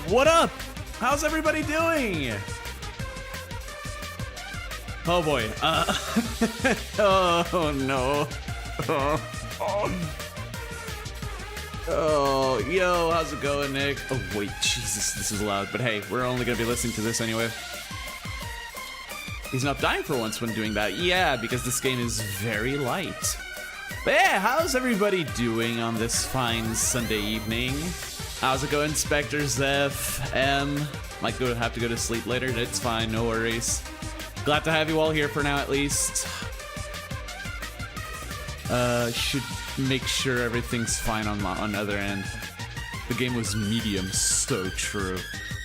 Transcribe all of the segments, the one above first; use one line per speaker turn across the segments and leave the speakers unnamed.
What up? How's everybody doing? Oh boy. Oh no. Oh, yo, how's it going, Nick? Oh wait, Jesus, this is loud. But hey, we're only gonna be listening to this anyway. He's not dying for once when doing that. Yeah, because this game is very light. But yeah, how's everybody doing on this fine Sunday evening? How's it going, Spectre, Zeph, M? Might have to go to sleep later. It's fine, no worries. Glad to have you all here for now, at least. Should make sure everything's fine on the other end. The game was medium, so true.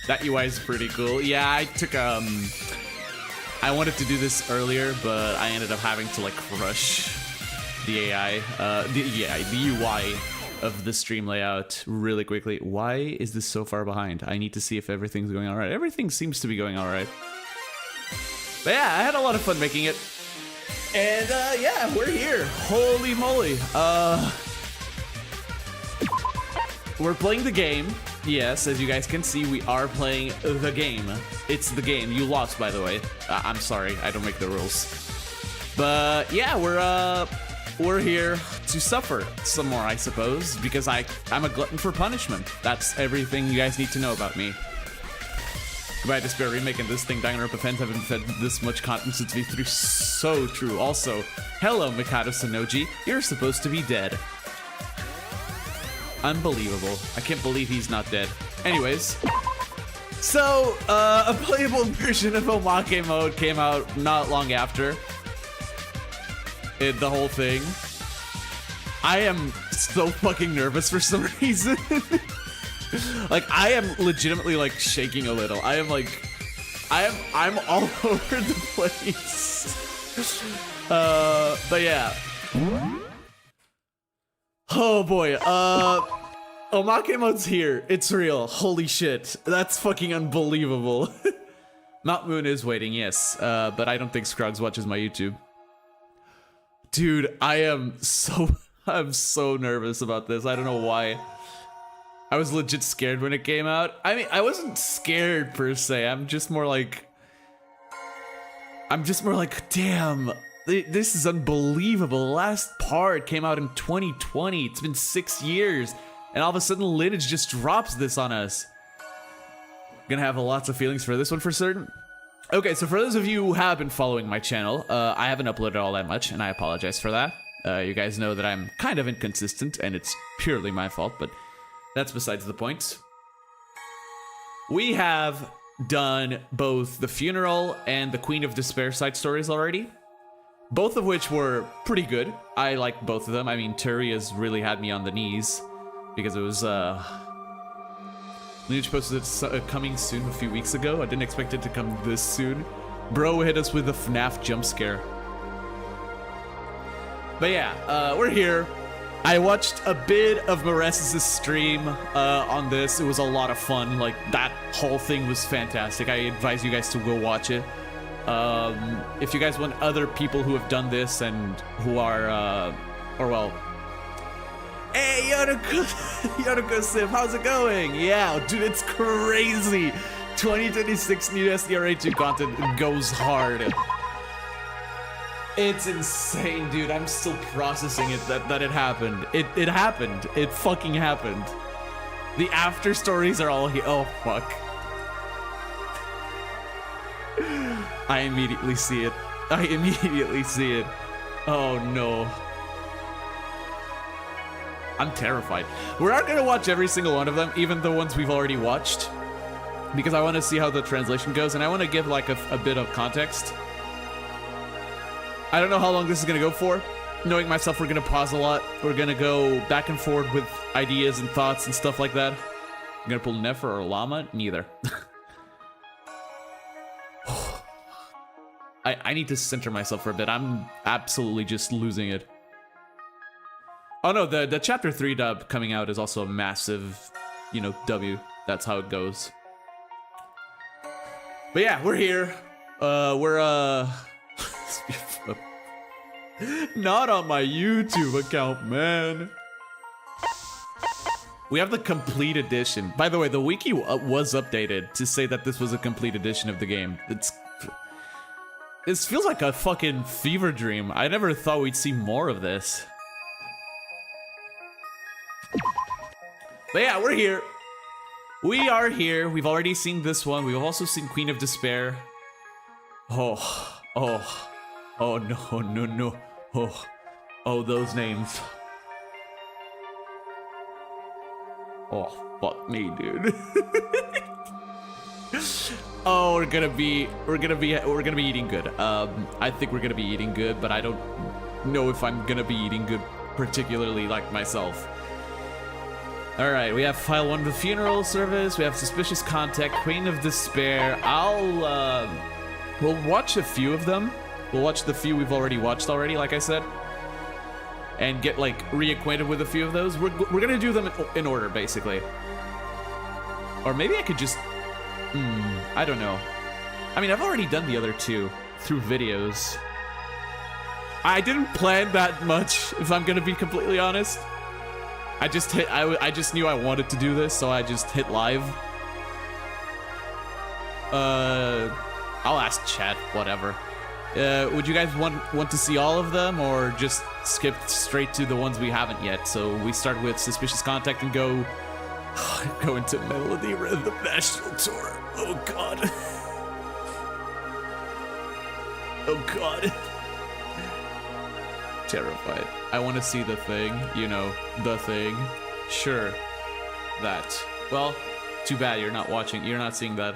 That UI is pretty cool. Yeah, I took I wanted to do this earlier, but I ended up having to like rush the AI, the UI of the stream layout really quickly. Why is this so far behind? I need to see if everything's going all right. Everything seems to be going all right. But yeah, I had a lot of fun making it. And yeah, we're here. Holy moly. We're playing the game. Yes, as you guys can see, we are playing the game. It's the game. You lost, by the way. I'm sorry, I don't make the rules. But yeah, we're here to suffer some more, I suppose, because I'm a glutton for punishment. That's everything you guys need to know about me. Goodbye, Despair Remake, and this thing, Danganronpa fans haven't fed this much content since V3. So true. Also, hello, Mikado Sanoji. You're supposed to be dead. Unbelievable. I can't believe he's not dead. Anyways, so a playable version of Omake mode came out not long after the whole thing. I am so fucking nervous for some reason. Like, I am legitimately like shaking a little. I am like, I'm all over the place. But yeah. Oh boy, Omake mode's here. It's real. Holy shit. That's fucking unbelievable. Mount Moon is waiting, yes. But I don't think Scruggs watches my YouTube. Dude, I'm so nervous about this. I don't know why. I was legit scared when it came out. I mean, I wasn't scared per se. I'm just more like, damn. This is unbelievable. The last part came out in 2020. It's been 6 years. And all of a sudden, LINUJ just drops this on us. Gonna have lots of feelings for this one for certain. Okay, so for those of you who have been following my channel, I haven't uploaded all that much, and I apologize for that. You guys know that I'm kind of inconsistent, and it's purely my fault, but that's besides the point. We have done both the Funeral and the Queen of Despair side stories already. Both of which were pretty good. I like both of them. I mean, Turi has really had me on the knees because it was, LINUJ posted it coming soon a few weeks ago. I didn't expect it to come this soon. Bro hit us with a FNAF jump scare. But yeah, we're here. I watched a bit of Maresis' stream on this. It was a lot of fun. Like, that whole thing was fantastic. I advise you guys to go watch it. If you guys want other people who have done this and who are, or well... Hey, Yoroko Sim, how's it going? Yeah, dude, it's crazy. 2026 new SDRA2 content goes hard. It's insane, dude. I'm still processing it that it happened. It happened. It fucking happened. The after stories are all here. Oh, fuck. I immediately see it. I immediately see it. Oh no. I'm terrified. We are gonna watch every single one of them, even the ones we've already watched, because I want to see how the translation goes, and I want to give like a bit of context. I don't know how long this is gonna go for. Knowing myself, we're gonna pause a lot. We're gonna go back and forth with ideas and thoughts and stuff like that. I'm gonna pull Nefer or Llama? Neither. I need to center myself for a bit. I'm absolutely just losing it. Oh no, the chapter 3 dub coming out is also a massive, you know, W. That's how it goes. But yeah, we're here. We're not on my YouTube account, man. We have the complete edition. By the way, the wiki was updated to say that this was a complete edition of the game. This feels like a fucking fever dream. I never thought we'd see more of this. But yeah, we're here. We are here. We've already seen this one. We've also seen Queen of Despair. Oh, no. Oh, those names. Oh, fuck me, dude. Oh, we're gonna be eating good. I think we're gonna be eating good, but I don't know if I'm gonna be eating good, particularly like myself. All right, we have File 1 of the Funeral Service. We have Suspicious Contact, Queen of Despair. We'll watch a few of them. We'll watch the few we've already watched like I said, and get like reacquainted with a few of those. We're gonna do them in order, basically. Or maybe I could just, I don't know. I mean, I've already done the other two through videos. I didn't plan that much, if I'm gonna be completely honest. I just knew I wanted to do this, so I just hit live. I'll ask chat, whatever. Would you guys want to see all of them, or just skip straight to the ones we haven't yet? So we start with Suspicious Contact and go into Melody Rhythm National Tour. Oh god. Oh god. Terrified. I want to see the thing, you know, the thing. Sure. That. Well, too bad you're not watching, you're not seeing that.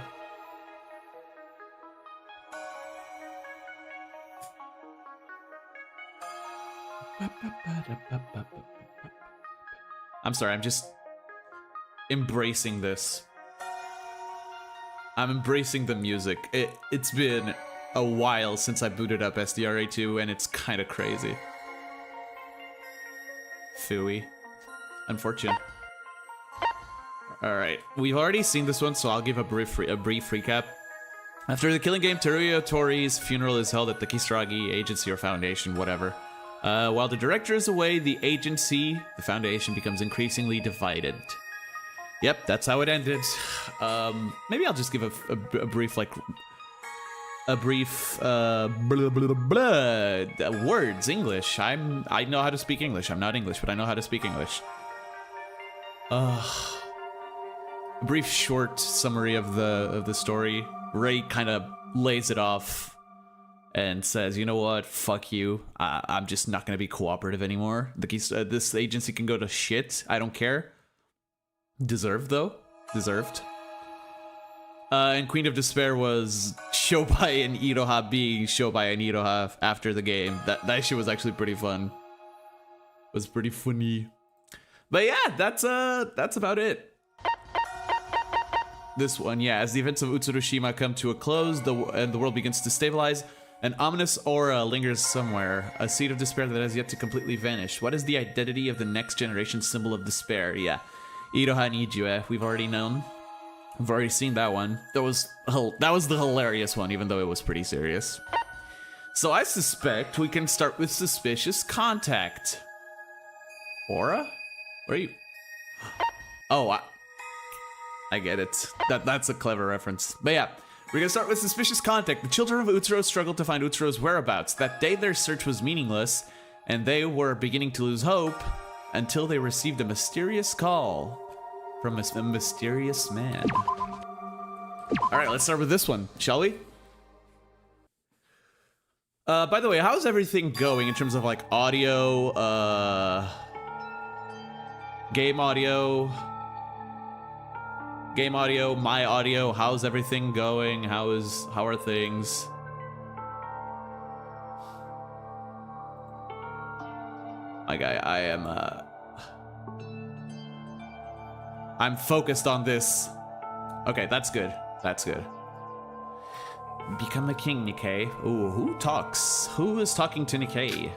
I'm sorry, I'm just embracing this. I'm embracing the music. It's been a while since I booted up SDRA2, and it's kind of crazy. Phooey. Unfortunate. Alright, we've already seen this one, so I'll give a brief recap. After the killing game, Teruya Tori's funeral is held at the Kisaragi agency or foundation, whatever. While the director is away, the agency, the foundation, becomes increasingly divided. Yep, that's how it ended. Maybe I'll just give a brief, like, blah, blah, blah, blah, words, English. I know how to speak English. I'm not English, but I know how to speak English. A brief short summary of the story. Ray kind of lays it off and says, you know what, fuck you. I'm just not gonna be cooperative anymore. This agency can go to shit. I don't care. Deserved, though. Deserved. And Queen of Despair was Shobai and Iroha being Shobai and Iroha after the game. That shit was actually pretty fun. Was pretty funny. But yeah, that's about it. This one, yeah, as the events of Utsurushima come to a close, and the world begins to stabilize, an ominous aura lingers somewhere, a seed of despair that has yet to completely vanish. What is the identity of the next generation symbol of despair? Yeah, Iroha Nijue, we've already known. We've already seen that one. That was the hilarious one, even though it was pretty serious. So I suspect we can start with Suspicious Contact. Aura? Where are you? Oh, I get it. That's a clever reference. But yeah, we're gonna start with Suspicious Contact. The children of Utsuro struggled to find Utsuro's whereabouts. That day their search was meaningless, and they were beginning to lose hope until they received a mysterious call from a mysterious man. Alright, let's start with this one, shall we? By the way, how's everything going in terms of like audio, game audio, my audio? How's everything going? How are things? Like I am I'm focused on this. Okay, that's good. That's good. Become a king, Nikei. Ooh, who talks? Who is talking to Nikei?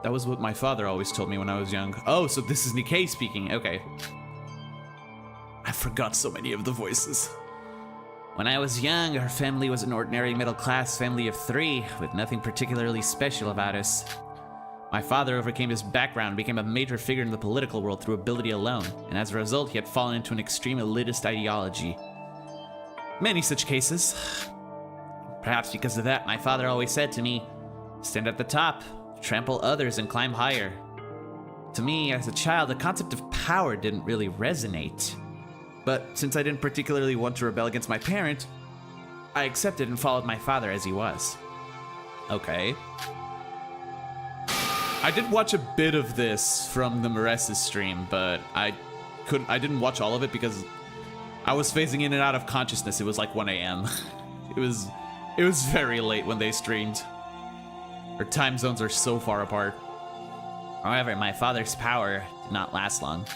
That was what my father always told me when I was young. Oh, so this is Nikei speaking. Okay. I forgot so many of the voices. When I was young, our family was an ordinary middle-class family of 3, with nothing particularly special about us. My father overcame his background and became a major figure in the political world through ability alone, and as a result, he had fallen into an extreme elitist ideology. Many such cases. Perhaps because of that, my father always said to me, stand at the top, trample others, and climb higher. To me, as a child, the concept of power didn't really resonate. But since I didn't particularly want to rebel against my parent, I accepted and followed my father as he was. Okay. I did watch a bit of this from the Maresis stream, but I didn't watch all of it because I was phasing in and out of consciousness. It was like 1 a.m. It was very late when they streamed. Our time zones are so far apart. However, my father's power did not last long.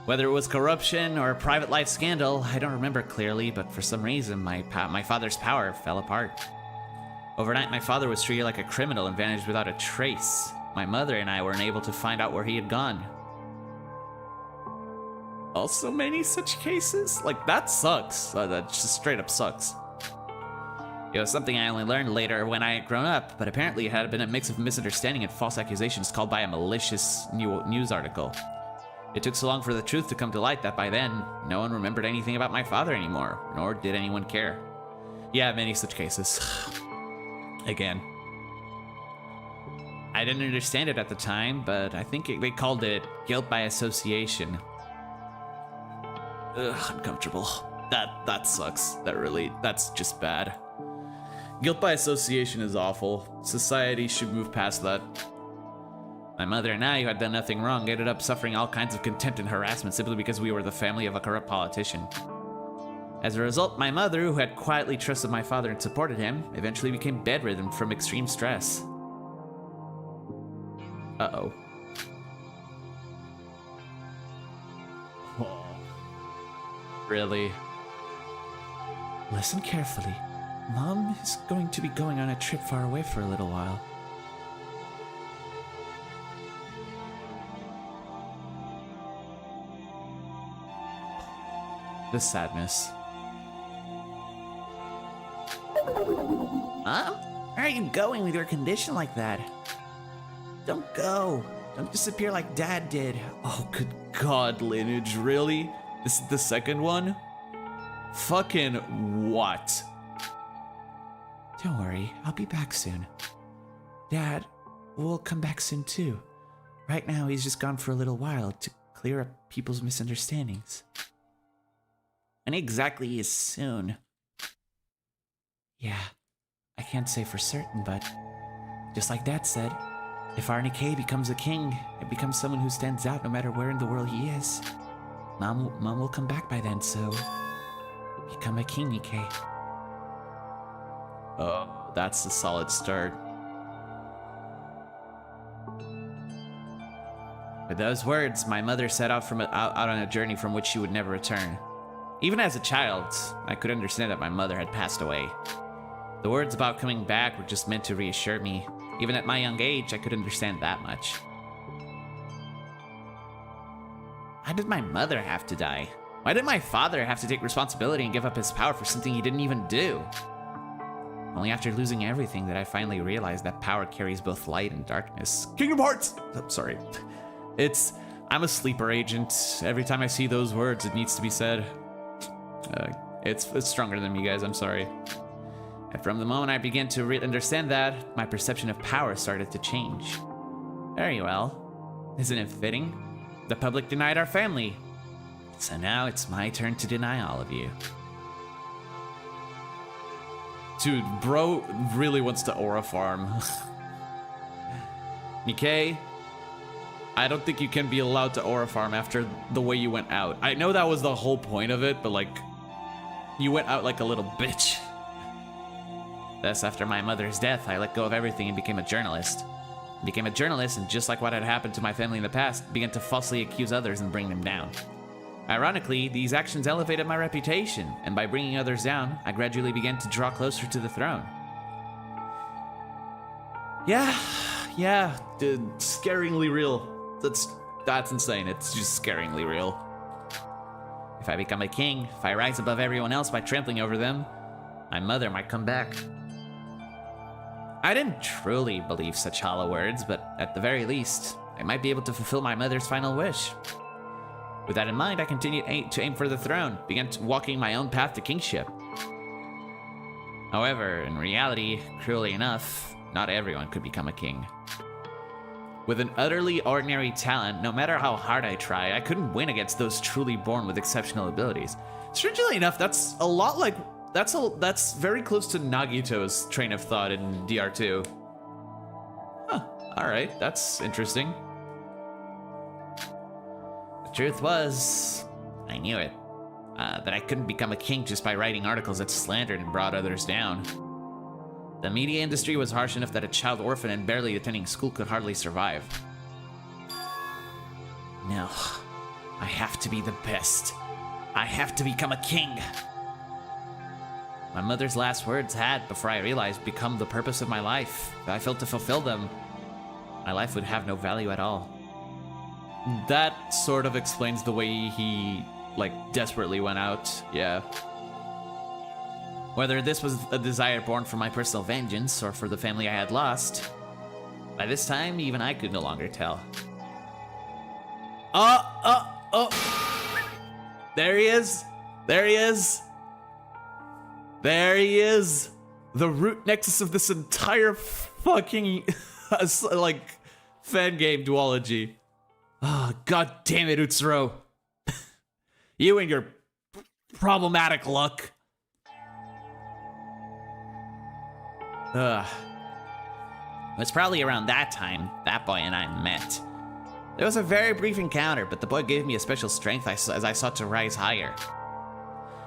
Whether it was corruption or a private life scandal, I don't remember clearly, but for some reason, my father's power fell apart. Overnight, my father was treated like a criminal and vanished without a trace. My mother and I were unable to find out where he had gone. Also many such cases? Like, that sucks. That just straight up sucks. It was something I only learned later when I had grown up, but apparently it had been a mix of misunderstanding and false accusations called by a malicious news article. It took so long for the truth to come to light that by then, no one remembered anything about my father anymore, nor did anyone care. Yeah, many such cases. Again. I didn't understand it at the time, but I think they called it guilt by association. Ugh, uncomfortable. That sucks. That's just bad. Guilt by association is awful. Society should move past that. My mother and I, who had done nothing wrong, ended up suffering all kinds of contempt and harassment simply because we were the family of a corrupt politician. As a result, my mother, who had quietly trusted my father and supported him, eventually became bedridden from extreme stress. Uh-oh. Oh. Really? Listen carefully. Mom is going to be going on a trip far away for a little while. The sadness. Mom? Where are you going with your condition like that? Don't go. Don't disappear like Dad did. Oh, good God, LINUJ, really? This is the second one? Fucking what? Don't worry, I'll be back soon. Dad will come back soon too. Right now, he's just gone for a little while to clear up people's misunderstandings. When exactly is soon? Yeah, I can't say for certain, but just like Dad said, if our Nikei becomes a king, it becomes someone who stands out no matter where in the world he is. Mom will come back by then, so become a king, Nikei. Oh, that's a solid start. With those words, my mother set out out on a journey from which she would never return. Even as a child, I could understand that my mother had passed away. The words about coming back were just meant to reassure me. Even at my young age, I could understand that much. Why did my mother have to die? Why did my father have to take responsibility and give up his power for something he didn't even do? Only after losing everything did I finally realize that power carries both light and darkness. Kingdom Hearts! Oh, sorry. I'm a sleeper agent. Every time I see those words, it needs to be said. It's stronger than me, guys, I'm sorry. And from the moment I began to understand that, my perception of power started to change. Very well. Isn't it fitting? The public denied our family. So now it's my turn to deny all of you. Dude, bro really wants to aura farm. Nikei, I don't think you can be allowed to aura farm after the way you went out. I know that was the whole point of it, but like, you went out like a little bitch. Thus, after my mother's death, I let go of everything and became a journalist. And just like what had happened to my family in the past, began to falsely accuse others and bring them down. Ironically, these actions elevated my reputation, and by bringing others down, I gradually began to draw closer to the throne. Yeah, dude, scaringly real. That's insane. It's just scaringly real. If I become a king, if I rise above everyone else by trampling over them, my mother might come back. I didn't truly believe such hollow words, but at the very least, I might be able to fulfill my mother's final wish. With that in mind, I continued to aim for the throne, began walking my own path to kingship. However, in reality, cruelly enough, not everyone could become a king. With an utterly ordinary talent, no matter how hard I try, I couldn't win against those truly born with exceptional abilities. Strangely enough, that's a lot like that's very close to Nagito's train of thought in DR2. Huh, alright, that's interesting. The truth was, I knew it. That I couldn't become a king just by writing articles that slandered and brought others down. The media industry was harsh enough that a child orphan and barely attending school could hardly survive. No, I have to be the best. I have to become a king. My mother's last words had, before I realized, become the purpose of my life. If I failed to fulfill them, my life would have no value at all. That sort of explains the way he, desperately went out, yeah. Whether this was a desire born from my personal vengeance or for the family I had lost, by this time, even I could no longer tell. Oh! There he is! There he is! There he is! The root nexus of this entire fucking, fan game duology. Oh, god damn it, Utsuro. You and your problematic luck. It was probably around that time that boy and I met. There was a very brief encounter, but the boy gave me a special strength as I sought to rise higher.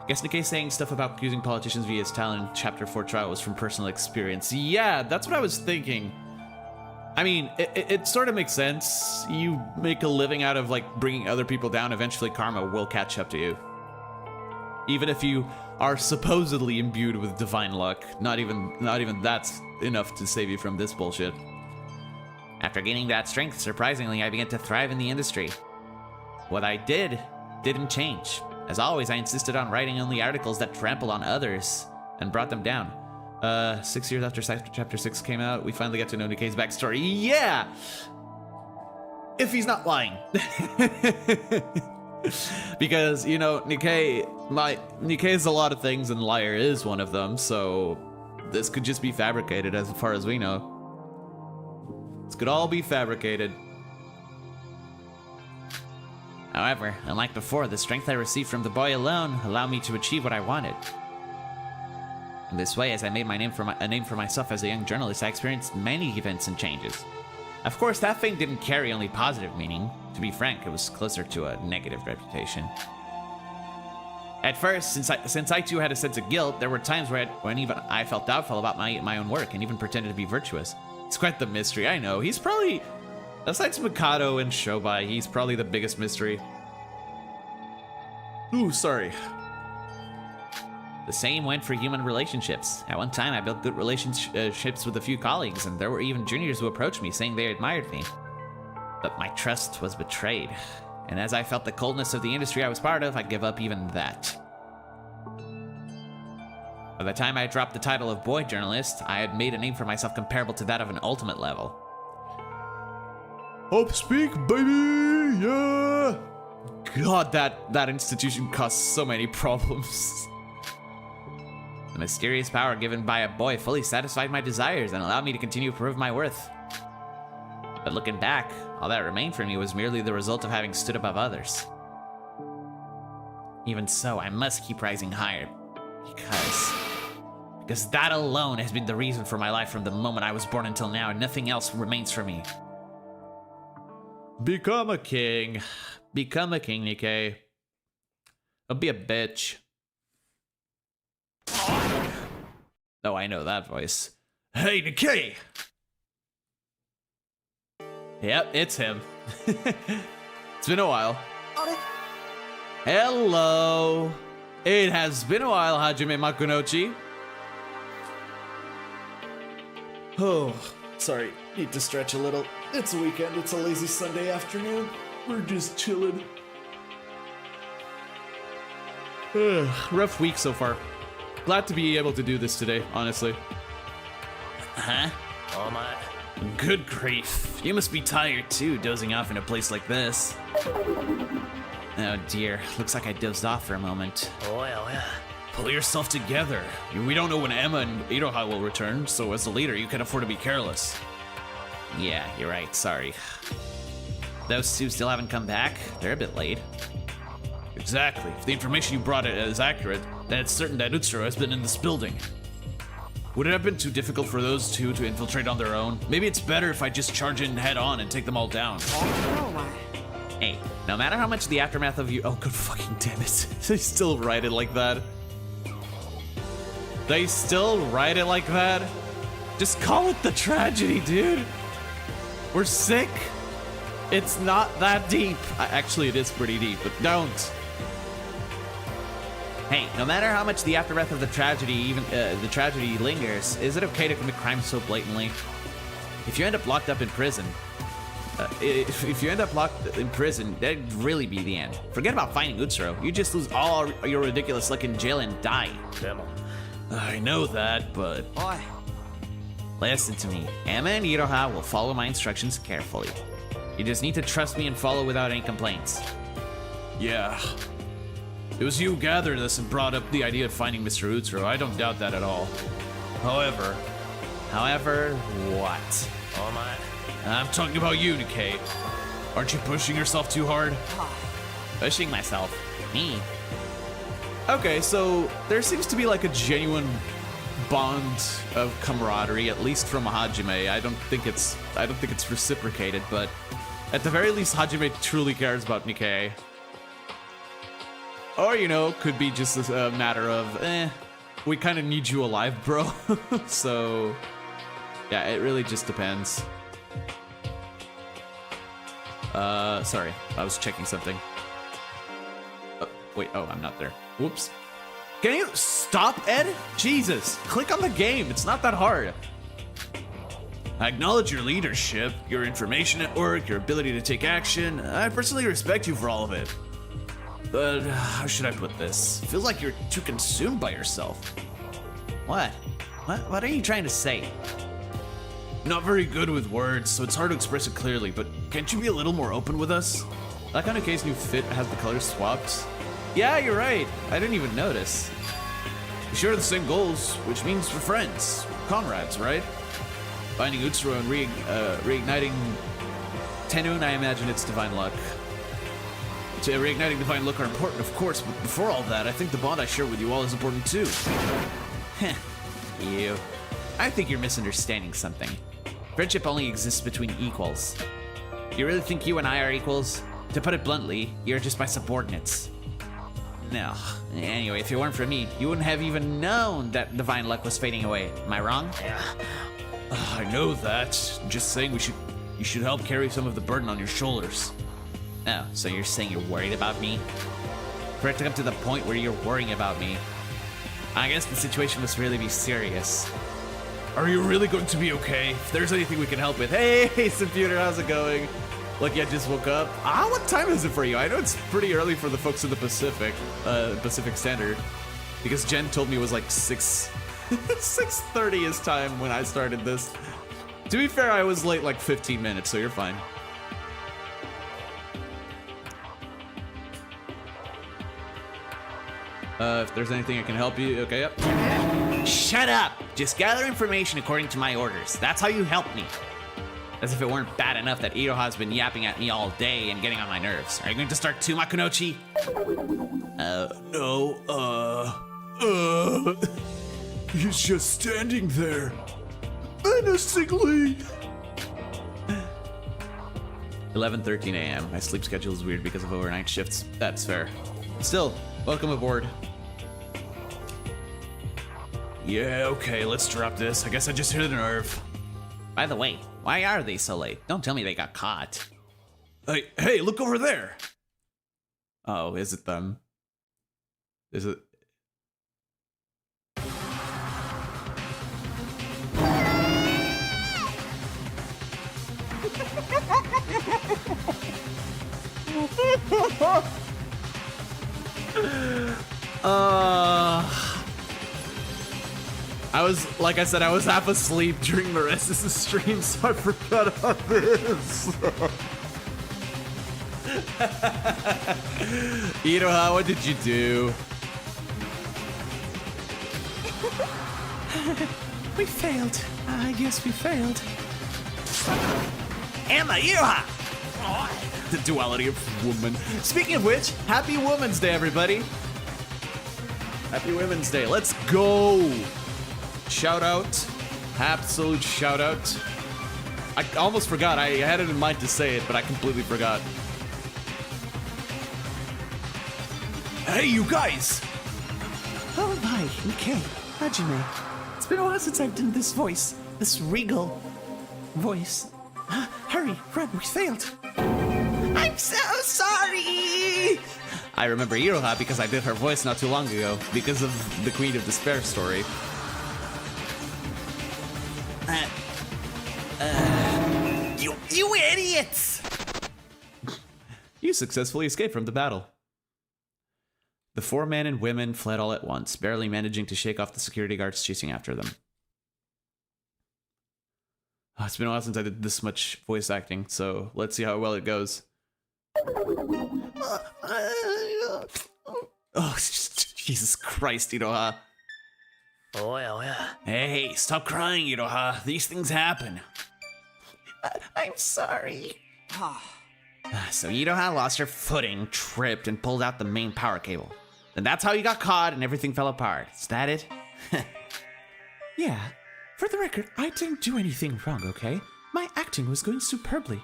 Guess Nikei saying stuff about accusing politicians via his talent in Chapter 4 trial was from personal experience. Yeah, that's what I was thinking. I mean, it sort of makes sense. You make a living out of, bringing other people down, eventually karma will catch up to you. Even if you are supposedly imbued with divine luck, not even that's enough to save you from this bullshit. After gaining that strength, surprisingly, I began to thrive in the industry. What I didn't change. As always, I insisted on writing only articles that trampled on others and brought them down. 6 years after Chapter 6 came out, we finally got to know Nikei's backstory. Yeah! If he's not lying. Because, Nikei is a lot of things and liar is one of them, so this could just be fabricated as far as we know. This could all be fabricated. However, unlike before, the strength I received from the boy alone allowed me to achieve what I wanted. In this way, as I made a name for myself as a young journalist, I experienced many events and changes. Of course, that fame didn't carry only positive meaning. To be frank, it was closer to a negative reputation. At first, since I too had a sense of guilt, there were times when even I felt doubtful about my own work and even pretended to be virtuous. It's quite the mystery, I know. He's probably, besides Mikado and Shobai, he's probably the biggest mystery. Ooh, sorry. The same went for human relationships. At one time, I built good relationships with a few colleagues, and there were even juniors who approached me saying they admired me. But my trust was betrayed, and as I felt the coldness of the industry I was part of, I gave up even that. By the time I dropped the title of boy journalist, I had made a name for myself comparable to that of an ultimate level. Hope speak, baby! Yeah! God, that institution caused so many problems. The mysterious power given by a boy fully satisfied my desires and allowed me to continue to prove my worth. But looking back, all that remained for me was merely the result of having stood above others. Even so, I must keep rising higher, because that alone has been the reason for my life from the moment I was born until now, and nothing else remains for me. Become a king. Become a king, Nikei. Don't be a bitch. Oh, I know that voice. Hey, Nikei! Yep, it's him. It's been a while. Hello. It has been a while, Hajime Makunochi. Oh, sorry. Need to stretch a little. It's a weekend. It's a lazy Sunday afternoon. We're just chilling. Rough week so far. Glad to be able to do this today, honestly. Huh? Good grief. You must be tired too, dozing off in a place like this. Oh dear, looks like I dozed off for a moment. Pull yourself together. We don't know when Emma and Iroha will return, so as the leader, you can afford to be careless. Yeah, you're right, sorry. Those two still haven't come back? They're a bit late. Exactly. If the information you brought is accurate, then it's certain that Utsuro has been in this building. Would it have been too difficult for those two to infiltrate on their own? Maybe it's better if I just charge in head on and take them all down. Hey, no matter how much the aftermath of you— oh, good fucking damn it. They still write it like that. They still write it like that? Just call it the tragedy, dude. We're sick. It's not that deep. Actually, it is pretty deep, but don't. Hey, no matter how much the aftermath of the tragedy lingers, is it okay to commit crimes so blatantly? If you end up locked up in prison, if you end up locked in prison, that'd really be the end. Forget about finding Utsuro. You just lose all your ridiculous luck in jail and die. I know that, but... Oi. Listen to me. Emma and Iroha will follow my instructions carefully. You just need to trust me and follow without any complaints. Yeah. It was you who gathered us and brought up the idea of finding Mr. Utsuro. I don't doubt that at all. However, what? I'm talking about you, Nikei. Aren't you pushing yourself too hard? Pushing myself? Me? Okay, so there seems to be like a genuine bond of camaraderie, at least from Hajime. I don't think it's reciprocated, but at the very least, Hajime truly cares about Nikei. Or, you know, could be just a matter of, we kind of need you alive, bro. So, yeah, it really just depends. Sorry, I was checking something. Wait, oh, I'm not there. Whoops. Can you stop, Ed? Jesus, click on the game. It's not that hard. I acknowledge your leadership, your information at work, your ability to take action. I personally respect you for all of it. But how should I put this? Feels like you're too consumed by yourself. What? What are you trying to say? Not very good with words, so it's hard to express it clearly, but can't you be a little more open with us? That kind of case new fit has the colors swapped. Yeah, you're right. I didn't even notice. We share the same goals, which means we're friends. Comrades, right? Finding Utsuro and reigniting Tenun, I imagine it's divine luck. Reigniting divine luck are important, of course, but before all that, I think the bond I share with you all is important too. Heh. You. I think you're misunderstanding something. Friendship only exists between equals. You really think you and I are equals? To put it bluntly, you're just my subordinates. No. Anyway, if it weren't for me, you wouldn't have even known that divine luck was fading away. Am I wrong? Yeah. I know that. I'm just saying you should help carry some of the burden on your shoulders. Oh, so you're saying you're worried about me? For it to come to the point where you're worrying about me, I guess the situation must really be serious. Are you really going to be okay? If there's anything we can help with. Hey, Computer, how's it going? Lucky I just woke up. What time is it for you? I know it's pretty early for the folks in the Pacific Standard. Because Jen told me it was like 6:30 is time when I started this. To be fair, I was late like 15 minutes, so you're fine. If there's anything I can help you, okay, yep. Shut up! Just gather information according to my orders. That's how you help me. As if it weren't bad enough that Iroha's been yapping at me all day and getting on my nerves. Are you going to start too, Makunochi? No, he's just standing there, menacingly. 11:13 a.m. My sleep schedule is weird because of overnight shifts. That's fair. Still, welcome aboard. Yeah, okay, let's drop this. I guess I just hit a nerve. By the way, why are they so late? Don't tell me they got caught. Hey, look over there. Oh, is it them? Is it? Like I said, I was half asleep during the rest of the stream, so I forgot about this. Iroha, what did you do?
We failed. I guess we failed.
Emma, Iroha! The duality of woman. Speaking of which, happy Women's Day, everybody. Happy Women's Day. Let's go. Shout out. Absolute shout out. I almost forgot. I had it in mind to say it, but I completely forgot. Hey, you guys.
Oh my, Nikei, Hajime. It's been a while since I've done this voice. This regal voice. Hurry, run, we failed. I'm so sorry!
I remember Iroha because I did her voice not too long ago because of the Queen of Despair story.
You idiots!
You successfully escaped from the battle. The 4 men and women fled all at once, barely managing to shake off the security guards chasing after them. Oh, it's been a while since I did this much voice acting, so let's see how well it goes. Oh, Jesus Christ, Iroha.
Oh, yeah.
Hey, stop crying, Iroha. These things happen.
I'm sorry.
So Iroha lost her footing, tripped, and pulled out the main power cable. And that's how you got caught and everything fell apart. Is that it?
Yeah. For the record, I didn't do anything wrong, okay? My acting was going superbly.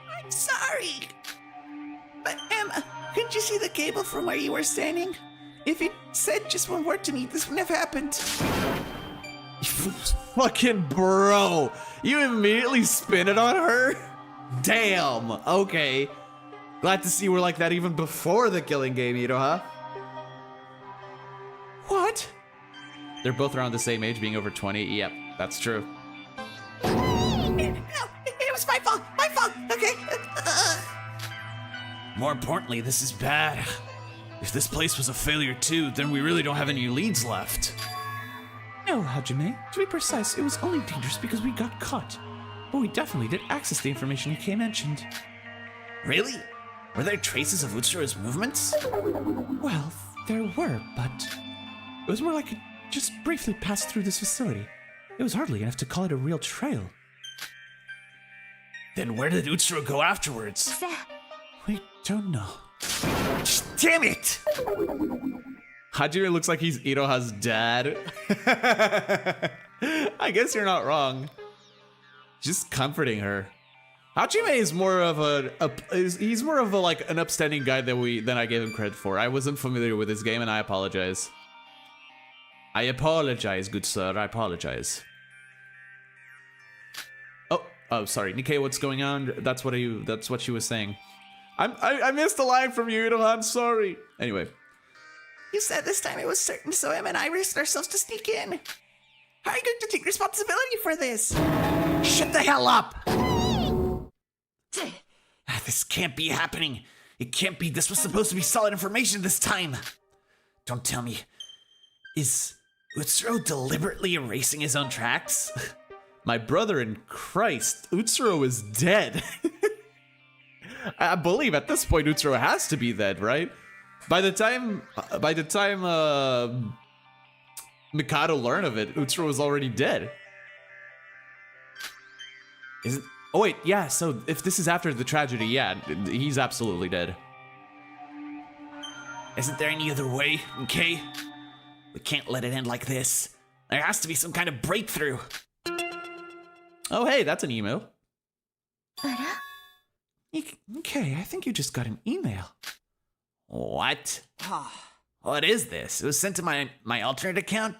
I'm sorry. But Emma, couldn't you see the cable from where you were standing? If you said just one word to me, this wouldn't have happened.
Fucking bro. You immediately spin it on her? Damn. Okay. Glad to see we're like that even before the killing game, Iroha.
What?
They're both around the same age, being over 20. Yep, that's true.
No, it was my fault. My fault. Okay.
More importantly, this is bad. If this place was a failure too, then we really don't have any leads left.
No, Hajime. To be precise, it was only dangerous because we got caught. But we definitely did access the information Nikei mentioned.
Really? Were there traces of Utsuro's movements?
Well, there were, but it was more like it just briefly passed through this facility. It was hardly enough to call it a real trail.
Then where did Utsuro go afterwards?
We don't know.
Damn it! Hajime looks like he's Iroha's dad. I guess you're not wrong. Just comforting her. Hajime is more of he's more of a like an upstanding guy than I gave him credit for. I wasn't familiar with this game and I apologize. I apologize, good sir. I apologize. Oh, sorry, Nikei. What's going on? That's what she was saying. I missed a line from you, Iroha. I'm sorry. Anyway,
You said this time it was certain, so Em and I risked ourselves to sneak in. How are you going to take responsibility for this?
shut the hell up! This can't be happening. It can't be. This was supposed to be solid information this time. Don't tell me. Is Utsuro deliberately erasing his own tracks? My brother in Christ, Utsuro is dead. I believe at this point Utsuro has to be dead, right? By the time Mikado learned of it, Utsuro was already dead. Isn't? Oh wait, yeah. So if this is after the tragedy, yeah, he's absolutely dead. Isn't there any other way, okay? We can't let it end like this. There has to be some kind of breakthrough. Oh hey, that's an email.
Okay, I think you just got an email.
What? What is this? It was sent to my alternate account?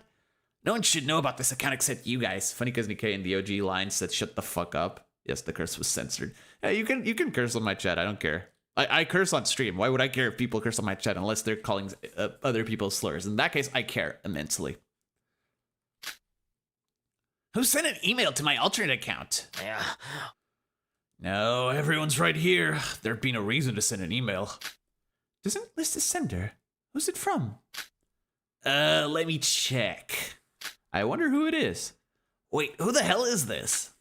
No one should know about this account except you guys. Funny because Nikei in the OG line said shut the fuck up. Yes, the curse was censored. Yeah, you can curse on my chat, I don't care. I curse on stream. Why would I care if people curse on my chat unless they're calling other people slurs? In that case, I care immensely. Who sent an email to my alternate account? Yeah. No, everyone's right here. There'd be no reason to send an email.
Doesn't list the sender. Who's it from?
Let me check. I wonder who it is.
Wait, who the hell is this?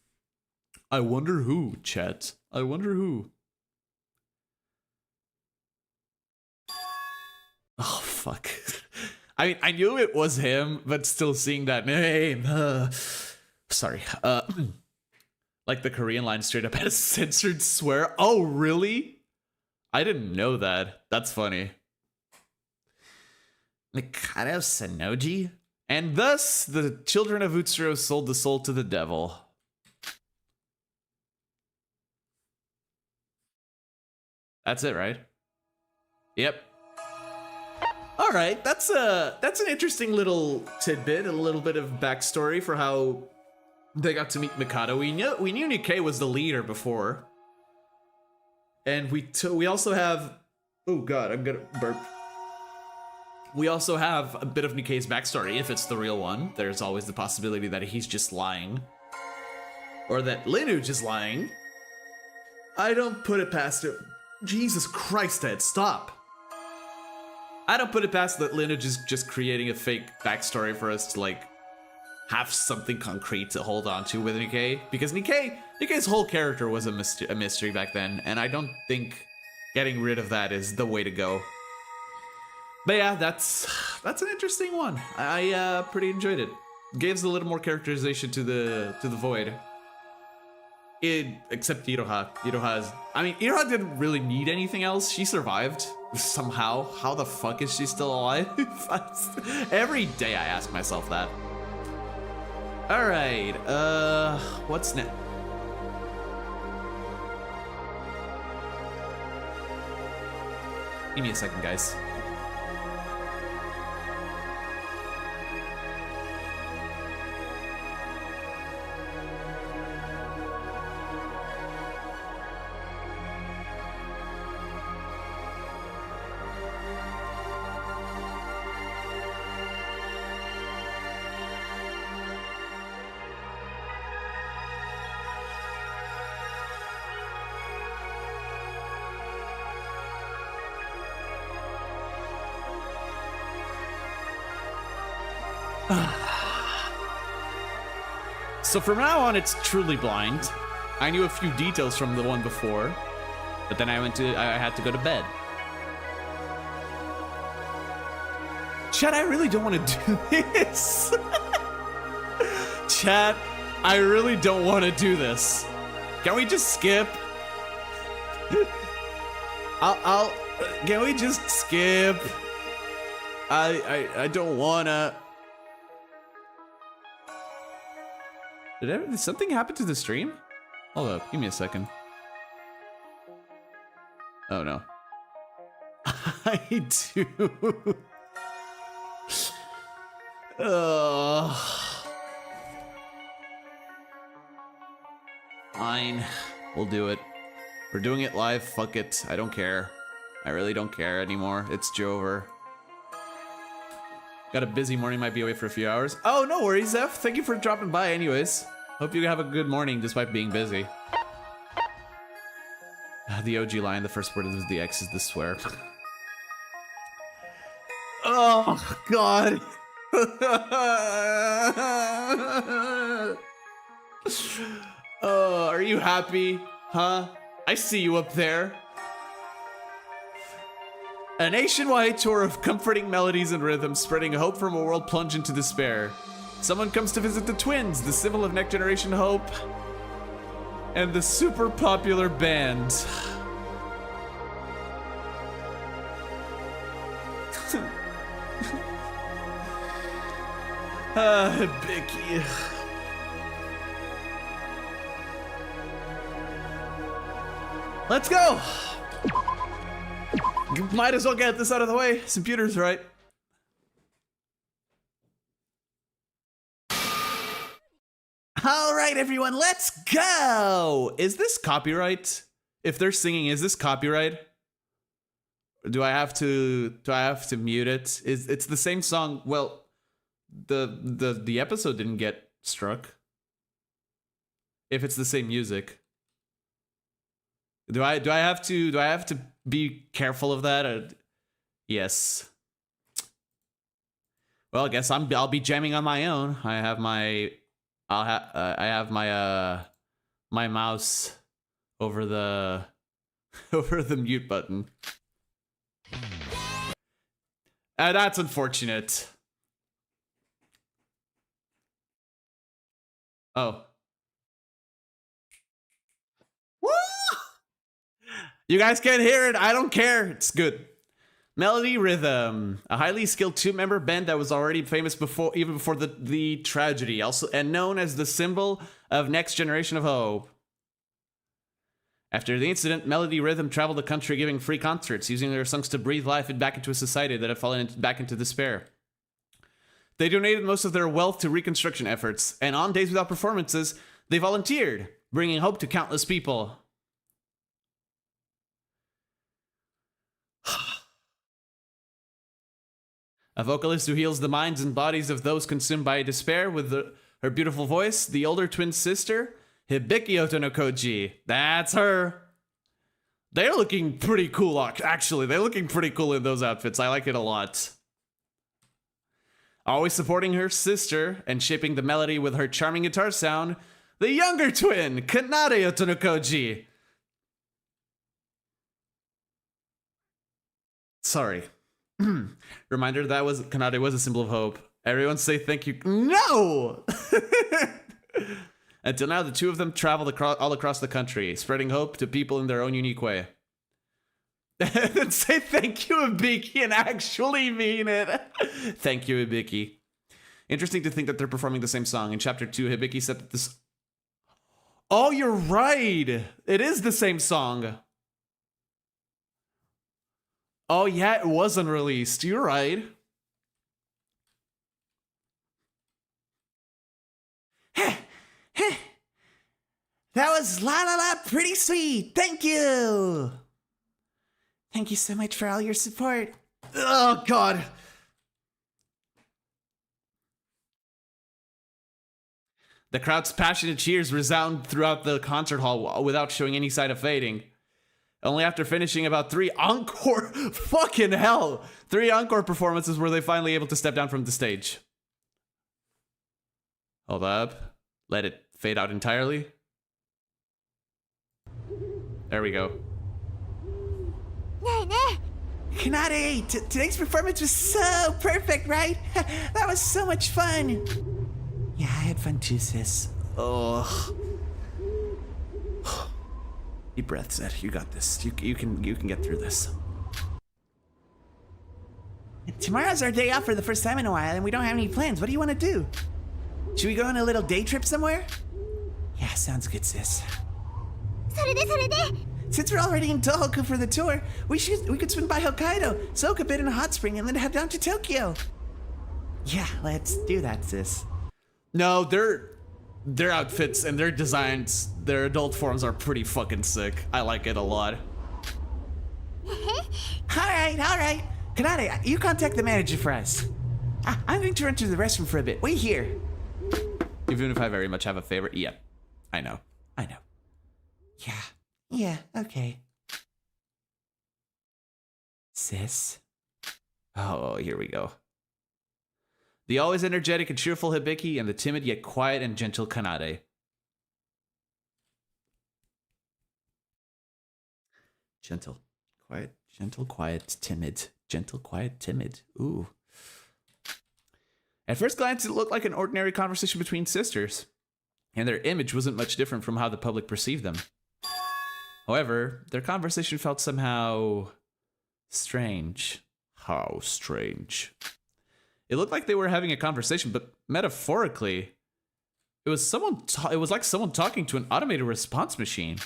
I wonder who, chat. I wonder who. Oh, fuck. I mean, I knew it was him, but still seeing that name. Sorry. Like the Korean line straight up has censored swear. Oh, really? I didn't know that. That's funny.
Mikado Sanoji?
And thus, the children of Utsuro sold the soul to the devil. That's it, right? Yep. All right, that's an interesting little tidbit, a little bit of backstory for how they got to meet Mikado. We knew Nikei was the leader before, and we also have. Oh God, I'm gonna burp. We also have a bit of Nikei's backstory. If it's the real one, there's always the possibility that he's just lying, or that LINUJ is lying. I don't put it past it. Jesus Christ, Ed, stop. I don't put it past that LINUJ is just creating a fake backstory for us to, like, have something concrete to hold on to with Nikei. Because Nikei's whole character was a mystery back then, and I don't think getting rid of that is the way to go. But yeah, that's an interesting one. I pretty enjoyed it. Gives a little more characterization to the Void. Except Iroha. Iroha didn't really need anything else. She survived somehow. How the fuck is she still alive? Every day I ask myself that. All right. What's next? Give me a second, guys. So from now on, it's truly blind. I knew a few details from the one before, but then I had to go to bed. Chat, I really don't want to do this. Chat, I really don't want to do this. Can we just skip? Can we just skip? I don't wanna. Did something happen to the stream? Hold up, give me a second. Oh no. I do. Fine, we'll do it. We're doing it live, fuck it. I don't care. I really don't care anymore. It's Jover. Got a busy morning, might be away for a few hours. Oh, no worries, Zeph. Thank you for dropping by anyways. Hope you have a good morning despite being busy. The OG line, the first word is the X is the swear. Oh, God. Oh, are you happy? Huh? I see you up there. A nationwide tour of comforting melodies and rhythms, spreading hope from a world plunged into despair. Someone comes to visit the twins, the symbol of next generation hope, and the super popular band. Bicky. Let's go! Might as well get this out of the way. His computer's right. All right, everyone, let's go! Is this copyright? If they're singing, is this copyright? Do I have to mute it? It's the same song? Well, the episode didn't get struck. If it's the same music. Do I have to be careful of that? Yes. Well, I guess I'll be jamming on my own. I have my my mouse over the over the mute button. That's unfortunate. Oh. Woo! You guys can't hear it. I don't care. It's good. Melody Rhythm, a highly skilled two-member band that was already famous even before the tragedy, also and known as the symbol of Next Generation of Hope. After the incident, Melody Rhythm traveled the country giving free concerts, using their songs to breathe life back into a society that had fallen back into despair. They donated most of their wealth to reconstruction efforts, and on days without performances, they volunteered, bringing hope to countless people. A vocalist who heals the minds and bodies of those consumed by despair with her beautiful voice, the older twin sister, Hibiki Otonokoji. That's her. They're looking pretty cool, actually. They're looking pretty cool in those outfits. I like it a lot. Always supporting her sister and shaping the melody with her charming guitar sound, the younger twin, Kanade Otonokoji. Sorry. Reminder that Kanade was a symbol of hope. Everyone say thank you. No! Until now, the two of them traveled all across the country, spreading hope to people in their own unique way. And say thank you, Hibiki, and actually mean it. Thank you, Hibiki. Interesting to think that they're performing the same song. In chapter 2, Hibiki said that this... Oh, you're right! It is the same song. Oh, yeah, it was unreleased. You're right. That was la la la pretty sweet. Thank you. Thank you so much for all your support. Oh, God. The crowd's passionate cheers resound throughout the concert hall without showing any sign of fading. Only after finishing about 3 encore, fucking hell, 3 encore performances were they finally able to step down from the stage. Hold up. Let it fade out entirely. There we go. Kanade, today's performance was so perfect, right? That was so much fun. Yeah, I had fun too, sis. Oh. Deep breath, Zed. You got this. You can get through this. Tomorrow's our day off for the first time in a while, and we don't have any plans. What do you want to do? Should we go on a little day trip somewhere? Yeah, sounds good, sis. Since we're already in Tohoku for the tour, we could swing by Hokkaido, soak a bit in a hot spring, and then head down to Tokyo. Yeah, let's do that, sis. No, their outfits and their designs, their adult forms are pretty fucking sick. I like it a lot. Alright. Kanade, you contact the manager for us. I'm going to run to the restroom for a bit. Wait here. Even if I very much have a favorite. Yeah, I know. Yeah, okay. Sis. Oh, here we go. The always energetic and cheerful Hibiki and the timid yet quiet and gentle Kanade. Gentle, quiet, timid. Gentle, quiet, timid. Ooh. At first glance, it looked like an ordinary conversation between sisters, and their image wasn't much different from how the public perceived them. However, their conversation felt somehow strange. How strange. It looked like they were having a conversation, but metaphorically, it was like someone talking to an automated response machine.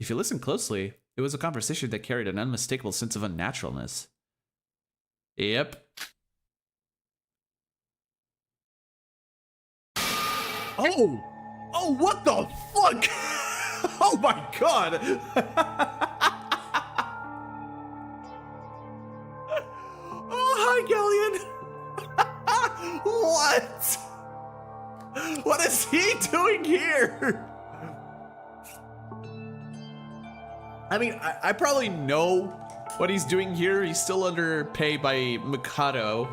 If you listen closely, it was a conversation that carried an unmistakable sense of unnaturalness. Yep. Oh, what the fuck? Oh my god! Oh, hi, Galleon! What? What is he doing here? I mean, I probably know what he's doing here. He's still under pay by Mikado.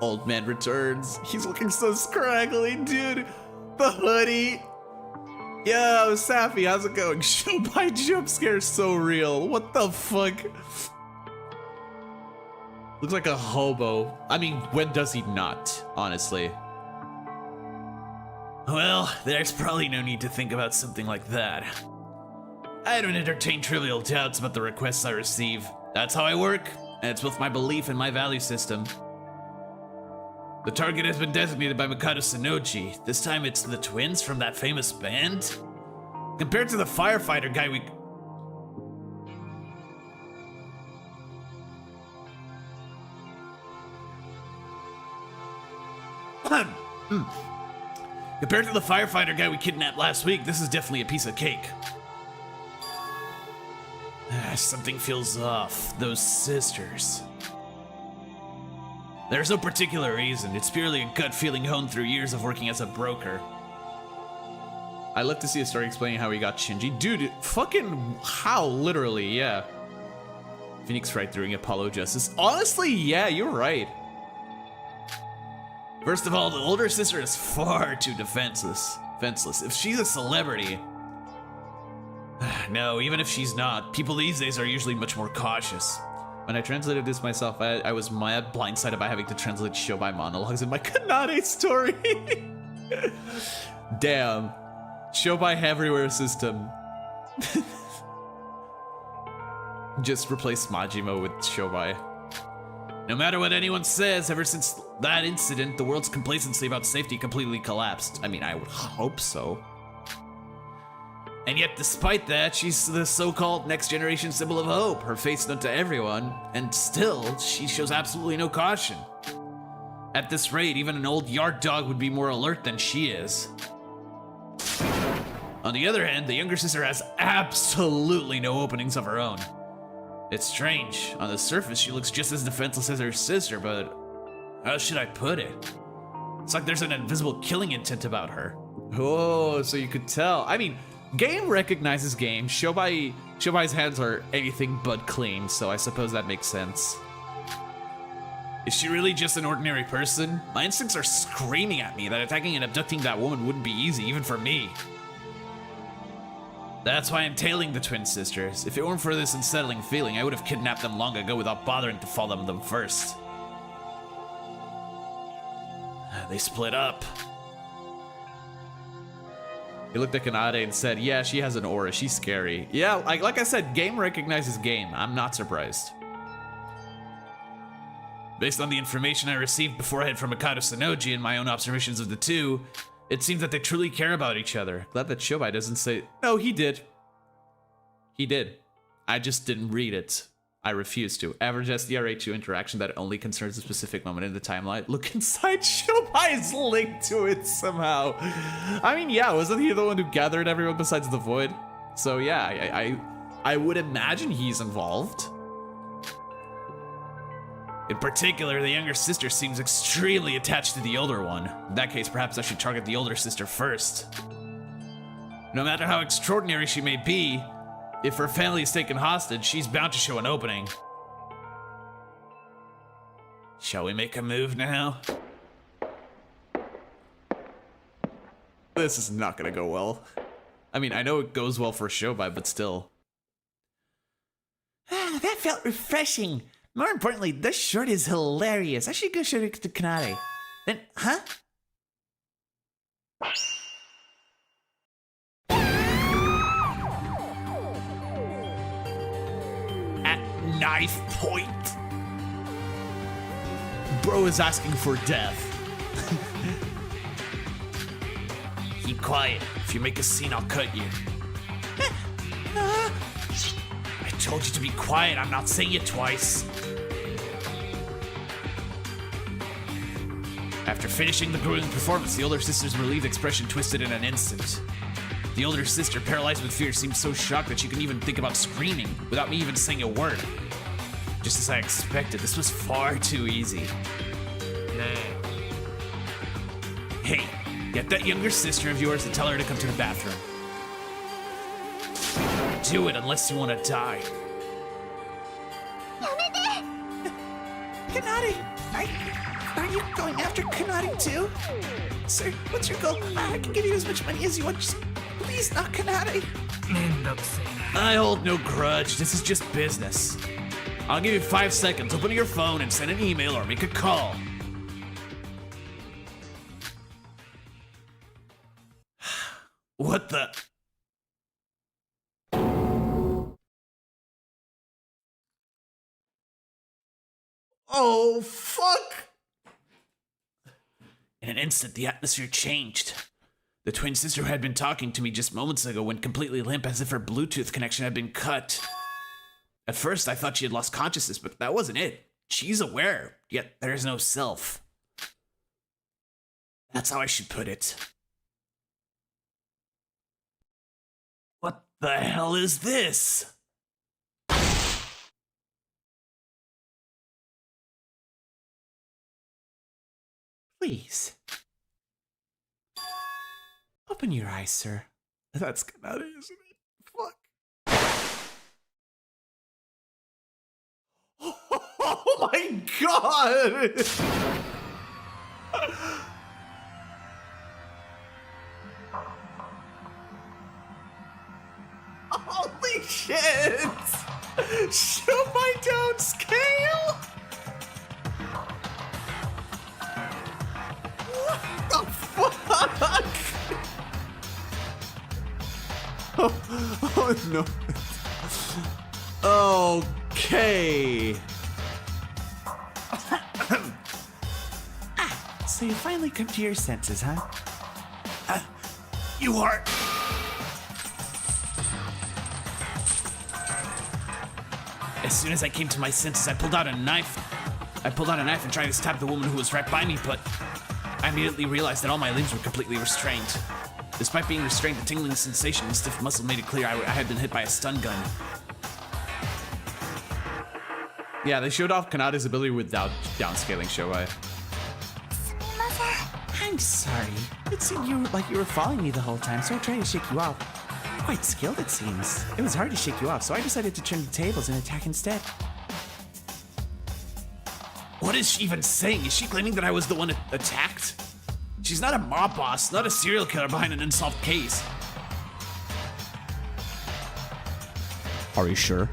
Old man returns. He's looking so scraggly, dude. The hoodie. Yo, Safi, how's it going? My jump scare is so real. What the fuck? Looks like a hobo. I mean, when does he not, honestly? Well, there's probably no need to think about something like that. I don't entertain trivial doubts about the requests I receive. That's how I work, and it's with my belief in my value system. The target has been designated by Mikado Sanoji. This time it's the twins from that famous band? Compared to the firefighter guy we... Compared to the firefighter guy we kidnapped last week, this is definitely a piece of cake. Something feels off. Those sisters. There's no particular reason. It's purely a gut feeling honed through years of working as a broker. I'd love to see a story explaining how he got Shinji. Dude, fucking how? Literally, yeah. Phoenix Wright doing Apollo justice. Honestly, yeah, you're right. First of all, the older sister is far too defenseless. If she's a celebrity... No, even if she's not, people these days are usually much more cautious. When I translated this myself, I was mad blindsided by having to translate Shobai monologues in my Kanade story. Damn. Shobai everywhere system. Just replace Majima with Shobai. No matter what anyone says, ever since that incident, the world's complacency about safety completely collapsed. I mean, I would hope so. And yet, despite that, she's the so-called next generation symbol of hope, her face known to everyone, and still, she shows absolutely no caution. At this rate, even an old yard dog would be more alert than she is. On the other hand, the younger sister has absolutely no openings of her own. It's strange. On the surface, she looks just as defenseless as her sister, but how should I put it? It's like there's an invisible killing intent about her. Oh, so you could tell. I mean, game recognizes game. Shobai's hands are anything but clean, so I suppose that makes sense. Is she really just an ordinary person? My instincts are screaming at me that attacking and abducting that woman wouldn't be easy, even for me. That's why I'm tailing the twin sisters. If it weren't for this unsettling feeling, I would have kidnapped them long ago without bothering to follow them first. They split up. He looked at Kanade and said, yeah, she has an aura, she's scary. Yeah, like I said, game recognizes game. I'm not surprised. Based on the information I received beforehand from Mikado Sanoji and my own observations of the two, it seems that they truly care about each other. Glad that Shobai doesn't say... No, he did. He did. I just didn't read it. I refuse to. Average SDRA2 interaction that only concerns a specific moment in the timeline. Look inside. Shobai is linked to it somehow. I mean, yeah, wasn't he the one who gathered everyone besides the Void? So yeah, I would imagine he's involved. In particular, the younger sister seems extremely attached to the older one. In that case, perhaps I should target the older sister first. No matter how extraordinary she may be, if her family is taken hostage, she's bound to show an opening. Shall we make a move now? This is not gonna go well. I mean, I know it goes well for Shobai, but still.
Ah, that felt refreshing. More importantly, this short is hilarious. I should go show it to Kanade. Then, huh?
At knife point. Bro is asking for death. Keep quiet. If you make a scene, I'll cut you. I told you to be quiet. I'm not saying it twice. After finishing the grueling performance, the older sister's relieved expression twisted in an instant. The older sister, paralyzed with fear, seemed so shocked that she couldn't even think about screaming without me even saying a word. Just as I expected, this was far too easy. Hey, get that younger sister of yours and tell her to come to the bathroom. Do it unless you want to die.
Kanade, Are you going after Kanade too? Sir, what's your goal? I can give you as much money as you want. Just please not Kanade.
I hold no grudge. This is just business. I'll give you 5 seconds. Open your phone and send an email or make a call. What the? Oh, fuck! In an instant, the atmosphere changed. The twin sister who had been talking to me just moments ago went completely limp as if her Bluetooth connection had been cut. At first, I thought she had lost consciousness, but that wasn't it. She's aware, yet there is no self. That's how I should put it. What the hell is this?
Please. Open your eyes, sir.
That's Kanade, isn't it? Fuck. Oh my god! Holy shit! Show my downscale? What the fuck? Oh no. Okay.
So you finally come to your senses, huh?
You are. As soon as I came to my senses, I pulled out a knife. and tried to stab the woman who was right by me, but I immediately realized that all my limbs were completely restrained. Despite being restrained, the tingling sensation and stiff muscle made it clear I had been hit by a stun gun. Yeah, they showed off Kanade's ability without downscaling Shoei.
I'm sorry. It seemed like you were following me the whole time, so I tried to shake you off. Quite skilled, it seems. It was hard to shake you off, so I decided to turn the tables and attack instead.
What is she even saying? Is she claiming that I was the one attacked? She's not a mob boss, not a serial killer behind an unsolved case. Are you sure?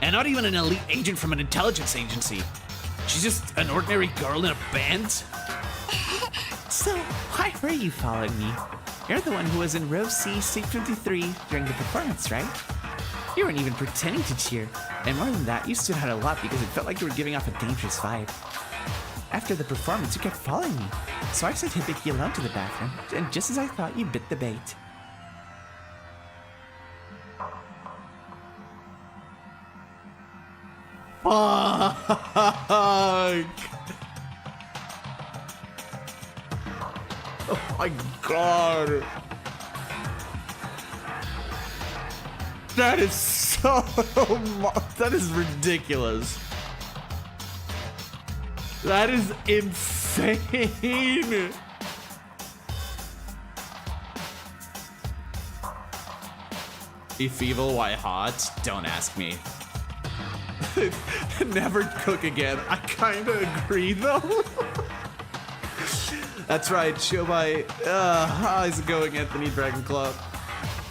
And not even an elite agent from an intelligence agency. She's just an ordinary girl in a band?
So, why were you following me? You're the one who was in row C, seat 53 during the performance, right? You weren't even pretending to cheer. And more than that, you stood out a lot because it felt like you were giving off a dangerous vibe. After the performance, you kept following me. So I said he'd take you alone to the bathroom, and just as I thought, you bit the bait.
Fuck! Oh my god! That is so... that is ridiculous. That is insane! If evil, why hot? Don't ask me. Never cook again. I kinda agree though. That's right, Shobai. How's it going, Anthony Dragonclaw?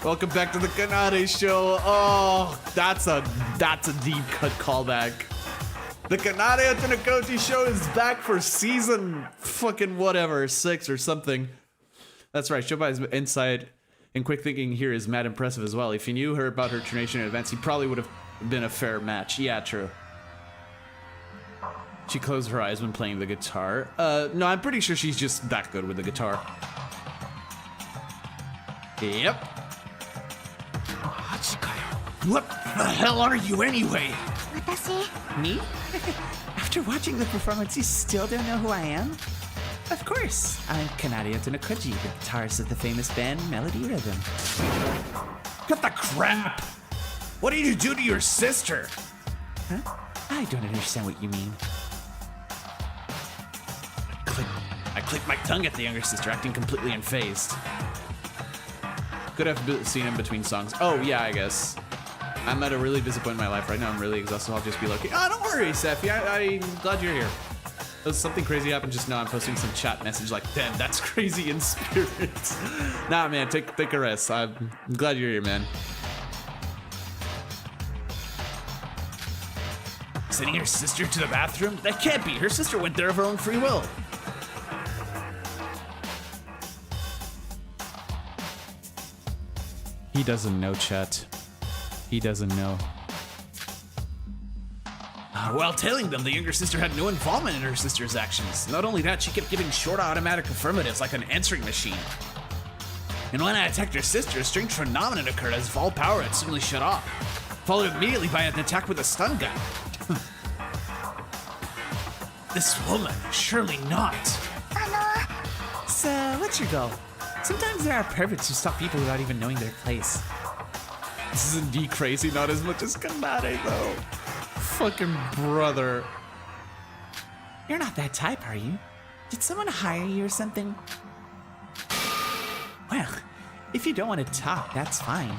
Welcome back to the Kanade show. Oh, that's a deep cut callback. The Kanade Otanakoti show is back for season fucking whatever, 6 or something. That's right, Shobai's insight and quick thinking here is mad impressive as well. If you knew her about her training in advance, he probably would have been a fair match. Yeah, true. She closed her eyes when playing the guitar. No, I'm pretty sure she's just that good with the guitar. Yep. What the hell are you anyway?
Me? After watching the performance, you still don't know who I am? Of course, I'm Kanade Otonokoji, the guitarist of the famous band Melody Rhythm.
Cut the crap! What did you do to your sister?
Huh? I don't understand what you mean.
I clicked my tongue at the younger sister, acting completely unfazed. Could have seen him between songs. Oh, yeah, I guess. I'm at a really busy point in my life right now. I'm really exhausted. I'll just be like, oh, don't worry, Sephi. I'm glad you're here. something crazy happened just now. I'm posting some chat message like, damn, that's crazy in spirit. Nah, man, take a rest. I'm glad you're here, man. Sending her sister to the bathroom? That can't be. Her sister went there of her own free will. He doesn't know, chat. He doesn't know. While telling them, the younger sister had no involvement in her sister's actions. Not only that, she kept giving short automatic affirmatives like an answering machine. And when I attacked her sister, a strange phenomenon occurred as if all power had suddenly shut off, followed immediately by an attack with a stun gun. This woman, surely not.
So, what's your goal? Sometimes there are perverts who stalk people without even knowing their place.
This is indeed crazy, not as much as Kanade, though. Fucking brother.
You're not that type, are you? Did someone hire you or something? Well, if you don't want to talk, that's fine.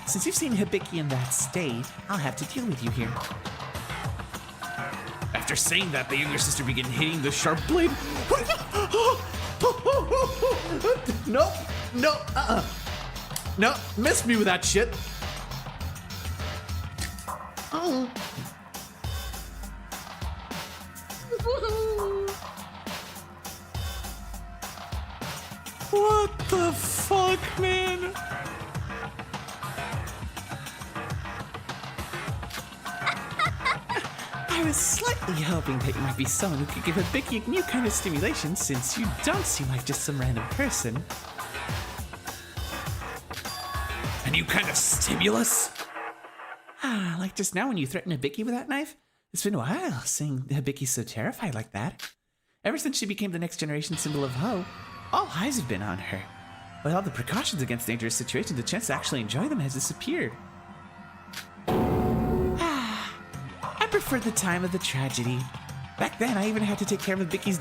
Since you've seen Hibiki in that state, I'll have to deal with you here.
After saying that, the younger sister began hitting the sharp blade. No, no, no, miss me with that shit. Oh. What the fuck, man?
I was slightly hoping that you might be someone who could give Hibiki a new kind of stimulation, since you don't seem like just some random person.
A new kind of stimulus?
Ah, like just now when you threatened Hibiki with that knife? It's been a while seeing Hibiki so terrified like that. Ever since she became the next generation symbol of Ho, all eyes have been on her. With all the precautions against dangerous situations, the chance to actually enjoy them has disappeared. I prefer the time of the tragedy. Back then, I even had to take care of Hibiki's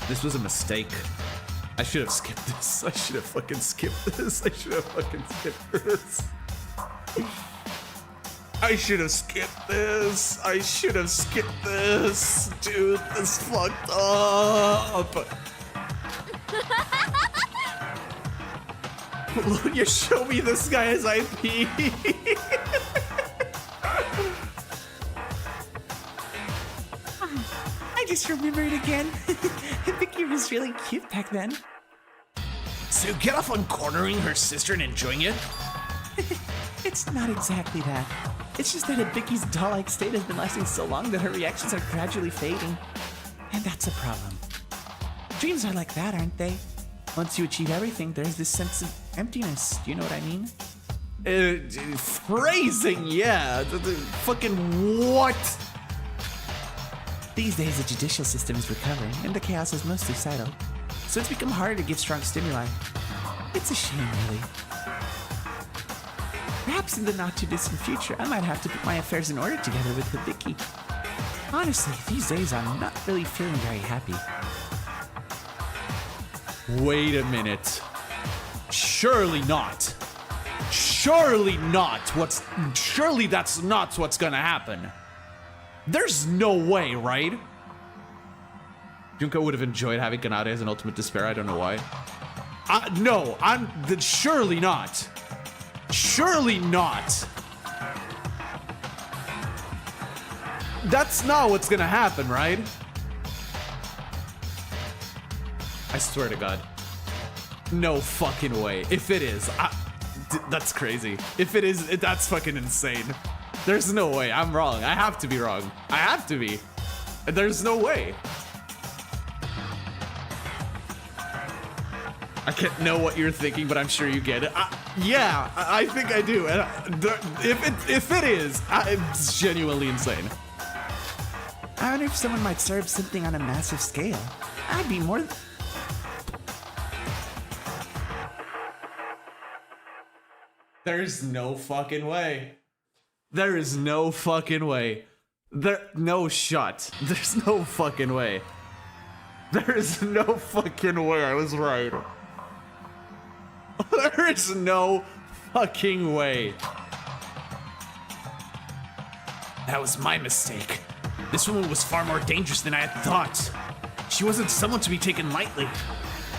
This was a mistake. I should have skipped this. I should have fucking skipped this. I should have fucking skipped this. I should have skipped this. I should have skipped this. Dude, this fucked up. You show me this guy as IP.
I just remembered again. Hibiki was really cute back then.
So get off on cornering her sister and enjoying it?
It's not exactly that. It's just that Hibiki's doll-like state has been lasting so long that her reactions are gradually fading. And that's a problem. Dreams are like that, aren't they? Once you achieve everything, there's this sense of emptiness. Do you know what I mean?
Phrasing, yeah. Fucking what?
These days, the judicial system is recovering, and the chaos is mostly settled. So it's become harder to give strong stimuli. It's a shame, really. Perhaps in the not-too-distant future, I might have to put my affairs in order together with Hibiki. Honestly, these days I'm not really feeling very happy.
Wait a minute. Surely not. Surely not. Surely that's not what's gonna happen. There's no way, right? Junko would have enjoyed having Kanade as an ultimate despair. I don't know why. No, surely not. Surely not. That's not what's gonna happen, right? I swear to God. No fucking way. If it is, that's crazy. If it is, that's fucking insane. There's no way. I'm wrong. I have to be wrong. I have to be. There's no way. I can't know what you're thinking, but I'm sure you get it. Yeah, I think I do. And if it is, it's genuinely insane.
I wonder if someone might serve something on a massive scale. I'd be more...
There's no fucking way. There is no fucking way. No shot. There's no fucking way. There is no fucking way I was right. There is no fucking way.
That was my mistake. This woman was far more dangerous than I had thought. She wasn't someone to be taken lightly.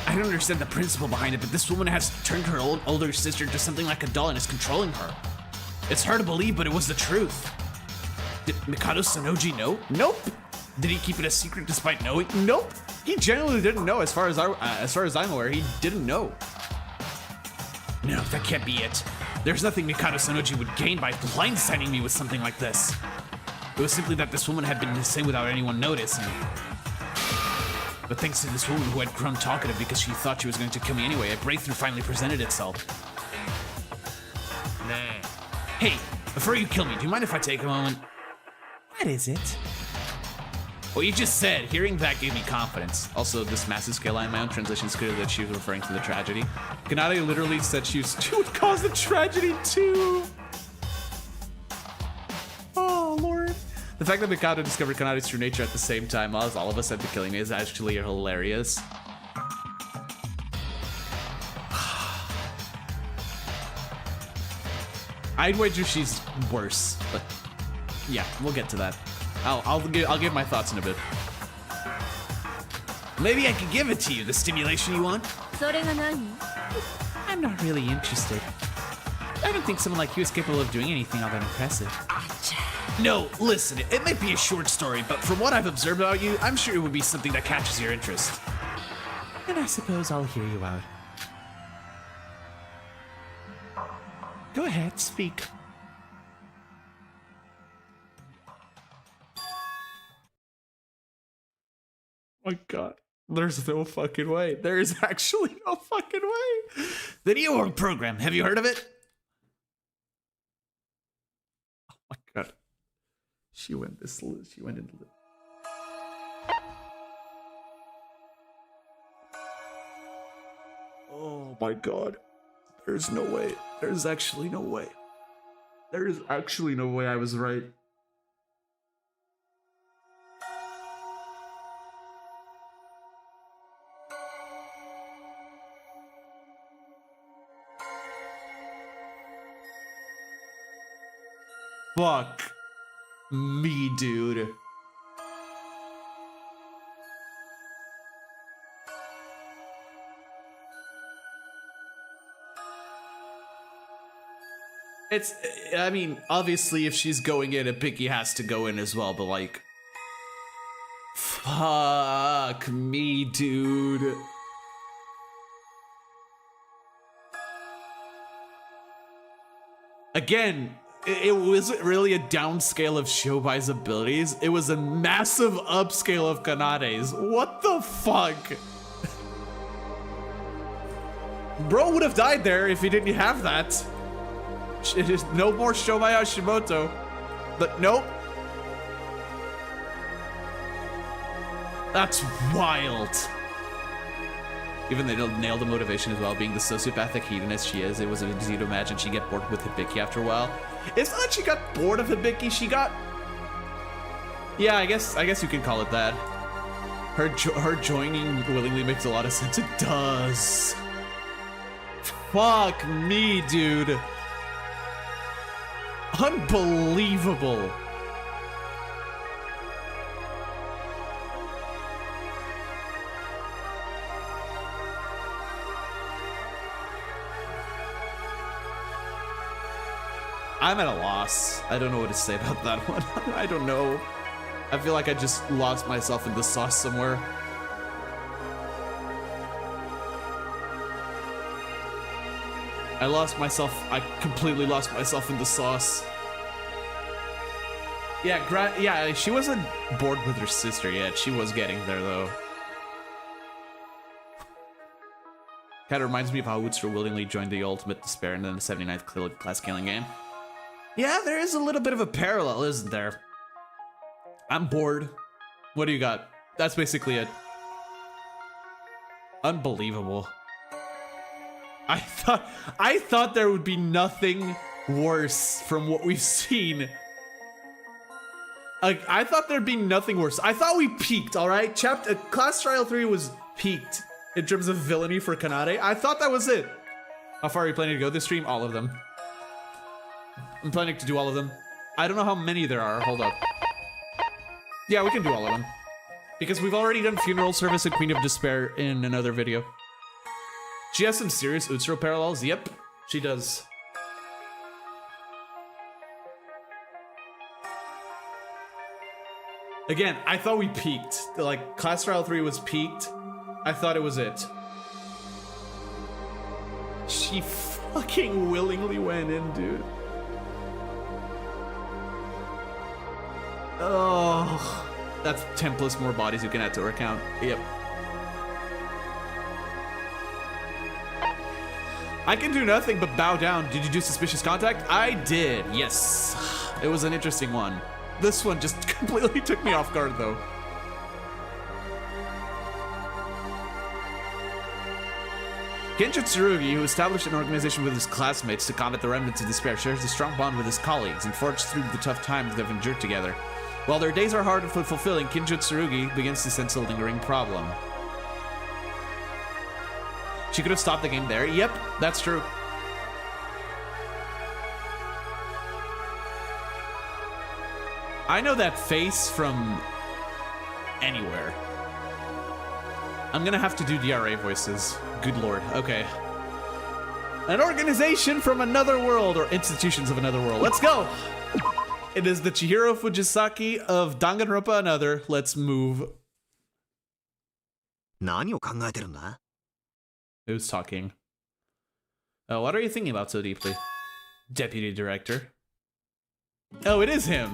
I don't understand the principle behind it, but this woman has turned her older sister into something like a doll and is controlling her. It's hard to believe, but it was the truth. Did Mikado Sanoji know?
Nope.
Did he keep it a secret despite knowing?
Nope. He genuinely didn't know. As far as I'm aware, he didn't know.
No, that can't be it. There's nothing Mikado Sanoji would gain by blindsiding me with something like this. It was simply that this woman had been insane without anyone noticing. But thanks to this woman who had grown talkative because she thought she was going to kill me anyway, a breakthrough finally presented itself.
Nah.
Hey, before you kill me, do you mind if I take a moment?
What is it?
What you just said, hearing that gave me confidence.
Also, this massive scale line, my own translation is clear that she was referring to the tragedy. Kanade literally said she would cause the tragedy too. Oh, Lord. The fact that Mikado discovered Kanade's true nature at the same time as all of us had been killing me is actually hilarious. I'd wager she's worse, but yeah, we'll get to that. I'll give my thoughts in a bit.
Maybe I could give it to you, the stimulation you want?
それが何?
I'm not really interested. I don't think someone like you is capable of doing anything all that impressive.
No, listen, it might be a short story, but from what I've observed about you, I'm sure it would be something that catches your interest.
And I suppose I'll hear you out. Go ahead, speak. My God, there's no fucking way. There is actually no fucking way.
The New World Program, have you heard of it?
Oh my God. She went into it. Oh my God. There's no way. There's actually no way. There is actually no way I was right. Fuck me, dude. I mean, obviously if she's going in, Ibiki has to go in as well, but like, fuck me, dude. Again, it wasn't really a downscale of Shobai's abilities. It was a massive upscale of Kanade's. What the fuck? Bro would have died there if he didn't have that. It is no more Shobai Hashimoto. But nope. That's wild. Even they nailed the motivation as well, being the sociopathic hedonist she is. It was easy to imagine she'd get bored with Hibiki after a while. It's not that she got bored of Hibiki, she got... Yeah, I guess you could call it that. Her joining willingly makes a lot of sense. It does. Fuck me, dude. Unbelievable. I'm at a loss. I don't know what to say about that one. I don't know. I feel like I just lost myself in the sauce somewhere. I completely lost myself in the sauce. Yeah, she wasn't bored with her sister yet. She was getting there though. Kind of reminds me of how Utsuro willingly joined the Ultimate Despair and then the 79th class killing game. Yeah, there is a little bit of a parallel, isn't there? I'm bored. What do you got? That's basically it. Unbelievable. I thought there would be nothing worse from what we've seen. I thought there'd be nothing worse. I thought we peaked, all right? Class Trial 3 was peaked in terms of villainy for Kanade. I thought that was it. How far are you planning to go this stream? All of them. I'm planning to do all of them. I don't know how many there are. Hold up. Yeah, we can do all of them. Because we've already done Funeral Service and Queen of Despair in another video. She has some serious Utsuro parallels. Yep, she does. Again, I thought we peaked. Like, Class Trial 3 was peaked. I thought it was it. She fucking willingly went in, dude. Oh, that's 10 plus more bodies you can add to her account. Yep. I can do nothing but bow down. Did you do Suspicious Contact? I did, yes. It was an interesting one. This one just completely took me off guard, though. Kenjo Tsurugi, who established an organization with his classmates to combat the remnants of despair, shares a strong bond with his colleagues and forged through the tough times they've endured together. While their days are hard and fulfilling, Kenjo Tsurugi begins to sense a lingering problem. She could have stopped the game there. Yep, that's true. I know that face from anywhere. I'm gonna have to do DRA voices. Good lord. Okay. An organization from another world, or institutions of another world. Let's go! It is the Chihiro Fujisaki of Danganronpa Another. Let's move.
何を考えてるんだ?
Who's talking? Oh, what are you thinking about so deeply? Deputy Director. Oh, it is him.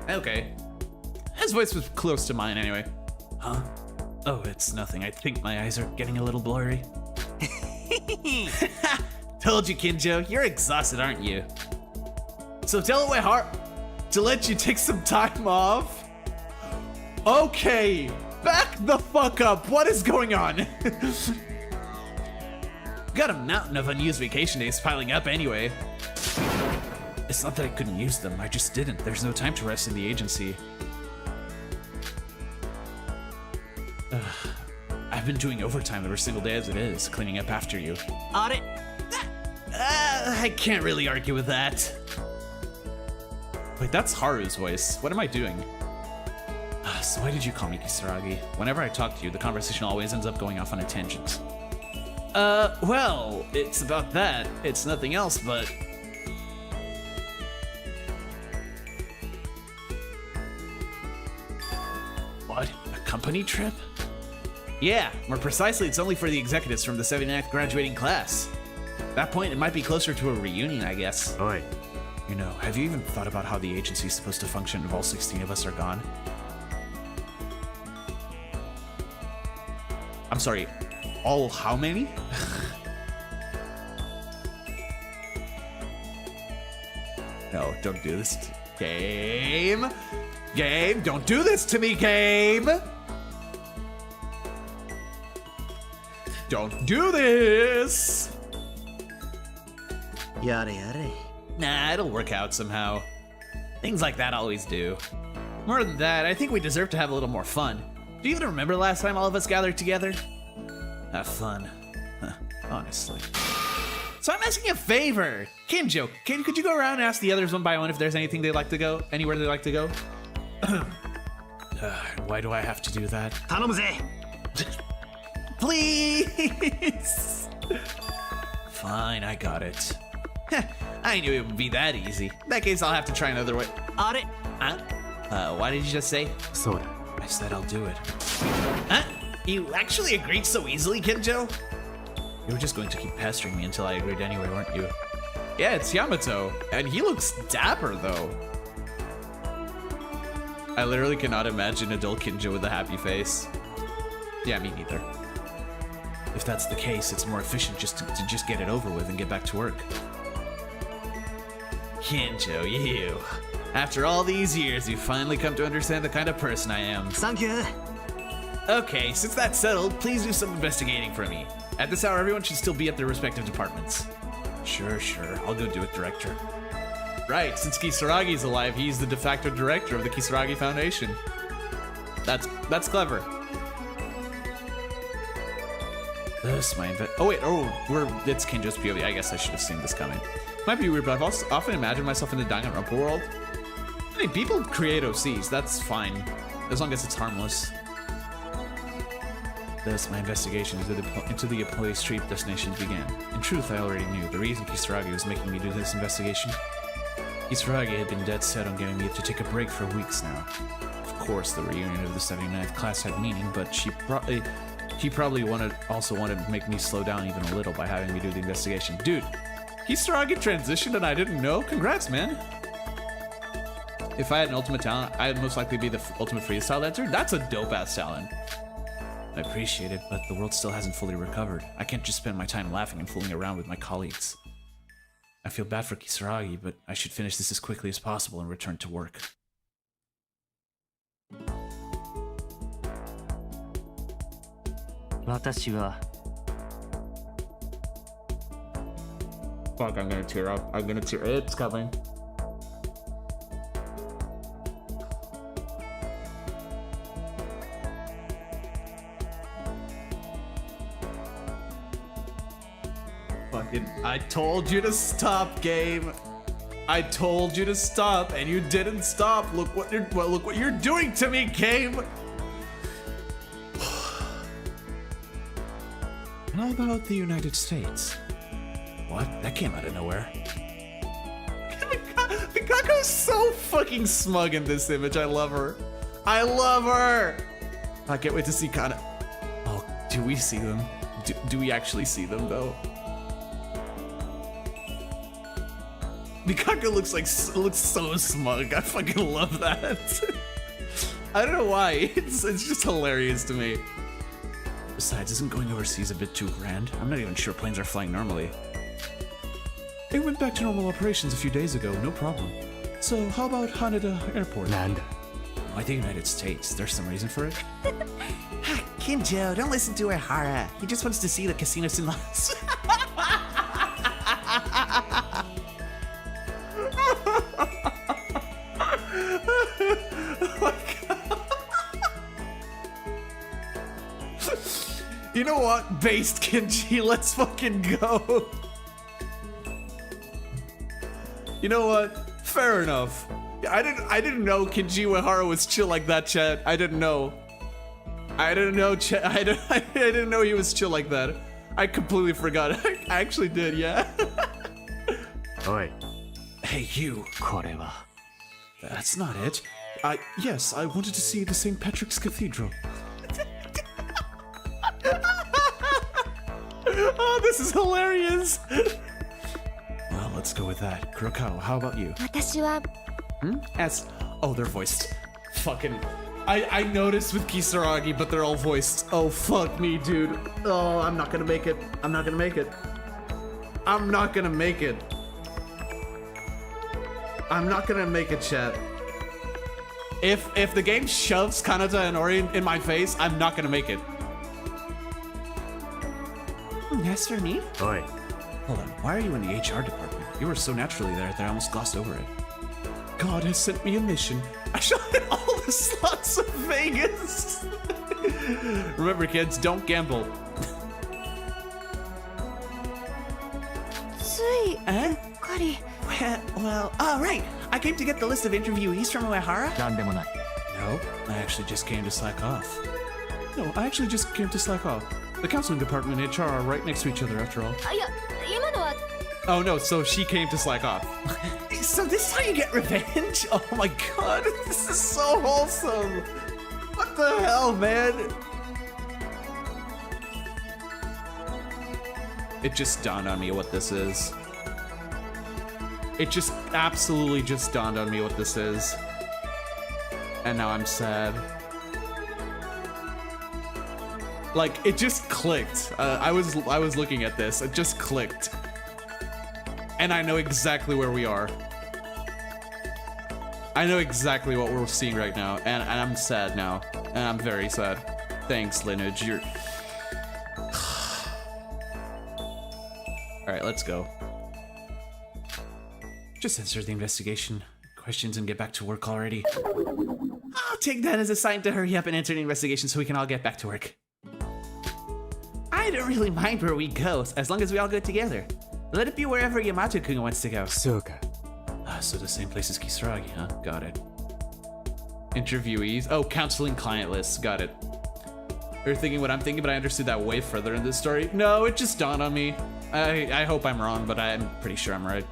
Okay. His voice was close to mine anyway. Huh? Oh, it's nothing. I think my eyes are getting a little blurry. Told you, Kinjo. You're exhausted, aren't you? So tell my heart to let you take some time off. Okay. Back the fuck up. What is going on? Got a mountain of unused vacation days piling up anyway. It's not that I couldn't use them, I just didn't. There's no time to rest in the agency. I've been doing overtime every single day as it is, cleaning up after you.
あれ?
I can't really argue with that. Wait, that's Haru's voice. What am I doing? So why did you call me Kisaragi? Whenever I talk to you, the conversation always ends up going off on a tangent. Well, it's about that. It's nothing else but... What? A company trip? Yeah, more precisely, it's only for the executives from the 79th graduating class. At that point, it might be closer to a reunion, I guess.
Oi.
You know, have you even thought about how the agency's supposed to function if all 16 of us are gone? I'm sorry, all how many? No, don't do this. Game? Game, don't do this to me, game! Don't do this!
やれやれ.
Nah, it'll work out somehow. Things like that always do. More than that, I think we deserve to have a little more fun. Do you even remember last time all of us gathered together? Have fun. Huh, honestly. So I'm asking a favor. Kinjo, could you go around and ask the others one by one if there's anything they'd like to go? Anywhere they'd like to go? Why do I have to do that?
頼むぜ.
Please! Fine, I got it. I knew it would be that easy. In that case, I'll have to try another way.
あれ?
Huh? What did you just say?
そうだ.
I said I'll do it. Huh? You actually agreed so easily, Kinjo? You were just going to keep pestering me until I agreed anyway, weren't you? Yeah, it's Yamato. And he looks dapper, though. I literally cannot imagine adult Kinjo with a happy face. Yeah, me neither. If that's the case, it's more efficient just to just get it over with and get back to work. Kinjo, you. After all these years, you finally come to understand the kind of person I am.
Thank you.
Okay, since that's settled, please do some investigating for me. At this hour, everyone should still be at their respective departments. Sure, I'll go do it, Director. Right, since Kisaragi's alive, he's the de facto director of the Kisaragi Foundation. That's clever. This my it's Kenjo's POV. I guess I should have seen this coming. Might be weird, but I've often imagined myself in the Danganronpa world. I mean, people create OCs, that's fine, as long as it's harmless. Thus, my investigation into the employee street destinations began. In truth, I already knew the reason Kisaragi was making me do this investigation. Kisaragi had been dead set on getting me to take a break for weeks now. Of course, the reunion of the 79th class had meaning, but he probably also wanted to make me slow down even a little by having me do the investigation. Dude, Kisaragi transitioned and I didn't know? Congrats, man. If I had an ultimate talent, I'd most likely be the ultimate freestyle dancer. That's a dope-ass talent. I appreciate it, but the world still hasn't fully recovered. I can't just spend my time laughing and fooling around with my colleagues. I feel bad for Kisaragi, but I should finish this as quickly as possible and return to work. Fuck, I'm gonna tear up. It's coming. Fucking, I told you to stop, game. I told you to stop, and you didn't stop. Look what you're doing to me, game.
How about the United States?
What? That came out of nowhere. Mikado's so fucking smug in this image. I love her. I love her. I can't wait to see Kanade. Oh, do we see them? Do we actually see them though? Mikado looks so smug. I fucking love that. I don't know why. It's just hilarious to me. Besides, isn't going overseas a bit too grand? I'm not even sure planes are flying normally.
It went back to normal operations a few days ago, no problem. So how about Haneda Airport?
Why the United States? There's some reason for it?
Kinjo, don't listen to Ihara. He just wants to see the casino in Las.
You know what? Based Kenji, let's fucking go. You know what? Fair enough. I didn't know Kenji Uehara was chill like that, chat. I didn't know. I didn't know he was chill like that. I completely forgot. I actually did, yeah.
Oi.
Hey, you. That's not it.
Yes, I wanted to see the St. Patrick's Cathedral.
Oh, this is hilarious.
Well, let's go with that. Kuroko, how about you?
Oh, they're voiced. Fucking. I noticed with Kisaragi, but they're all voiced. Oh, fuck me, dude. Oh, I'm not gonna make it. I'm not gonna make it. I'm not gonna make it. I'm not gonna make it, chat. If the game shoves Kanade and Ori in my face, I'm not gonna make it.
Yes, for me?
Oi.
Hold on, why are you in the HR department? You were so naturally there that I almost glossed over it. God has sent me a mission.
I shot at all the slots of Vegas. Remember, kids, don't gamble.
Well, right. I came to get the list of interviewees from Uehara.
No, I actually just came to slack off.
No, I actually just came to slack off. The counseling department and HR are right next to each other after all.
Oh no, so she came to slack off.
So this is how you get revenge?
Oh my god, this is so wholesome. What the hell, man? It just dawned on me what this is. It just absolutely just dawned on me what this is. And now I'm sad. Like, it just clicked. I was looking at this. It just clicked. And I know exactly where we are. I know exactly what we're seeing right now. And I'm sad now. And I'm very sad. Thanks, LINUJ. You're... Alright, let's go. Just answer the investigation questions and get back to work already. I'll take that as a sign to hurry up and answer the investigation so we can all get back to work. I don't really mind where we go, as long as we all go together. Let it be wherever Yamato-kun wants to go.
Soka.
So the same place as Kisaragi, huh? Got it. Interviewees. Oh, counseling client list. Got it. You're thinking what I'm thinking, but I understood that way further in this story. No, it just dawned on me. I hope I'm wrong, but I'm pretty sure I'm right.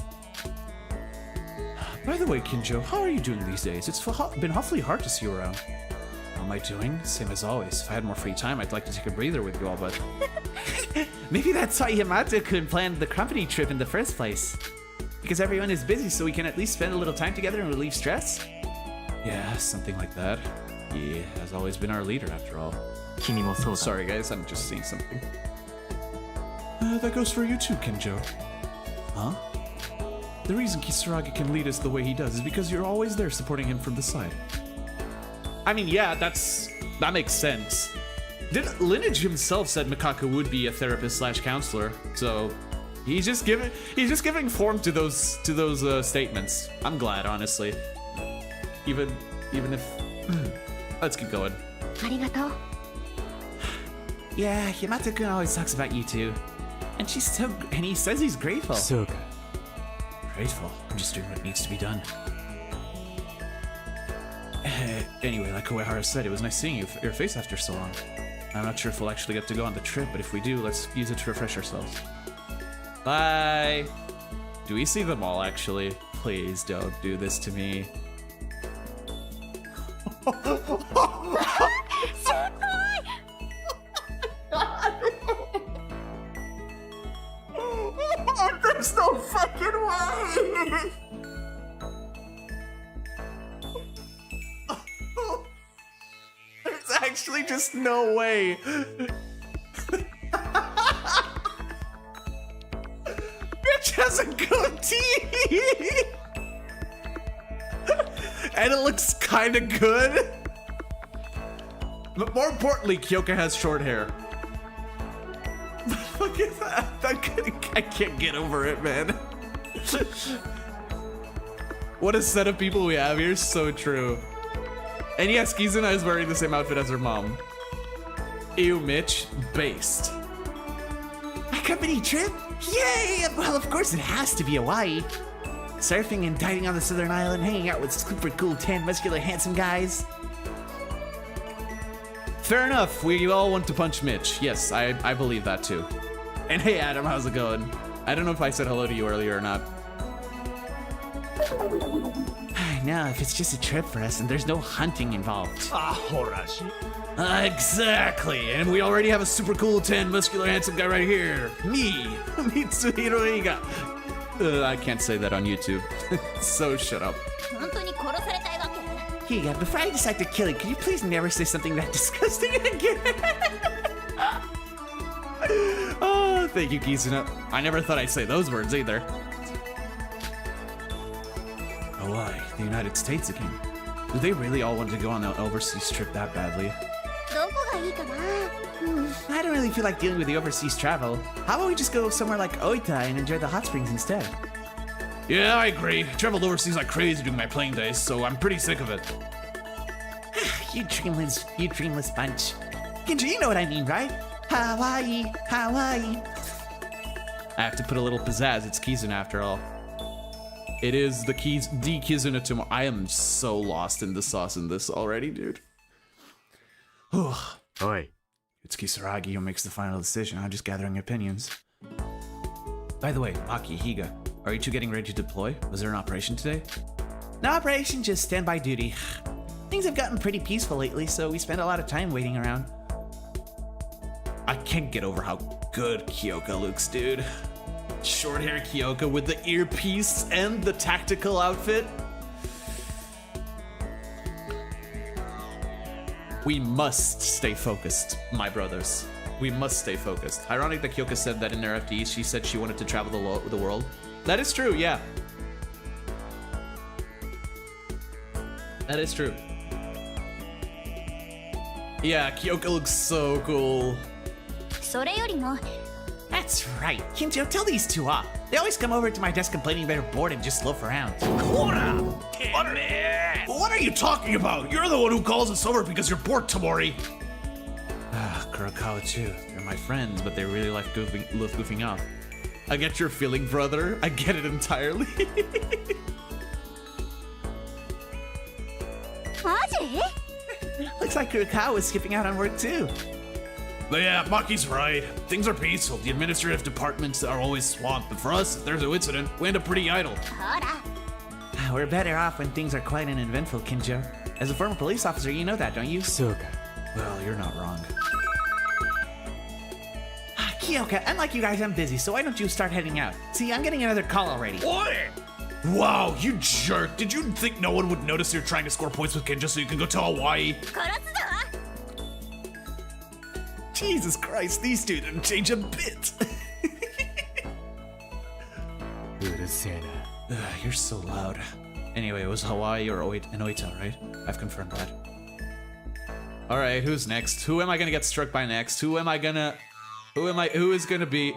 By the way, Kinjo, how are you doing these days? It's been awfully hard to see you around. How am I doing? Same as always. If I had more free time, I'd like to take a breather with you all, but... Maybe that's why Yamato-kun planned the company trip in the first place. Because everyone is busy, so we can at least spend a little time together and relieve stress? Yeah, something like that. He has always been our leader, after all. Sorry, guys, I'm just seeing something. That goes for you too, Kinjo. Huh? The reason Kisaragi can lead us the way he does is because you're always there supporting him from the side. I mean, yeah, that makes sense. LINUJ himself said Mikado would be a therapist / counselor, so he's just giving form to those statements. I'm glad, honestly. Even if let's keep going.
Arigato.
Yeah, Yamato-kun always talks about you two. And he says he's grateful.
Soka.
Grateful. I'm just doing what needs to be done. Anyway, like Uehara said, it was nice seeing your face after so long. I'm not sure if we'll actually get to go on the trip, but if we do, let's use it to refresh ourselves. Bye! Do we see them all, actually? Please don't do this to me.
There's no fucking way! There's actually just no way. Bitch has a goatee! And it looks kinda good. But more importantly, Kyoka has short hair. The fuck is that? I can't get over it, man. What a set of people we have here, so true. And yes, Kizuna is wearing the same outfit as her mom. Ew, Mitch, based. A company trip? Yay! Well, of course it has to be Hawaii. Surfing and diving on the southern island, hanging out with super cool, tan, muscular, handsome guys.
Fair enough, we all want to punch Mitch. Yes, I believe that too. And hey Adam, how's it going? I don't know if I said hello to you earlier or not.
No, if it's just a trip for us and there's no hunting involved.
Exactly, and we already have a super cool, tan, muscular, handsome guy right here. Me, Mitsuhiro Iga. I can't say that on YouTube, so shut up.
本当に殺されたいわけ？
Higa, before I decide to kill you, can you please never say something that disgusting again?
Oh, thank you, Kizuna. I never thought I'd say those words either. Oh, why? The United States again? Do they really all want to go on an overseas trip that badly?
どこがいいかな？
I don't really feel like dealing with the overseas travel. How about we just go somewhere like Oita and enjoy the hot springs instead?
Yeah, I agree. I traveled overseas like crazy during my playing days, so I'm pretty sick of it.
You dreamless bunch. Kinji, you know what I mean, right? Hawaii, Hawaii.
I have to put a little pizzazz. It's Kizuna after all. It is the Kizuna tomorrow. I am so lost in the sauce in this already, dude.
Oi.
It's Kisaragi who makes the final decision. I'm just gathering opinions. By the way, Maki, Higa, are you two getting ready to deploy? Was there an operation today?
No operation, just standby duty. Things have gotten pretty peaceful lately, so we spend a lot of time waiting around.
I can't get over how good Kyoka looks, dude. Short hair Kyoka with the earpiece and the tactical outfit. We must stay focused, my brothers. We must stay focused. Ironic that Kyoka said that in their FD, she said she wanted to travel the world. That is true, yeah. That is true. Yeah, Kyoka looks so cool.
それよりも
That's right. Kinjo, tell these two off. They always come over to my desk complaining they're bored and just loaf around.
What are you talking about? You're the one who calls us over because you're bored, Tamori. Kurokawa too. They're my friends, but they really like goofing off. I get your feeling, brother. I get it entirely.
マジ？
Looks like Kurokawa was skipping out on work too.
But yeah, Maki's right. Things are peaceful. The administrative departments are always swamped, but for us, if there's no incident, we end up pretty idle.
ほら。
We're better off when things are quiet and eventful, Kinjo. As a former police officer, you know that, don't you?
Soka.
Well, you're not wrong.
Kyoka, unlike you guys, I'm busy, so why don't you start heading out? See, I'm getting another call already.
What? Wow, you jerk. Did you think no one would notice you're trying to score points with Kinja so you can go to Hawaii?
殺すぞ。
Jesus Christ, these two didn't change a bit. You're so loud. Anyway, it was Hawaii or Oita, right? I've confirmed that. Alright, who's next? Who am I gonna get struck by next? Who is gonna be...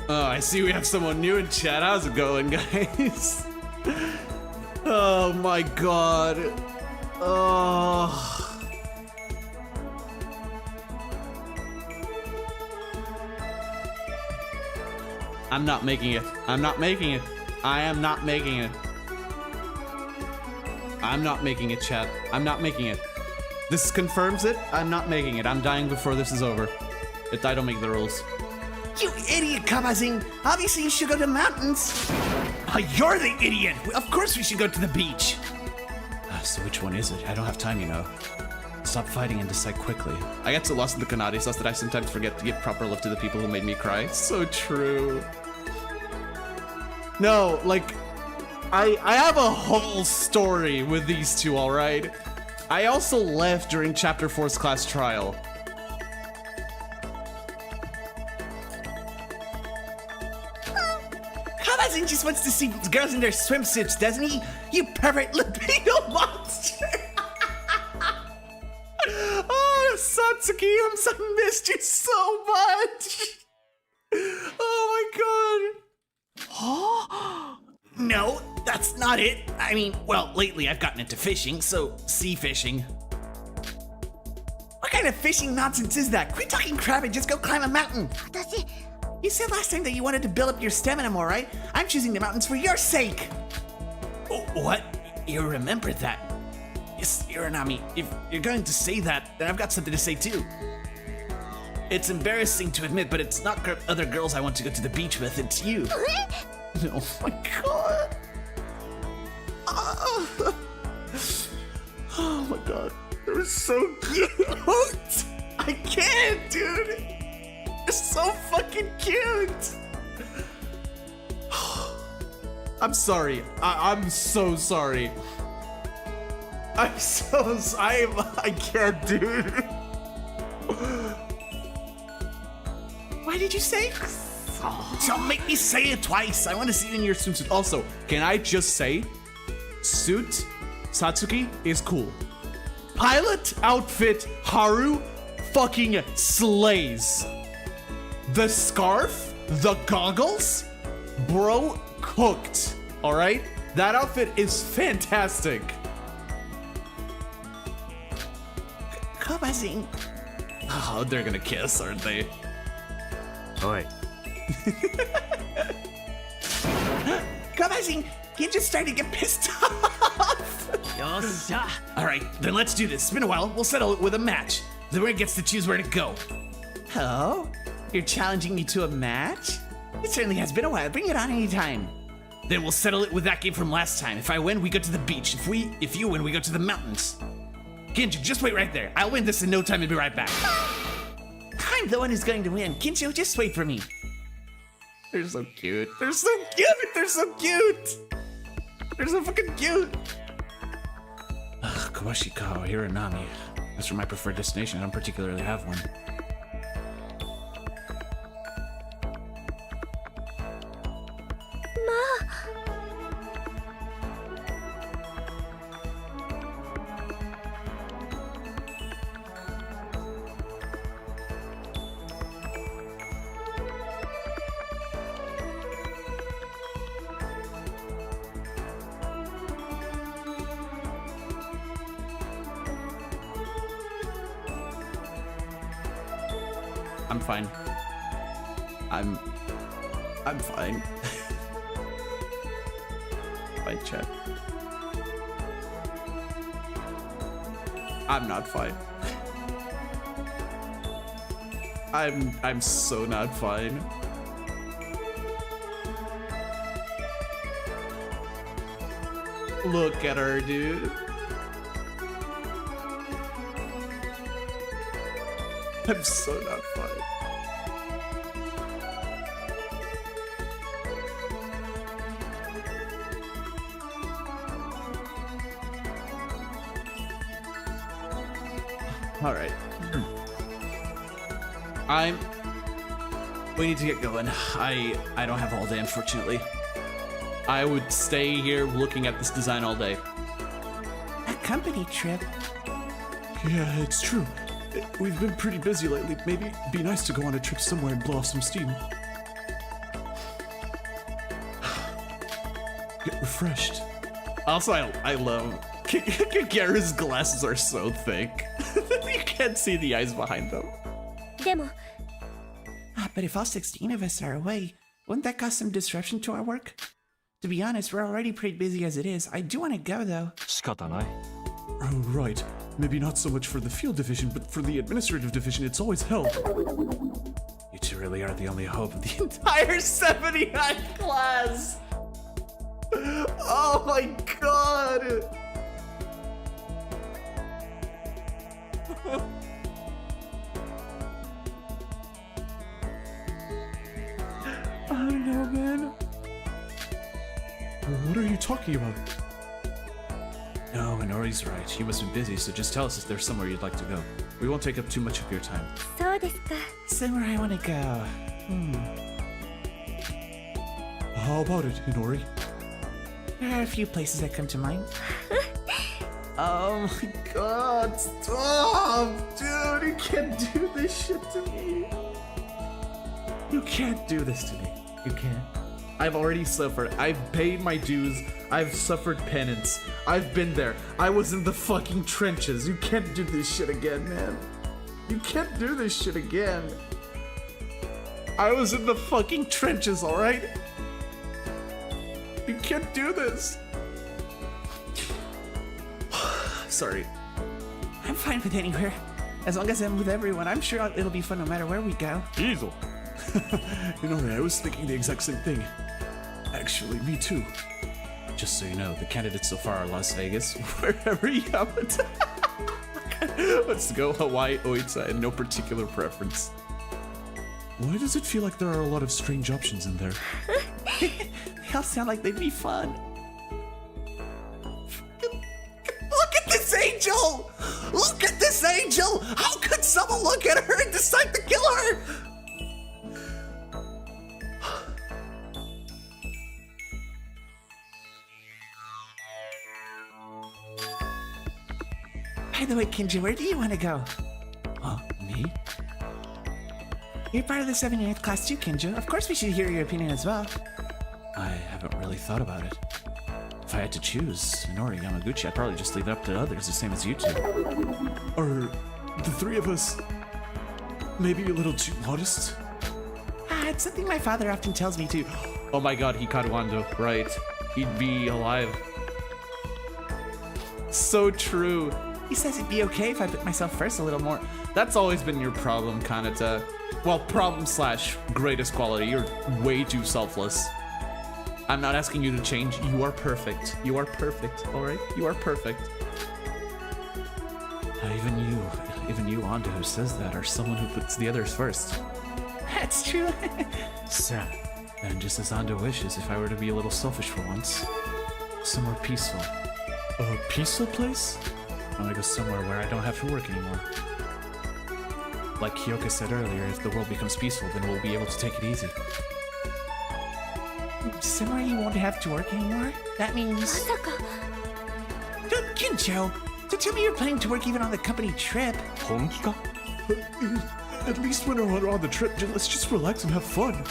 Oh, I see we have someone new in chat. How's it going, guys? Oh my god. Oh. I'm not making it. I'm not making it. I am not making it. I'm not making it, chat. I'm not making it. This confirms it. I'm not making it. I'm dying before this is over. I don't make the rules.
You idiot, Kabazing! Obviously you should go to the mountains!
Oh, you're the idiot! Of course we should go to the beach! So which one is it? I don't have time, you know. Stop fighting and decide quickly. I get so lost in the Kanade sauce that I sometimes forget to give proper love to the people who made me cry. So true. No, like, I have a whole story with these two, alright? I also left during Chapter 4's class trial.
Kabazing just wants to see girls in their swimsuits, doesn't he? You pervert libido monster!
Oh, Satsuki, I missed you so much! Oh my god!
Oh, no, that's not it. I mean, well, lately I've gotten into fishing, so sea fishing. What kind of fishing nonsense is that? Quit talking crap and just go climb a mountain.
私、
You said last time that you wanted to build up your stamina more, right? I'm choosing the mountains for your sake. Oh, what? You remember that? Yes, Hironami, if you're going to say that, then I've got something to say too. It's embarrassing to admit, but it's not other girls I want to go to the beach with, it's you. Oh my god. Oh my god. They're so cute. I can't, dude. They're so fucking cute.
I'm sorry. I'm so sorry. I can't, dude.
Why did you say? Don't make me say it twice. I want to see you in your swimsuit.
Also, can I just say, suit Satsuki is cool. Pilot outfit Haru fucking slays. The scarf, the goggles, bro cooked. All right, that outfit is fantastic.
Kabazing.
Oh, they're gonna kiss, aren't they?
Oi.
Kabazing, you just started to get pissed off.
All right, then let's do this. It's been a while. We'll settle it with a match. The winner gets to choose where to go.
Oh, you're challenging me to a match? It certainly has been a while. Bring it on anytime.
Then we'll settle it with that game from last time. If I win, we go to the beach. If you win, we go to the mountains. Kinjo, just wait right there. I'll win this in no time and be right back.
I'm the one who's going to win. Kinjo, just wait for me.
They're so cute. They're so cute. They're so cute. They're so fucking cute. Kawashika, Hiranami. As for my preferred destination, I don't particularly have one. I'm fine. I'm fine. Fine, chat. I'm not fine. I'm so not fine. Look at her, dude. I'm so not fine. All right. We need to get going. I don't have all day, unfortunately. I would stay here looking at this design all day.
A company trip?
Yeah, it's true. We've been pretty busy lately. Maybe it'd be nice to go on a trip somewhere and blow off some steam. Get refreshed.
Also, I love Kagera's glasses are so thick. You can't see the eyes behind them.
でも
But if all 16 of us are away, wouldn't that cause some disruption to our work? To be honest, we're already pretty busy as it is. I do want to go, though.
仕方ない
Oh, right. Maybe not so much for the field division, but for the administrative division, it's always hell.
You two really are the only hope of the entire 79 class. Oh my god.
I don't know, man. What are you talking about?
No, Minori's right. You must be busy, so just tell us if there's somewhere you'd like to go. We won't take up too much of your time.
そうですか
Somewhere I want to go.
How about it, Inori?
There are a few places that come to mind.
Oh my god, stop! Dude, you can't do this shit to me. You can't do this to me. You can't. I've already suffered. I've paid my dues. I've suffered penance. I've been there. I was in the fucking trenches. You can't do this shit again, man. You can't do this shit again. I was in the fucking trenches, alright? You can't do this. Sorry.
I'm fine with anywhere. As long as I'm with everyone, I'm sure it'll be fun no matter where we go.
Diesel
Inori, I was thinking the exact same thing. Actually, me too.
Just so you know, the candidates so far are Las Vegas, wherever Yamata wants to go, Hawaii, Oita, and no particular preference.
Why does it feel like there are a lot of strange options in there?
They all sound like they'd be fun.
Look at this angel! Look at this angel! How could someone look at her and decide to kill her?
By the way, Kinji, where do you want to go?
Huh, me?
You're part of the 78th class too, Kinjo. Of course we should hear your opinion as well.
I haven't really thought about it. If I had to choose Inori, Yamaguchi, I'd probably just leave it up to others, the same as you two.
Are the three of us maybe a little too modest?
It's something my father often tells me to.
Oh my god, Hikaru Ando, right. He'd be alive. So true.
He says it'd be okay if I put myself first a little more.
That's always been your problem, Kanata. Well, problem slash greatest quality. You're way too selfless. I'm not asking you to change. You are perfect. You are perfect, alright? You are perfect.
Even you, Ando, who says that, are someone who puts the others first. That's true.
Sa.
And just as Ando wishes, if I were to be a little selfish for once, somewhere peaceful.
A peaceful place?
I want to go somewhere where I don't have to work anymore. Like Kyoka said earlier, if the world becomes peaceful, then we'll be able to take it easy. Somewhere you won't have to work anymore? That means...
まさか
Kincho! So tell me you're planning to work even on the company trip.
本気か?
At least when we're on the trip, let's just relax and have fun.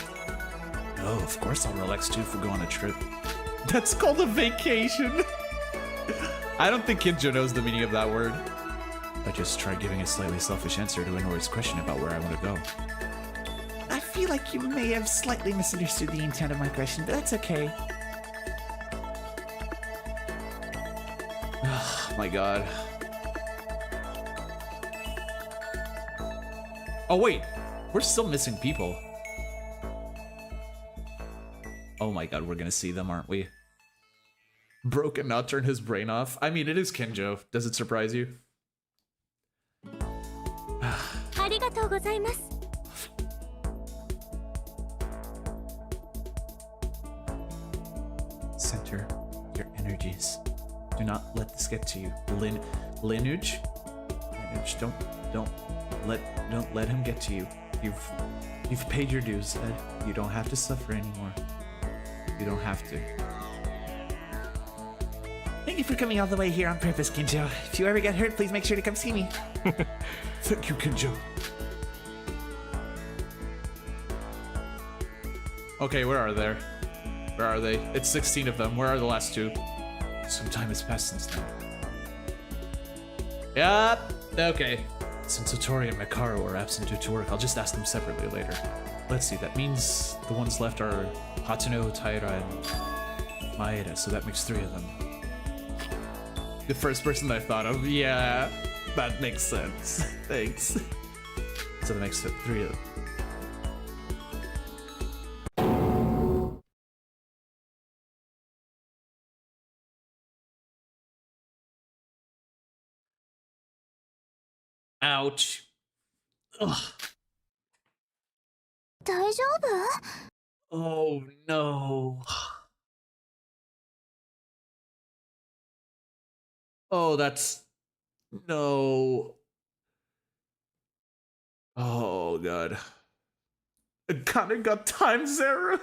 Oh, of course I'll relax too if we go on a trip.
That's called a vacation. I don't think Kinjo knows the meaning of that word.
I just tried giving a slightly selfish answer to Inori's question about where I want to go. I feel like you may have slightly misunderstood the intent of my question, but that's okay.
Oh my god. Oh wait, we're still missing people. Oh my god, we're gonna see them, aren't we? Broke and not turn his brain off. I mean, it is Kinjo. Does it surprise you?
ありがとうございます
Center your energies. Do not let this get to you. LINUJ? LINUJ, don't let him get to you. You've paid your dues, Ed. You don't have to suffer anymore. You don't have to. Thank you for coming all the way here on purpose, Kinjo. If you ever get hurt, please make sure to come see me.
Thank you, Kinjo.
Okay, where are they? Where are they? It's 16 of them. Where are the last two?
Some time has passed since then.
Yep. Okay.
Since Otori and Mikado are absent due to work, I'll just ask them separately later. Let's see, that means the ones left are Hatsuno, Taira, and Maeda, so that makes 3 of them.
The first person I thought of. Yeah, that makes sense. Thanks.
So that makes 3 of them.
Ouch. Ugh.
大丈夫
Oh no. Oh, that's... No. Oh, God. It kind of got time, Sarah.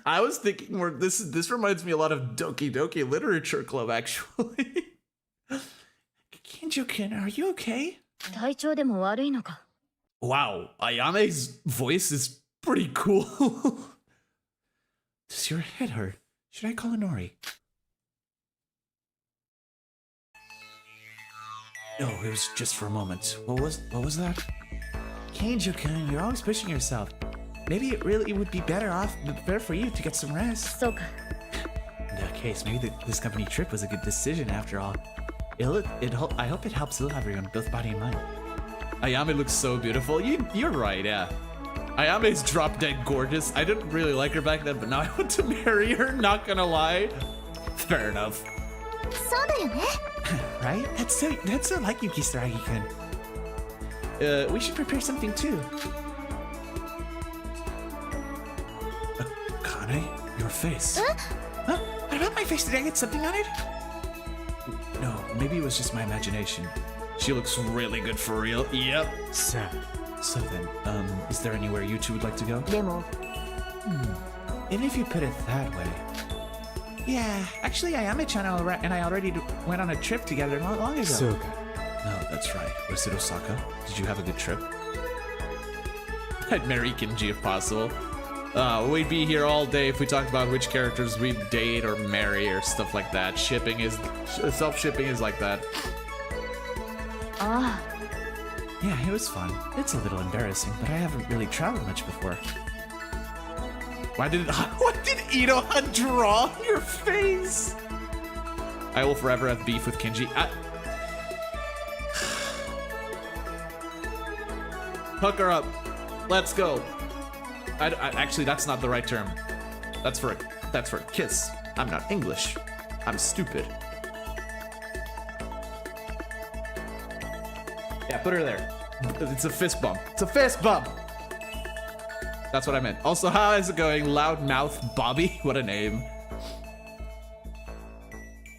I was thinking more... This reminds me a lot of Doki Doki Literature Club, actually.
Kinjo-kun, are you okay?
体調でも悪いのか
Wow, Ayame's voice is pretty cool.
Does your head hurt? Should I call Inori? No, it was just for a moment. What was that? Kinjo-kun, you're always pushing yourself. Maybe it really would be better for you to get some rest.
そうか
In that case, maybe this company trip was a good decision after all. I hope it helps heal everyone, both body and mind.
Ayame looks so beautiful. You're right, yeah. Ayame's drop dead gorgeous. I didn't really like her back then, but now I want to marry her, not gonna lie. Fair enough.
そうだよね
Right? That's so like you, Kisaragi-kun. We should prepare something too.
Kane, your face.
Huh? What about my face? Did I get something on it? No, maybe it was just my imagination.
She looks really good for real. Yep.
Sa.
So then, is there anywhere you two would like to go?
でも
And if you put it that way. Yeah, actually, Ayame-chan and I already went on a trip together not long ago.
そうか.
No, that's right. Was it Osaka? Did you have a good trip?
I'd marry Kinji if possible. We'd be here all day if we talked about which characters we'd date or marry or stuff like that. Self-shipping is like that.
あ
Yeah, it was fun. It's a little embarrassing, but I haven't really traveled much before.
What did Inoha draw on your face? I will forever have beef with Kinji. Hook her up. Let's go. Actually, that's not the right term. That's for a kiss. I'm not English. I'm stupid. Yeah, put her there. It's a fist bump. It's a fist bump. That's what I meant. Also, how is it going? Loudmouth Bobby? What a name.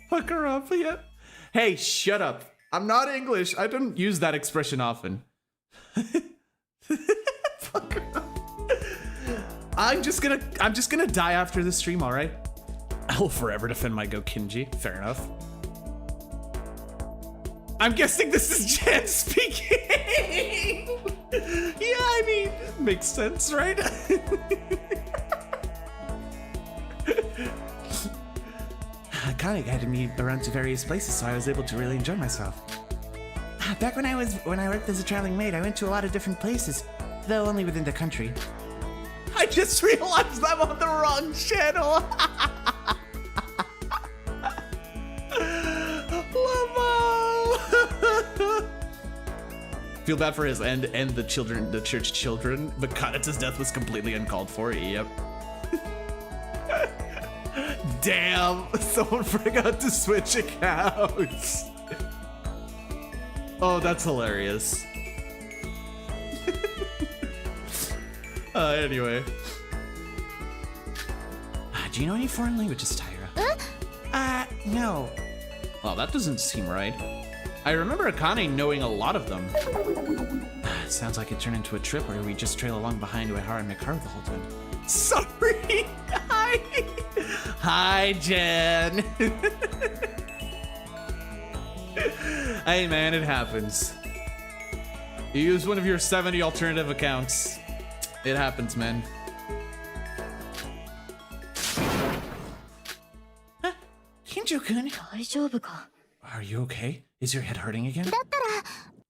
Fuck her up, yeah. Hey, shut up. I'm not English. I don't use that expression often. Fuck her up. I'm just gonna die after this stream, alright? I will forever defend my Gokinji. Fair enough. I'm guessing this is Jen speaking. Yeah, I mean, makes sense, right?
Kanade guided me around to various places, so I was able to really enjoy myself. Back when I worked as a traveling maid, I went to a lot of different places, though only within the country.
I just realized I'm on the wrong channel. Lamo. Feel bad for his end and the children, the church children, but Kanada's death was completely uncalled for. Yep. Damn, someone forgot to switch accounts. Oh, that's hilarious. Anyway.
Do you know any foreign languages, Tyra? No.
Well, that doesn't seem right. I remember Akane knowing a lot of them.
Sounds like it turned into a trip where we just trail along behind Uehara and Mikado the whole time.
Sorry. Hi. Hi, Jen. Hey, man, it happens. You use one of your 70 alternative accounts. It happens, man.
Kinjo-kun,
大丈夫か
are you okay? Is your head hurting again?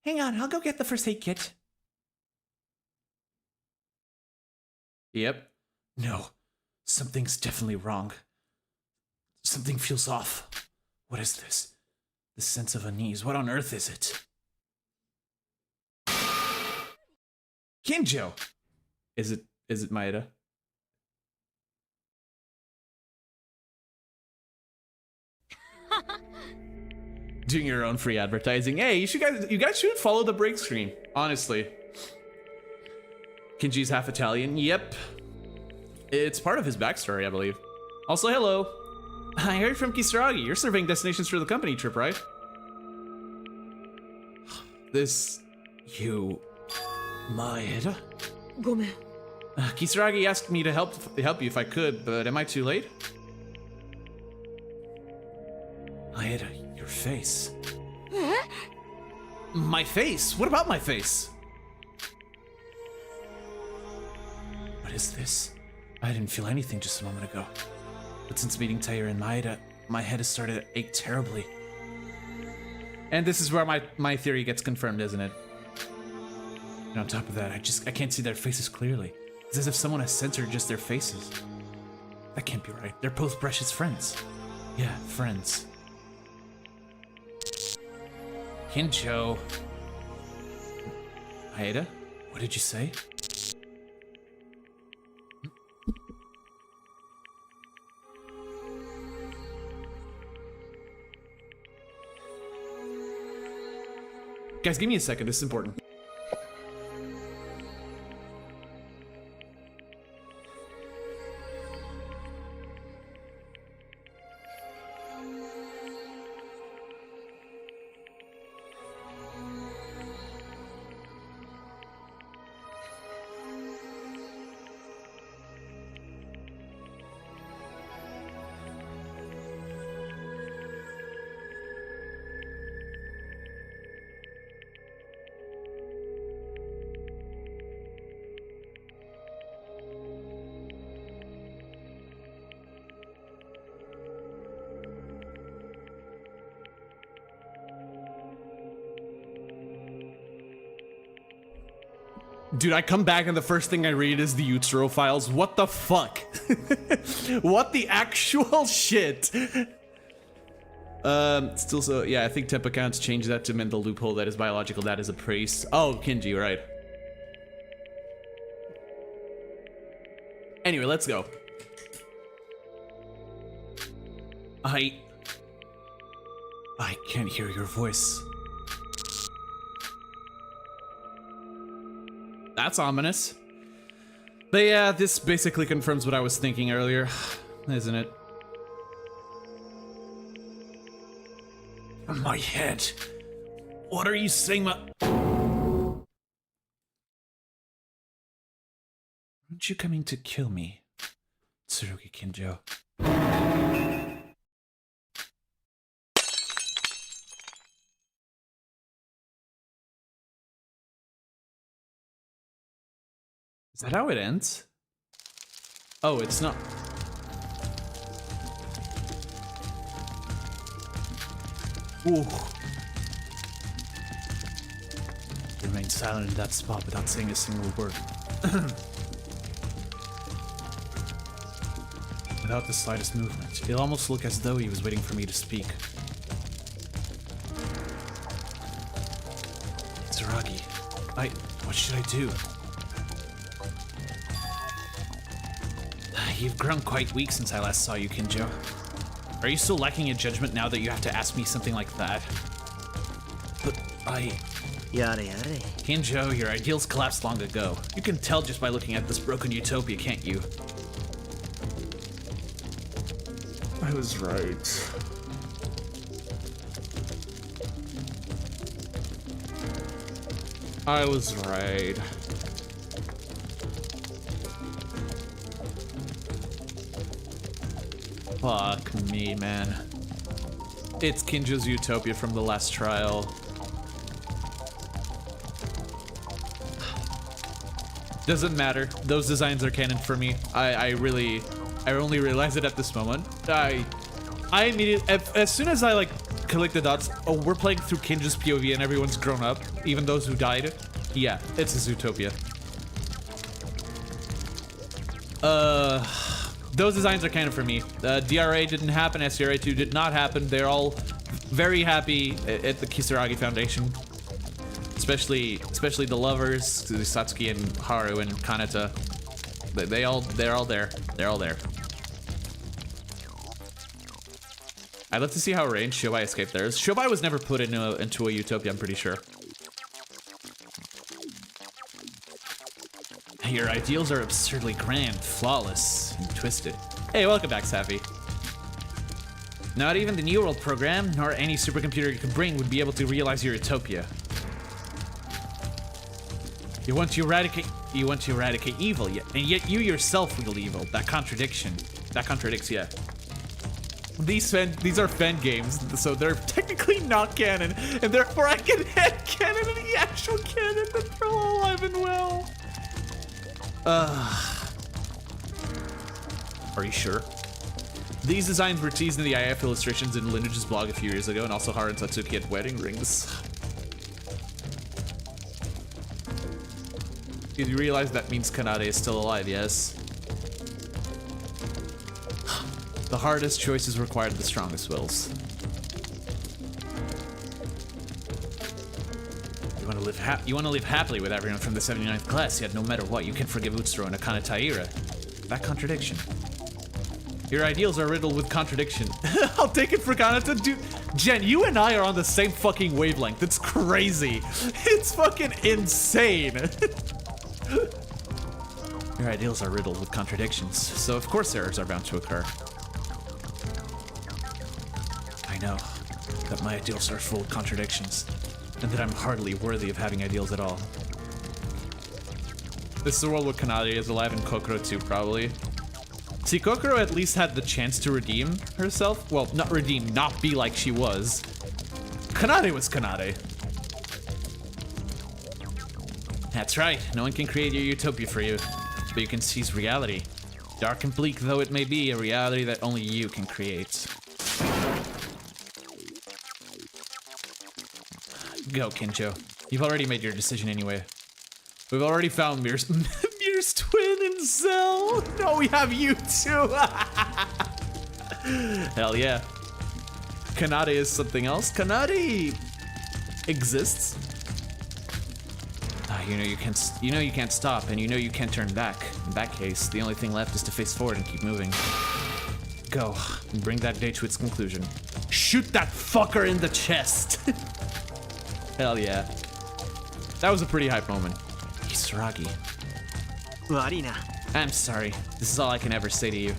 Hang on, I'll go get the first aid kit.
Yep.
No, something's definitely wrong. Something feels off. What is this? This sense of unease, what on earth is it?
Kinjo. Is it Maeda? Doing your own free advertising. Hey, you guys should follow the break screen, honestly. Kinji's half Italian. Yep. It's part of his backstory, I believe. Also, hello. I heard from Kisaragi. You're surveying destinations for the company trip, right? This... you...
Maeda?
ごめん
Kisaragi asked me to help you if I could, but am I too late?
Maeda, your face.
My face? What about my face?
What is this? I didn't feel anything just a moment ago. But since meeting Taira and Maeda, my head has started to ache terribly.
And this is where my theory gets confirmed, isn't it?
And on top of that, I can't see their faces clearly. It's as if someone has censored just their faces. That can't be right. They're both Bresh's friends. Yeah, friends.
Kinjo.
Maeda, what did you say?
Guys, give me a second. This is important. Dude, I come back and the first thing I read is the Utsuro files. What the fuck? What the actual shit? Still so, yeah, I think temp accounts changed that to mend the loophole that his biological dad is a priest. Oh, Kinji, right. Anyway, let's go. I can't hear your voice. That's ominous. But yeah, this basically confirms what I was thinking earlier, isn't it? My head. What are you saying, Aren't you coming to kill me, Tsurugi Kinjo? Is that how it ends? Oh, it's not. Ooh. He remained silent in that spot without saying a single word. Without the slightest movement. It almost looked as though he was waiting for me to speak. Tsuragi, what should I do? You've grown quite weak since I last saw you, Kinjo. Are you still lacking in judgment now that you have to ask me something like that? But
Yare yare.
Kinjo, your ideals collapsed long ago. You can tell just by looking at this broken utopia, can't you?
I was right. I was right.
Fuck me, man. It's Kinjo's utopia from the last trial. Doesn't matter. Those designs are canon for me. I only realized it at this moment. I immediately, as soon as I like collect the dots, oh, we're playing through Kinjo's POV and everyone's grown up, even those who died. Yeah, it's his utopia. Those designs are canon for me. DRA didn't happen, SCRA 2 did not happen. They're all very happy at the Kisaragi Foundation. Especially the lovers, Satsuki and Haru and Kanata. They're all there. They're all there. I'd love to see how Rei and Shobai escaped theirs. Shobai was never put into a utopia, I'm pretty sure. Your ideals are absurdly grand, flawless, and twisted. Hey, welcome back, Safi. Not even the New World program, nor any supercomputer you could bring would be able to realize your utopia. You want to eradicate evil, and yet you yourself wield evil. That contradicts, yeah. These are fan games, so they're technically not canon, and therefore I can head canon in the actual canon that they're all alive and well. Are you sure? These designs were teased in the IF illustrations in LINUJ's blog a few years ago, and also Haru and Satsuki at wedding rings. Did you realize that means Kanade is still alive? Yes. The hardest choices required the strongest wills. You want to live happily with everyone from the 79th class, yet no matter what, you can forgive Utsuro and Akane Taira. That contradiction. Your ideals are riddled with contradiction. I'll take it for Kanata, dude. Jen, you and I are on the same fucking wavelength. It's crazy. It's fucking insane. Your ideals are riddled with contradictions, so of course errors are bound to occur. I know that my ideals are full of contradictions, and that I'm hardly worthy of having ideals at all. This is a world where Kanade is alive and Kokoro too, probably. See, Kokoro at least had the chance to redeem herself. Well, not redeem, not be like she was. Kanade was Kanade. That's right, no one can create your utopia for you, but you can seize reality. Dark and bleak though it may be, a reality that only you can create. Go, Kinjo. You've already made your decision anyway. We've already found Mir's twin and Zell. No, we have you too. Hell yeah. Kanade is something else. Kanade exists. You know you can't stop, and you know you can't turn back. In that case, the only thing left is to face forward and keep moving. Go, and bring that day to its conclusion. Shoot that fucker in the chest! Hell yeah. That was a pretty hype moment. Kisaragi.
悪いな。
I'm sorry. This is all I can ever say to you.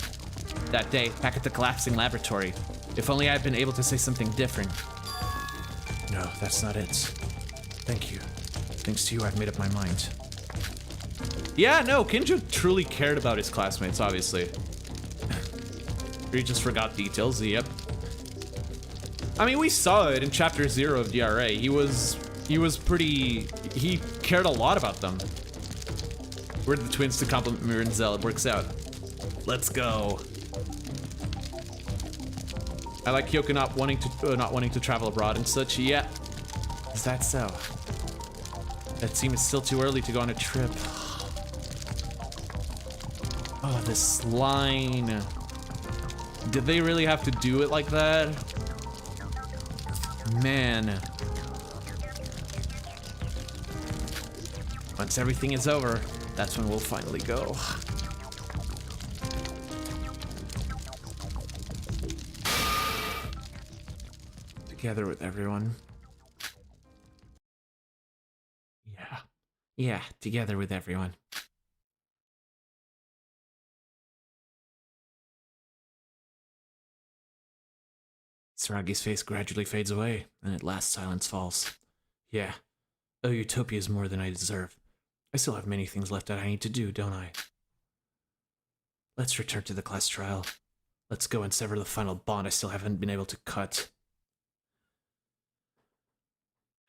That day, back at the collapsing laboratory. If only I'd been able to say something different.
No, that's not it. Thank you. Thanks to you, I've made up my mind.
Yeah, no, Kinjo truly cared about his classmates, obviously. Or he just forgot details, yep. I mean, we saw it in chapter 0 of DRA. He cared a lot about them. We're the twins to compliment Mirinzel. It works out. Let's go. I like Kyoko not wanting to travel abroad and such. Yeah. Is that so? That seems still too early to go on a trip. Oh, this line. Did they really have to do it like that? Man. Once everything is over, that's when we'll finally go. Together with everyone. Yeah, together with everyone. Saragi's face gradually fades away, and at last silence falls. Yeah, a utopia is more than I deserve. I still have many things left that I need to do, don't I? Let's return to the class trial. Let's go and sever the final bond I still haven't been able to cut.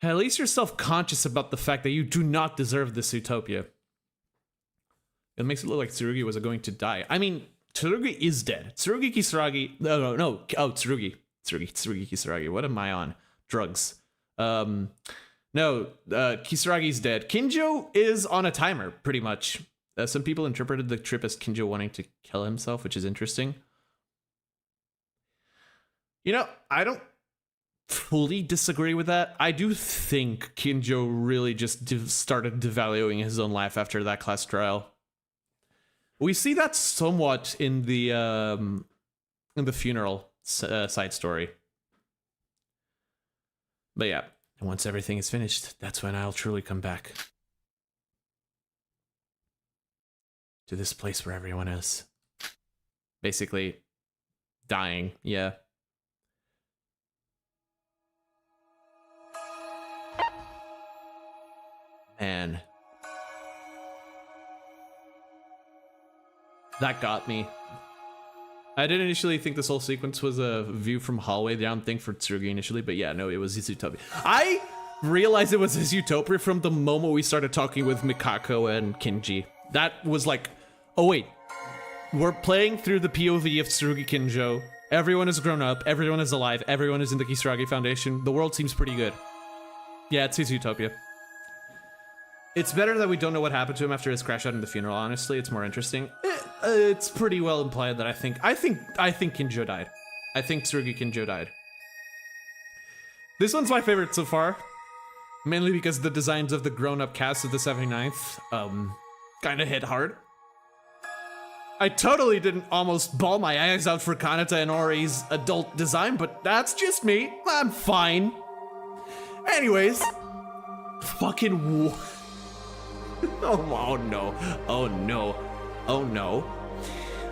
At least you're self-conscious about the fact that you do not deserve this utopia. It makes it look like Tsurugi was going to die. I mean, Tsurugi is dead. Tsurugi Kisaragi... No. Oh, Tsurugi. Tsurugi Kisaragi. What am I on? Drugs. No, Kisaragi's dead. Kinjo is on a timer, pretty much. Some people interpreted the trip as Kinjo wanting to kill himself, which is interesting. You know, I don't fully disagree with that. I do think Kinjo really just started devaluing his own life after that class trial. We see that somewhat in the funeral side story. But yeah, and once everything is finished, that's when I'll truly come back to this place where everyone is. Basically, dying, yeah. Man. That got me. I didn't initially think this whole sequence was a view from hallway down thing for Tsurugi initially, but yeah, no, it was his utopia. I realized it was his utopia from the moment we started talking with Mikado and Kinji. That was like, oh wait, we're playing through the POV of Tsurugi Kinjo. Everyone is grown up, everyone is alive, everyone is in the Kisaragi Foundation. The world seems pretty good. Yeah, it's his utopia. It's better that we don't know what happened to him after his crash out in the funeral, honestly. It's more interesting. It's pretty well implied that I think Kinjo died. I think Tsurugi Kinjo died. This one's my favorite so far. Mainly because the designs of the grown-up cast of the 79th, kind of hit hard. I totally didn't almost bawl my eyes out for Kanade and Ori's adult design, but that's just me. I'm fine. Anyways. Fucking... Oh no. Oh no. Oh no.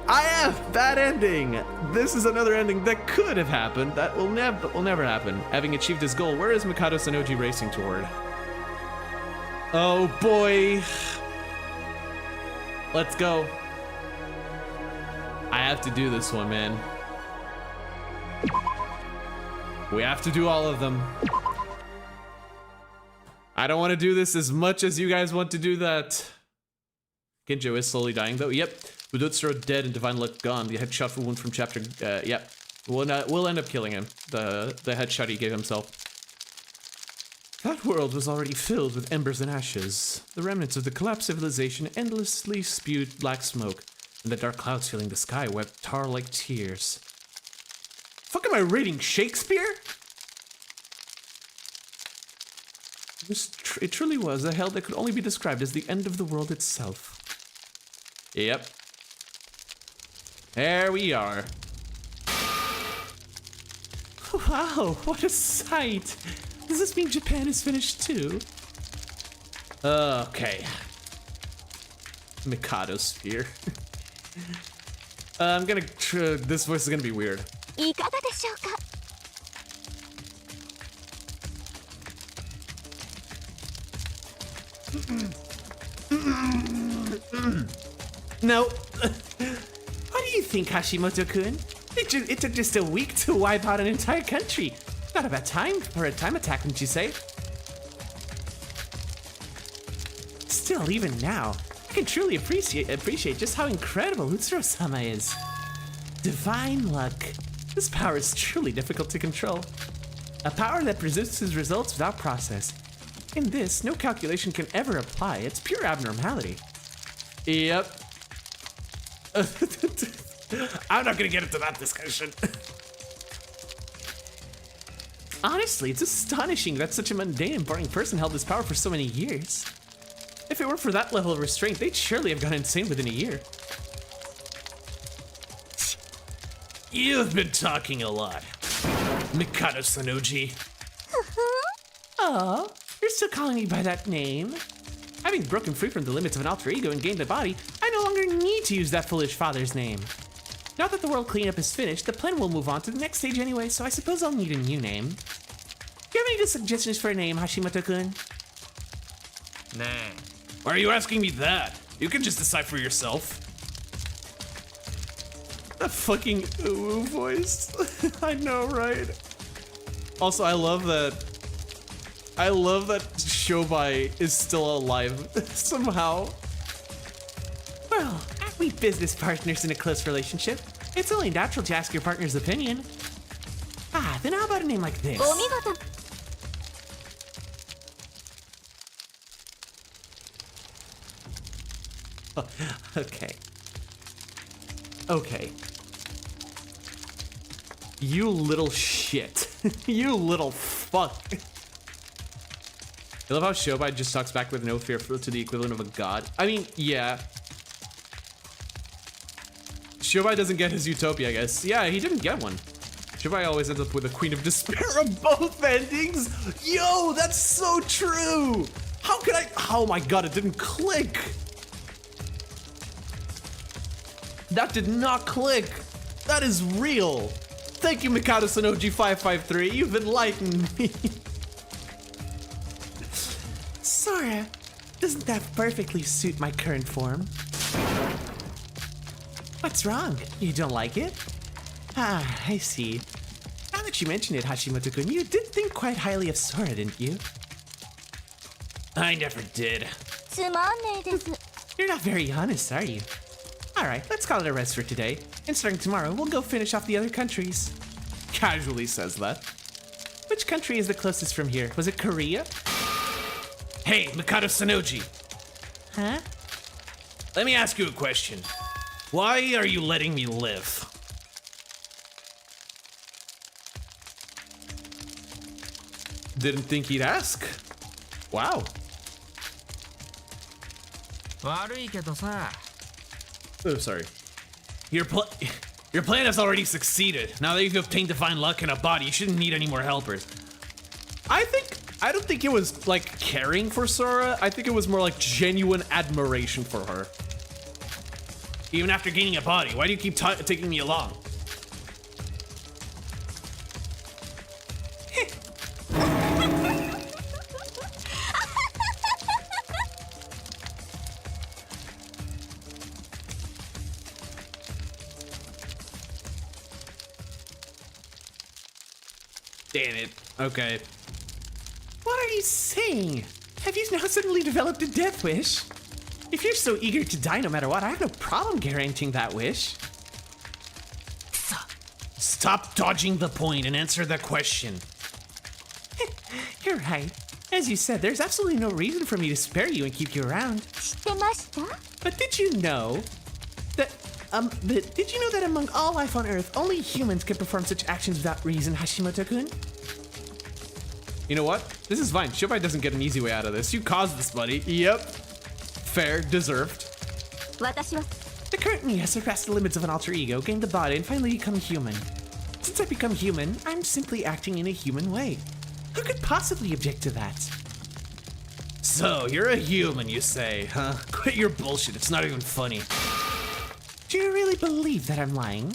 I have that ending. This is another ending that could have happened. That will never happen. Having achieved his goal, where is Mikado Sanoji racing toward? Oh boy. Let's go. I have to do this one, man. We have to do all of them. I don't want to do this as much as you guys want to do that. Kinjo is slowly dying though. Yep. Budotsuro dead and Divine Luck gone. The headshot wound from chapter... yep. We'll end up killing him. The headshot he gave himself. That world was already filled with embers and ashes. The remnants of the collapsed civilization endlessly spewed black smoke, and the dark clouds filling the sky wept tar like tears. Fuck, am I reading Shakespeare?
It truly was a hell that could only be described as the end of the world itself.
Yep. There we are.
Wow, what a sight! Does this mean Japan is finished too?
Okay.
Mikado sphere.
I'm gonna. This voice is gonna be weird.
いかがでしょうか。
No. What do you think, Hashimoto-kun? It took just a week to wipe out an entire country. Not a bad time for a time attack, wouldn't you say? Still, even now, I can truly appreciate just how incredible Utsuro-sama is. Divine luck. This power is truly difficult to control. A power that produces results without process. In this, no calculation can ever apply. It's pure abnormality.
Yep. I'm not gonna get into that discussion.
Honestly, it's astonishing that such a mundane and boring person held this power for so many years. If it weren't for that level of restraint, they'd surely have gone insane within a year.
You've been talking a lot, Mikado Sanoji.
Oh, you're still calling me by that name? Having broken free from the limits of an alter ego and gained a body, I no longer need to use that foolish father's name. Now that the world cleanup is finished, the plan will move on to the next stage anyway, so I suppose I'll need a new name. Do you have any good suggestions for a name, Hashimoto-kun?
Nah.
Why are you asking me that? You can just decide for yourself.
The fucking ooh voice. I know, right?
Also, I love that Shobai is still alive somehow.
Well, aren't we business partners in a close relationship? It's only natural to ask your partner's opinion. Ah, then how about a name like this?
お見事。
Okay. Okay.
You little shit. You little fuck. I love how Shobai just talks back with no fear to the equivalent of a god. I mean, yeah. Shobai doesn't get his utopia, I guess. Yeah, he didn't get one. Shobai always ends up with a Queen of Despair of both endings. Yo, that's so true. How could I? Oh my god, it didn't click. That did not click. That is real. Thank you, Mikado Sanoji 553. You've enlightened me.
Sora, doesn't that perfectly suit my current form? What's wrong? You don't like it? Ah, I see. Now that you mention it, Hashimoto-kun, you did think quite highly of Sora, didn't you?
I never did.
つまんねえです。
You're not very honest, are you? Alright, let's call it a rest for today. And starting tomorrow, we'll go finish off the other countries.
Casually says that.
Which country is the closest from here? Was it Korea?
Hey, Mikado Sanoji.
Huh?
Let me ask you a question. Why are you letting me live? Didn't think he'd ask. Wow.
悪いけどさ。
Oh, sorry. Your plan has already succeeded. Now that you've obtained divine luck and a body, you shouldn't need any more helpers. I don't think it was like caring for Sora. I think it was more like genuine admiration for her. Even after gaining a body, why do you keep taking me along? Damn it. Okay.
What are you saying? Have you now suddenly developed a death wish? If you're so eager to die no matter what, I have no problem guaranteeing that wish.
Stop dodging the point and answer the question.
You're right. As you said, there's absolutely no reason for me to spare you and keep you around.
知ってました？
But did you know that among all life on Earth, only humans can perform such actions without reason, Hashimoto-kun?
You know what? This is fine. Shobai doesn't get an easy way out of this. You caused this, buddy. Yep. Fair. Deserved.
私は
The current me has surpassed the limits of an alter ego, gained the body, and finally become human. Since I've become human, I'm simply acting in a human way. Who could possibly object to that?
So, you're a human, you say, huh? Quit your bullshit. It's not even funny.
Do you really believe that I'm lying?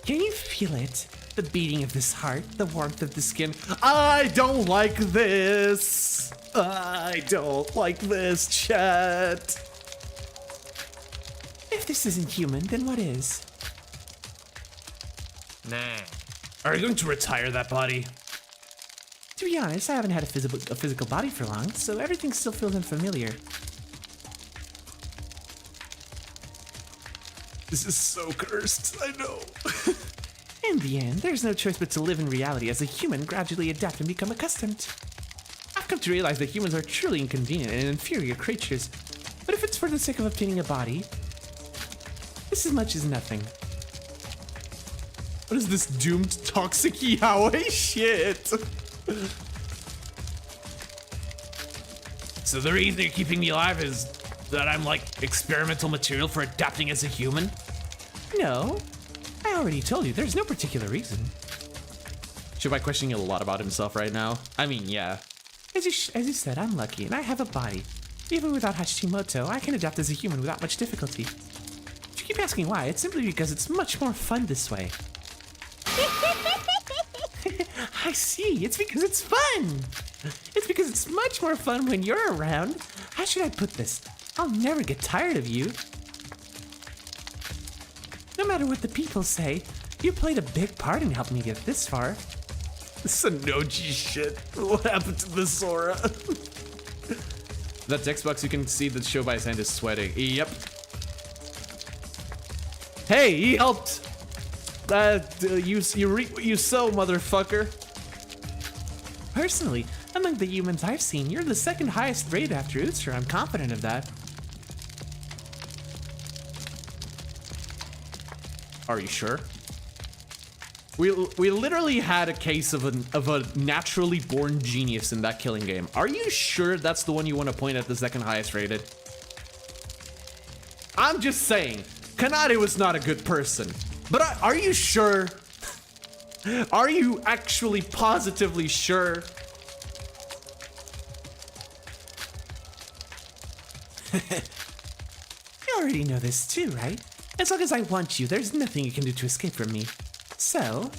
Can you feel it? The beating of this heart, the warmth of the skin.
I don't like this. I don't like this, chat.
If this isn't human, then what is?
ね
Are you going to retire that body?
To be honest, I haven't had a physical body for long, so everything still feels unfamiliar.
This is so cursed. I know.
In the end, there's no choice but to live in reality as a human, gradually adapt and become accustomed. I've come to realize that humans are truly inconvenient and inferior creatures, but if it's for the sake of obtaining a body, this as much as nothing.
What is this doomed toxic yaoi shit? So the reason you're keeping me alive is that I'm like experimental material for adapting as a human?
No, I already told you there's no particular reason.
Shobai questioning a lot about himself right now. I mean, yeah.
As you said, I'm lucky and I have a body. Even without Hashimoto, I can adapt as a human without much difficulty. If you keep asking why, it's simply because it's much more fun this way. I see, it's because it's fun! It's because it's much more fun when you're around. How should I put this? I'll never get tired of you. No matter what the people say, you played a big part in helping me get this far.
Sanoji shit. What happened to the Sora? That Xbox, you can see that Shobai's hand is sweating. Yep. Hey, he helped. You reap what you sow, motherfucker.
Personally, among the humans I've seen, you're the second highest rated after Utsu. I'm confident of that.
Are you sure? We literally had a case of a naturally born genius in that killing game. Are you sure that's the one you want to point at the second highest rated? I'm just saying, Kanade was not a good person. But are you sure? Are you actually positively sure?
You already know this too, right? As long as I want you, there's nothing you can do to escape from me. So,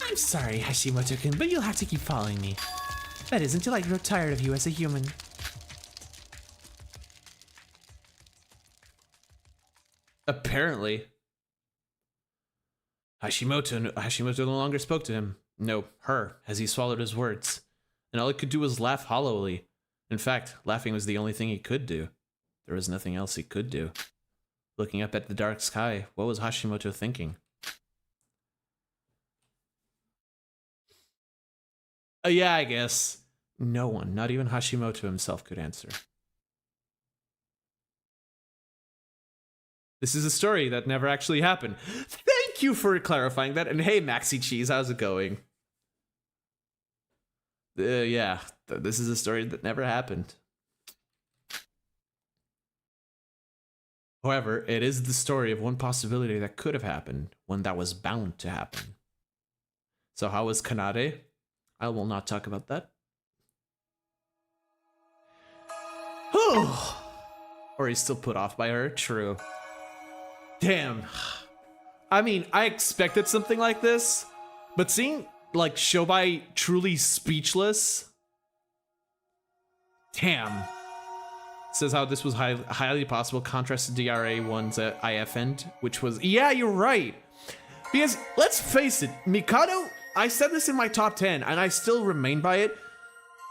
I'm sorry, Hashimoto-kun, but you'll have to keep following me. That is, until I grow tired of you as a human.
Apparently. Hashimoto no longer spoke to him. No, her, as he swallowed his words. And all he could do was laugh hollowly. In fact, laughing was the only thing he could do. There was nothing else he could do. Looking up at the dark sky, what was Hashimoto thinking? Yeah, I guess. No one, not even Hashimoto himself, could answer. This is a story that never actually happened. Thank you for clarifying that. And hey, Maxi Cheese, how's it going? Yeah, this is a story that never happened. However, it is the story of one possibility that could have happened, one that was bound to happen. So how was Kanade? I will not talk about that. Or he's still put off by her, true. Damn. I mean, I expected something like this, but seeing like Shobai truly speechless. Damn. Says how this was highly possible, contrast to DRA1's IF end, which was, yeah, you're right. Because let's face it, Mikado, I said this in my top 10 and I still remain by it.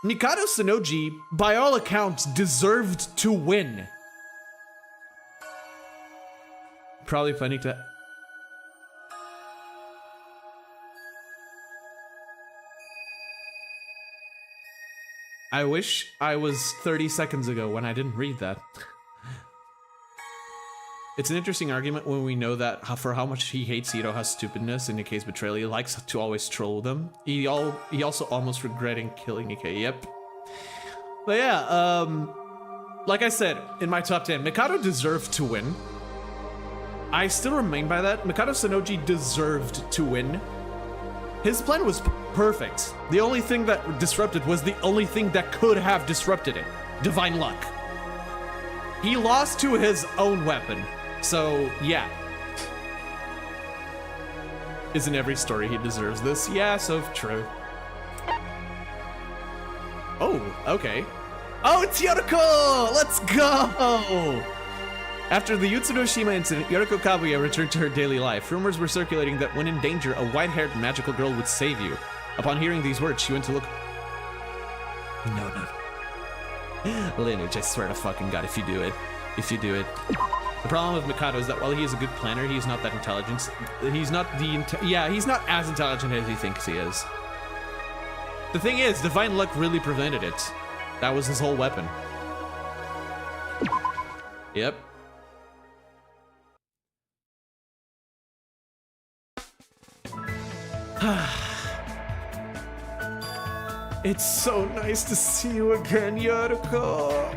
Mikado Sanoji, by all accounts, deserved to win. Probably planning to... I wish I was 30 seconds ago when I didn't read that. It's an interesting argument when we know that for how much he hates Hiroha's stupidness and Nikei's betrayal, he likes to always troll them. He also almost regretting killing Nikei. Yep. But yeah, like I said, in my top 10, Mikado deserved to win. I still remain by that. Mikado Sonoji deserved to win. His plan was perfect. The only thing that disrupted was the only thing that could have disrupted it. Divine luck. He lost to his own weapon. So, yeah. Isn't every story he deserves this? Yeah, so true. Oh, okay. Oh, it's Yoroko! Let's go! After the Utsunoshima incident, Yoroko Kabuya returned to her daily life. Rumors were circulating that when in danger, a white-haired magical girl would save you. Upon hearing these words, she went to look... No. LINUJ, I swear to fucking God, if you do it. If you do it. The problem with Mikado is that while he is a good planner, he's not that intelligent. He's not as intelligent as he thinks he is. The thing is, divine luck really prevented it. That was his whole weapon. Yep. It's so nice to see you again, Yoroko.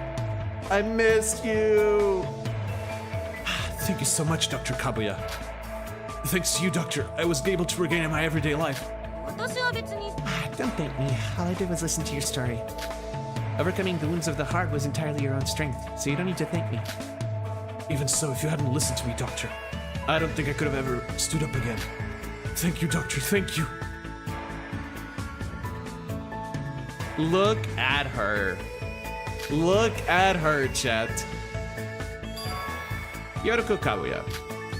I missed you. Thank you so much, Dr. Kabuya. Thanks to you, Doctor, I was able to regain my everyday life.
Don't thank me. All I did was listen to your story. Overcoming the wounds of the heart was entirely your own strength, so you don't need to thank me.
Even so, if you hadn't listened to me, Doctor, I don't think I could have ever stood up again. Thank you, Doctor, thank you.
Look at her. Look at her, chat. Yoroko Kabuya.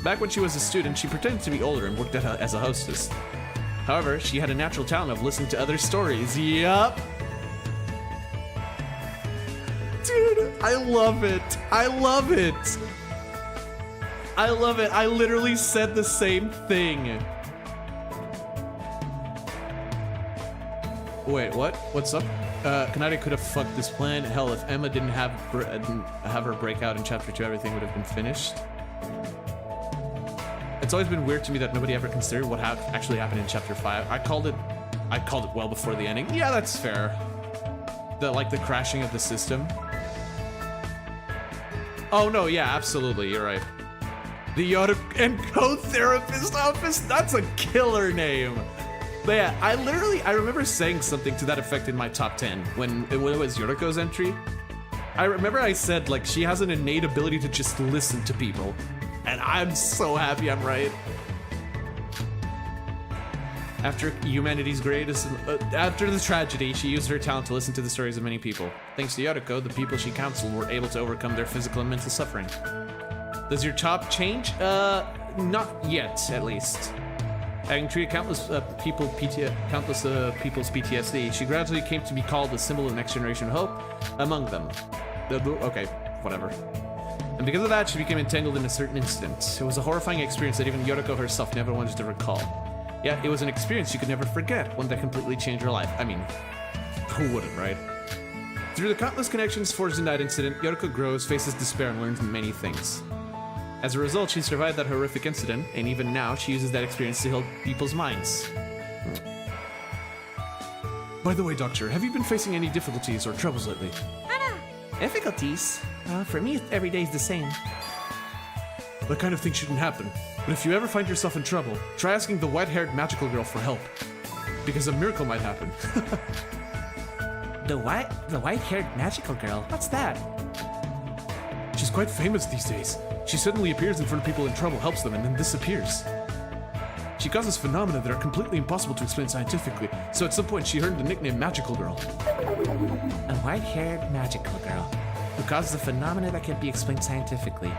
Back when she was a student, she pretended to be older and worked as a hostess. However, she had a natural talent of listening to other stories. Yup. Dude, I love it. I love it. I love it. I literally said the same thing. Wait, what? What's up? Kanade could have fucked this plan. Hell, if Emma didn't have her break out in chapter 2, everything would have been finished. It's always been weird to me that nobody ever considered what actually happened in chapter 5. I called it well before the ending. Yeah, that's fair. The crashing of the system. Oh no, yeah, absolutely, you're right. The Yoroko and Co-Therapist Office, that's a killer name. But yeah, I remember saying something to that effect in my top 10 when it was Yoroko's entry. I remember I said, like, she has an innate ability to just listen to people. And I'm so happy I'm right. After humanity's greatest, after the tragedy, she used her talent to listen to the stories of many people. Thanks to Yoroko, the people she counseled were able to overcome their physical and mental suffering. Does your top change? Not yet, at least. Having treated countless people's PTSD, she gradually came to be called the symbol of next generation hope among them. Okay, whatever. And because of that, she became entangled in a certain incident. It was a horrifying experience that even Yoroko herself never wanted to recall. Yet, it was an experience she could never forget, one that completely changed her life. I mean, who wouldn't, right? Through the countless connections forged in that incident, Yoroko grows, faces despair, and learns many things. As a result, she survived that horrific incident, and even now, she uses that experience to heal people's minds.
By the way, Doctor, have you been facing any difficulties or troubles lately?
Difficulties? For me, every day's the same.
That kind of thing shouldn't happen. But if you ever find yourself in trouble, try asking the white-haired magical girl for help. Because a miracle might happen.
The white-haired magical girl? What's that?
She's quite famous these days. She suddenly appears in front of people in trouble, helps them, and then disappears. She causes phenomena that are completely impossible to explain scientifically, so at some point she earned the nickname Magical Girl.
A white-haired magical girl who causes a phenomena that can't be explained scientifically.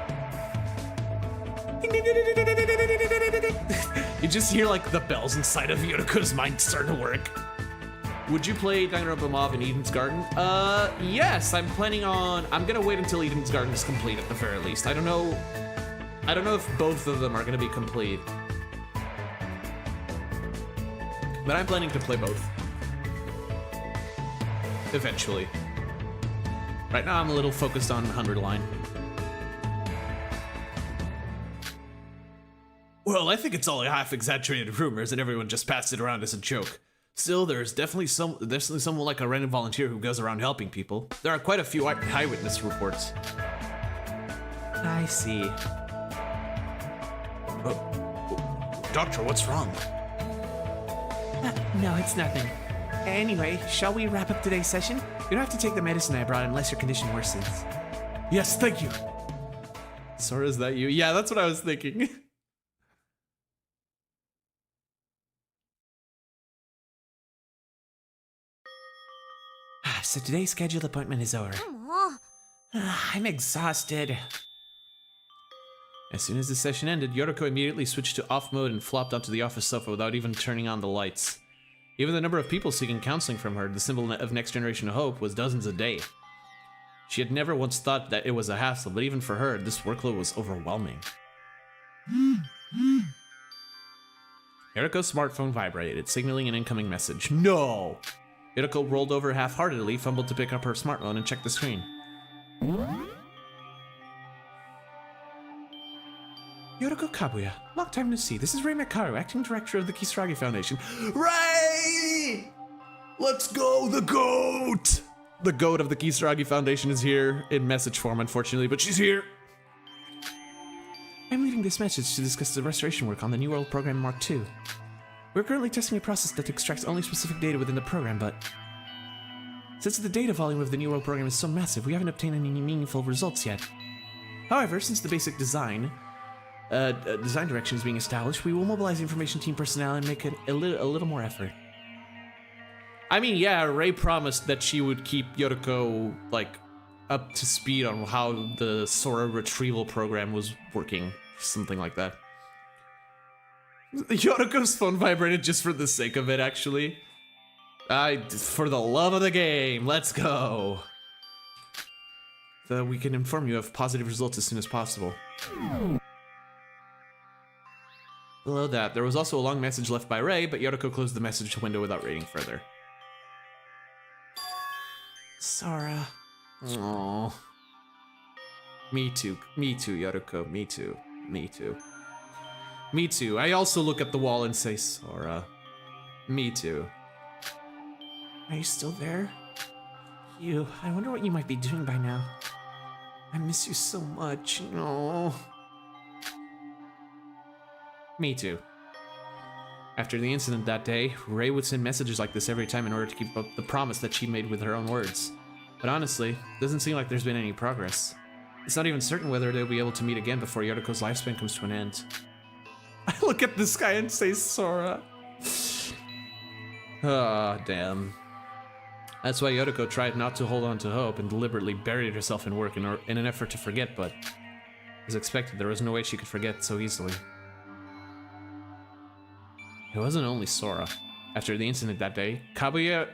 You just hear like the bells inside of Yoroko's mind starting to work. Would you play Danganronpa Mauve in Eden's Garden? Yes, I'm gonna wait until Eden's Garden is complete at the very least. I don't know if both of them are gonna be complete. But I'm planning to play both. Eventually. Right now I'm a little focused on 100 Line. Well, I think it's all half-exaggerated rumors and everyone just passed it around as a joke. Still, there's definitely someone like a random volunteer who goes around helping people. There are quite a few eyewitness reports.
I see.
Doctor, what's wrong?
No, it's nothing. Anyway, shall we wrap up today's session? You don't have to take the medicine I brought unless your condition worsens.
Yes, thank you. Sora, is that you? Yeah, that's what I was thinking.
So today's scheduled appointment is over.
もう
I'm exhausted.
As soon as the session ended, Yoroko immediately switched to off mode and flopped onto the office sofa without even turning on the lights. Even the number of people seeking counseling from her, the symbol of next generation hope, was dozens a day. She had never once thought that it was a hassle, but even for her, this workload was overwhelming. Yoroko's smartphone vibrated, signaling an incoming message. No! Yoroko rolled over half-heartedly, fumbled to pick up her smartphone, and checked the screen.
Yoroko Kabuya, long time no see. This is Rei Mikado, acting director of the Kisaragi Foundation.
Ray! Let's go, the GOAT! The GOAT of the Kisaragi Foundation is here, in message form, unfortunately, but she's here.
I'm leaving this message to discuss the restoration work on the New World Program Mark II. We're currently testing a process that extracts only specific data within the program, but since the data volume of the New World Program is so massive, we haven't obtained any meaningful results yet. However, since the basic design direction is being established, we will mobilize information team personnel and make a little more effort.
I mean, yeah, Ray promised that she would keep Yoroko, like, up to speed on how the Sora retrieval program was working. Something like that. Yoroko's phone vibrated just for the sake of it, actually. For the love of the game, let's go. We can inform you of positive results as soon as possible. Below that, there was also a long message left by Ray, but Yoroko closed the message window without reading further.
Sora.
Aww. Me too, Yoroko, me too. Me too. I also look at the wall and say, Sora. Me too.
Are you still there? I wonder what you might be doing by now. I miss you so much.
No. Me too. After the incident that day, Ray would send messages like this every time in order to keep up the promise that she made with her own words. But honestly, it doesn't seem like there's been any progress. It's not even certain whether they'll be able to meet again before Yoroko's lifespan comes to an end. I look at this guy and say, Sora. Ah, damn. That's why Yoroko tried not to hold on to hope and deliberately buried herself in work in an effort to forget, but as expected, there was no way she could forget so easily. It wasn't only Sora. After the incident that day, Kabuya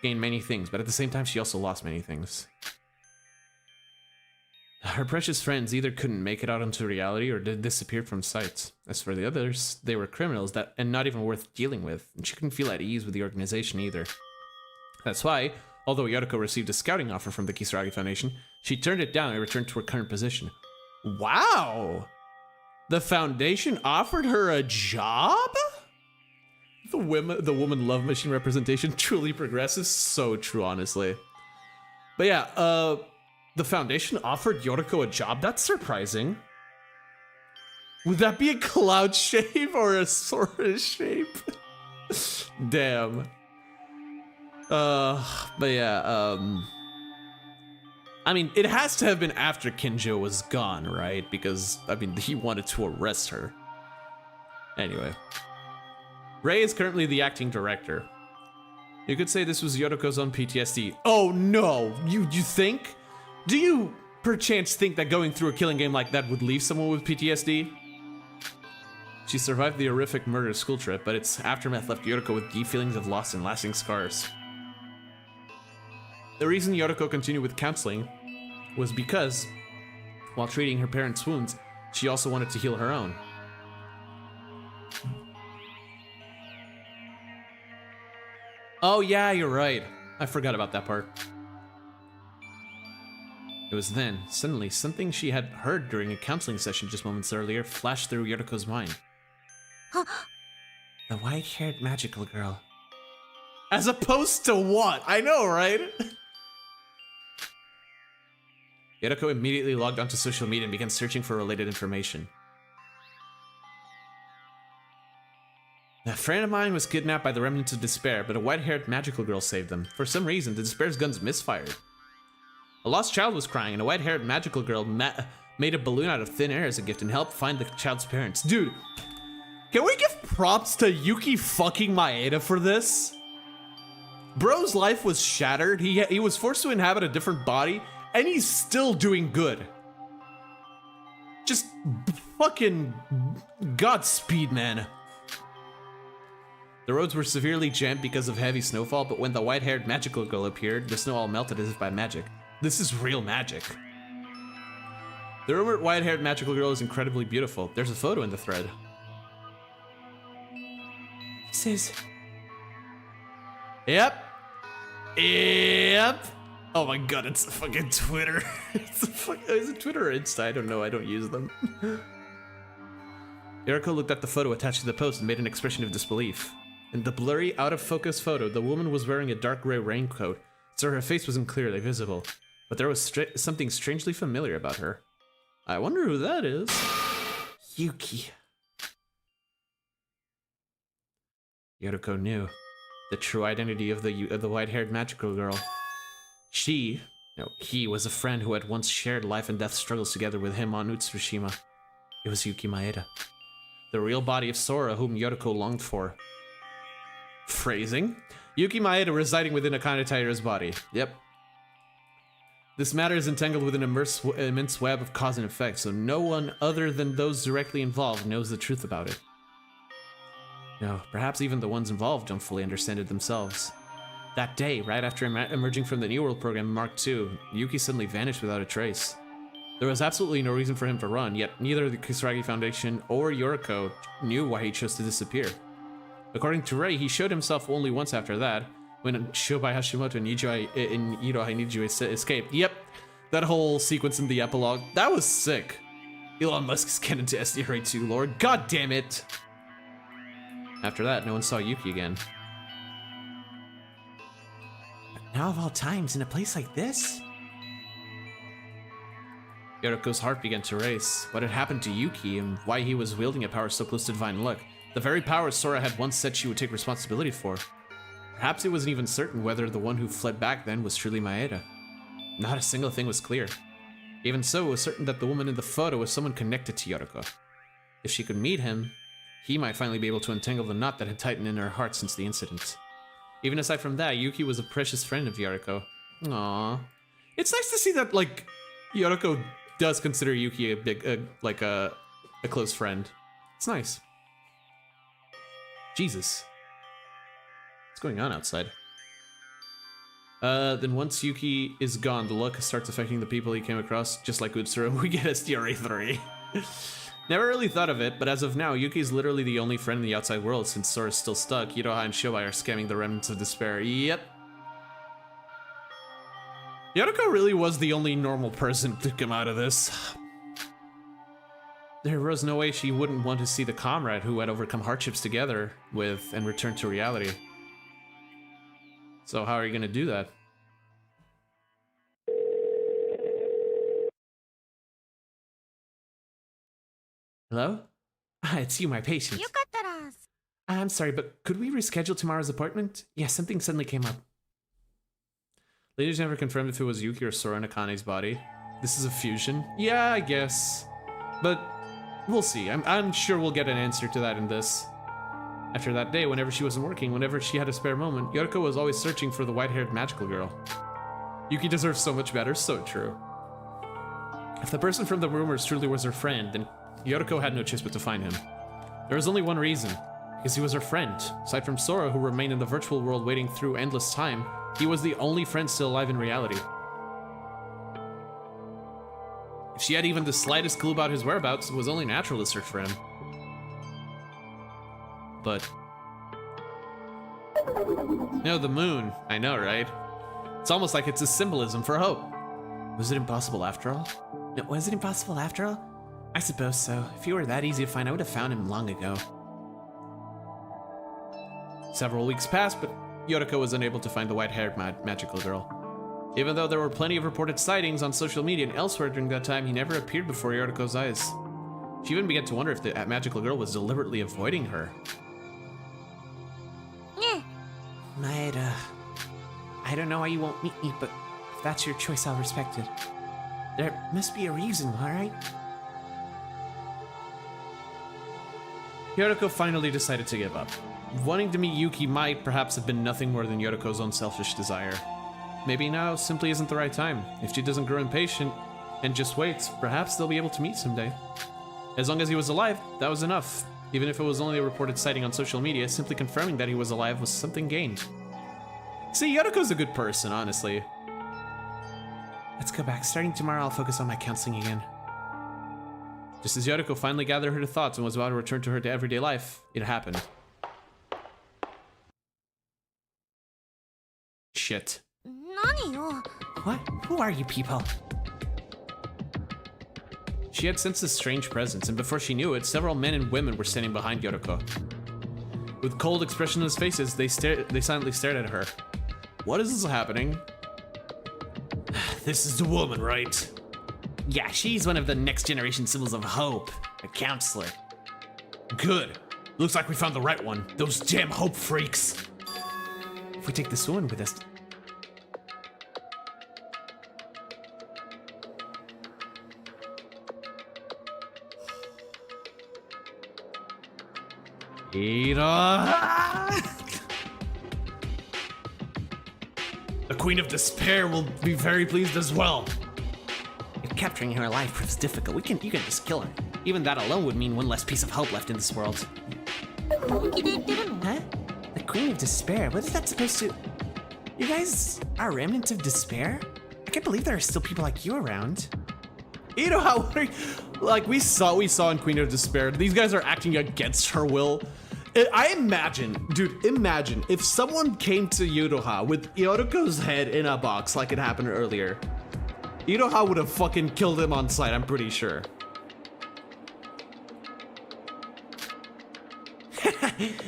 gained many things, but at the same time, she also lost many things. Her precious friends either couldn't make it out into reality or disappeared from sight. As for the others, they were criminals and not even worth dealing with, and she couldn't feel at ease with the organization either. That's why, although Yoroko received a scouting offer from the Kisaragi Foundation, she turned it down and returned to her current position. Wow! The Foundation offered her a job? The woman love machine representation truly progresses. So true, honestly. But yeah, the Foundation offered Yoroko a job? That's surprising. Would that be a cloud shape or a Sora shape? Damn. But yeah, I mean, it has to have been after Kinjo was gone, right? Because, I mean, he wanted to arrest her. Anyway. Ray is currently the acting director. You could say this was Yoroko's own PTSD. Oh no! You think? Do you perchance think that going through a killing game like that would leave someone with PTSD? She survived the horrific murder school trip, but its aftermath left Yoroko with deep feelings of loss and lasting scars. The reason Yoroko continued with counseling was because, while treating her parents' wounds, she also wanted to heal her own. Oh yeah, you're right. I forgot about that part. It was then, suddenly, something she had heard during a counseling session just moments earlier flashed through Yoroko's mind.
The white-haired magical girl.
As opposed to what? I know, right? Yoroko immediately logged onto social media and began searching for related information. A friend of mine was kidnapped by the remnants of despair, but a white-haired magical girl saved them. For some reason, the despair's guns misfired. A lost child was crying, and a white-haired magical girl made a balloon out of thin air as a gift and helped find the child's parents. Dude, can we give props to Yuki fucking Maeda for this? Bro's life was shattered. He was forced to inhabit a different body, and he's still doing good. Just fucking Godspeed, man. The roads were severely jammed because of heavy snowfall, but when the white-haired magical girl appeared, the snow all melted as if by magic. This is real magic. The rumored white-haired magical girl is incredibly beautiful. There's a photo in the thread.
He says...
Yep. Oh my god, it's fucking Twitter. Is it Twitter or Insta? I don't know, I don't use them. Yoroko looked at the photo attached to the post and made an expression of disbelief. In the blurry, out-of-focus photo, the woman was wearing a dark gray raincoat, so her face wasn't clearly visible. But there was something strangely familiar about her. I wonder who that is.
Yuki.
Yoroko knew the true identity of the white-haired magical girl. He was a friend who had once shared life and death struggles together with him on Utsushima. It was Yuki Maeda, the real body of Sora whom Yoroko longed for. Phrasing? Yuki Maeda residing within Akane Taira's body. Yep. This matter is entangled with an immense web of cause and effect, so no one other than those directly involved knows the truth about it. No, perhaps even the ones involved don't fully understand it themselves. That day, right after emerging from the New World program Mark II, Yuki suddenly vanished without a trace. There was absolutely no reason for him to run, yet neither the Kisaragi Foundation or Yoroko knew why he chose to disappear. According to Rei, he showed himself only once after that, when Shobai Hashimoto and Iroha Niju escaped. Yep, that whole sequence in the epilogue, that was sick. Elon Musk's canon to SDRA 2, Lord. God damn it! After that, no one saw Yuki again.
But now of all times, in a place like this?
Yoroko's heart began to race. What had happened to Yuki and why he was wielding a power so close to divine luck? The very power Sora had once said she would take responsibility for. Perhaps it wasn't even certain whether the one who fled back then was truly Maeda. Not a single thing was clear. Even so, it was certain that the woman in the photo was someone connected to Yoroko. If she could meet him, he might finally be able to untangle the knot that had tightened in her heart since the incident. Even aside from that, Yuki was a precious friend of Yoroko. Aww. It's nice to see that, like, Yoroko does consider Yuki a close friend. It's nice. Jesus. What's going on outside? Then once Yuki is gone, the luck starts affecting the people he came across, just like Utsuro. We get SDRA 3. Never really thought of it, but as of now, Yuki is literally the only friend in the outside world since Sora's still stuck. Iroha and Shobai are scamming the remnants of despair. Yep. Yoroko really was the only normal person to come out of this. There was no way she wouldn't want to see the comrade who had overcome hardships together with and return to reality. So how are you gonna do that?
Hello? It's you, my patient. I'm sorry, but could we reschedule tomorrow's appointment? Yeah, something suddenly came up.
LINUJ never confirmed if it was Yuki or Sora in Akane's body. This is a fusion? Yeah, I guess. But we'll see. I'm sure we'll get an answer to that in this. After that day, whenever she wasn't working, whenever she had a spare moment, Yoroko was always searching for the white-haired magical girl. Yuki deserves so much better, so true. If the person from the rumors truly was her friend, then Yoroko had no choice but to find him. There was only one reason, because he was her friend. Aside from Sora, who remained in the virtual world waiting through endless time, he was the only friend still alive in reality. If she had even the slightest clue about his whereabouts, it was only natural to search for him. But... no, the moon. I know, right? It's almost like it's a symbolism for hope. Was it impossible after all?
No, was it impossible after all? I suppose so. If he were that easy to find, I would have found him long ago.
Several weeks passed, but Yoroko was unable to find the white-haired magical girl. Even though there were plenty of reported sightings on social media and elsewhere during that time, he never appeared before Yoroko's eyes. She even began to wonder if the magical girl was deliberately avoiding her.
Maeda, I don't know why you won't meet me, but if that's your choice, I'll respect it. There must be a reason, alright?
Yoroko finally decided to give up. Wanting to meet Yuki might perhaps have been nothing more than Yoroko's own selfish desire. Maybe now simply isn't the right time. If she doesn't grow impatient and just waits, perhaps they'll be able to meet someday. As long as he was alive, that was enough. Even if it was only a reported sighting on social media, simply confirming that he was alive was something gained. See, Yoroko's a good person, honestly.
Let's go back. Starting tomorrow, I'll focus on my counseling again.
Just as Yoroko finally gathered her thoughts and was about to return to her everyday life, it happened. Shit.
何よ
What? Who are you people?
She had sensed a strange presence, and before she knew it, several men and women were standing behind Yoroko. With cold, expressionless faces, they silently stared at her. What is happening? This is the woman, right?
Yeah, she's one of the next generation symbols of hope. A counselor.
Good. Looks like we found the right one. Those damn hope freaks.
If we take this woman with us...
Ida! The Queen of Despair will be very pleased as well.
If capturing her alive proves difficult, you can just kill her. Even that alone would mean one less piece of hope left in this world.
本気で言ってるの
Huh? The Queen of Despair? What is that supposed to... You guys are remnants of despair? I can't believe there are still people like you around.
You know how, like we saw in Queen of Despair, these guys are acting against her will. I imagine, dude, imagine if someone came to Yudoha with Yoroko's head in a box like it happened earlier. Yudoha would have fucking killed him on sight, I'm pretty sure.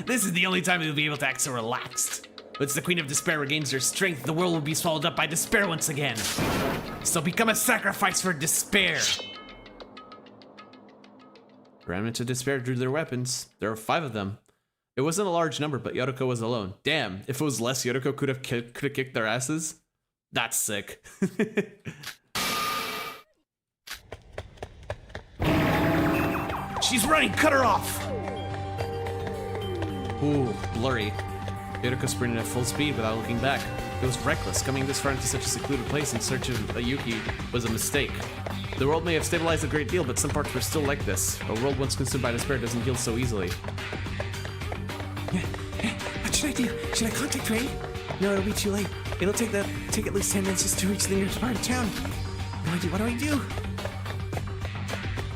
This is the only time you'll be able to act so relaxed. Once the Queen of Despair regains her strength, the world will be swallowed up by despair once again. So become a sacrifice for despair.
Remnants of Despair drew their weapons. There were 5 of them. It wasn't a large number, but Yoroko was alone. Damn, if it was less, Yoroko could have kicked their asses. That's sick.
She's running, cut her off!
Ooh, blurry. Yoroko sprinted at full speed without looking back. It was reckless. Coming this far into such a secluded place in search of a Yuki was a mistake. The world may have stabilized a great deal, but some parts were still like this. A world once consumed by despair doesn't heal so easily.
What should I do? Should I contact Ray? No, it'll be too late. It'll take at least 10 minutes just to reach the nearest part of town. What do I do?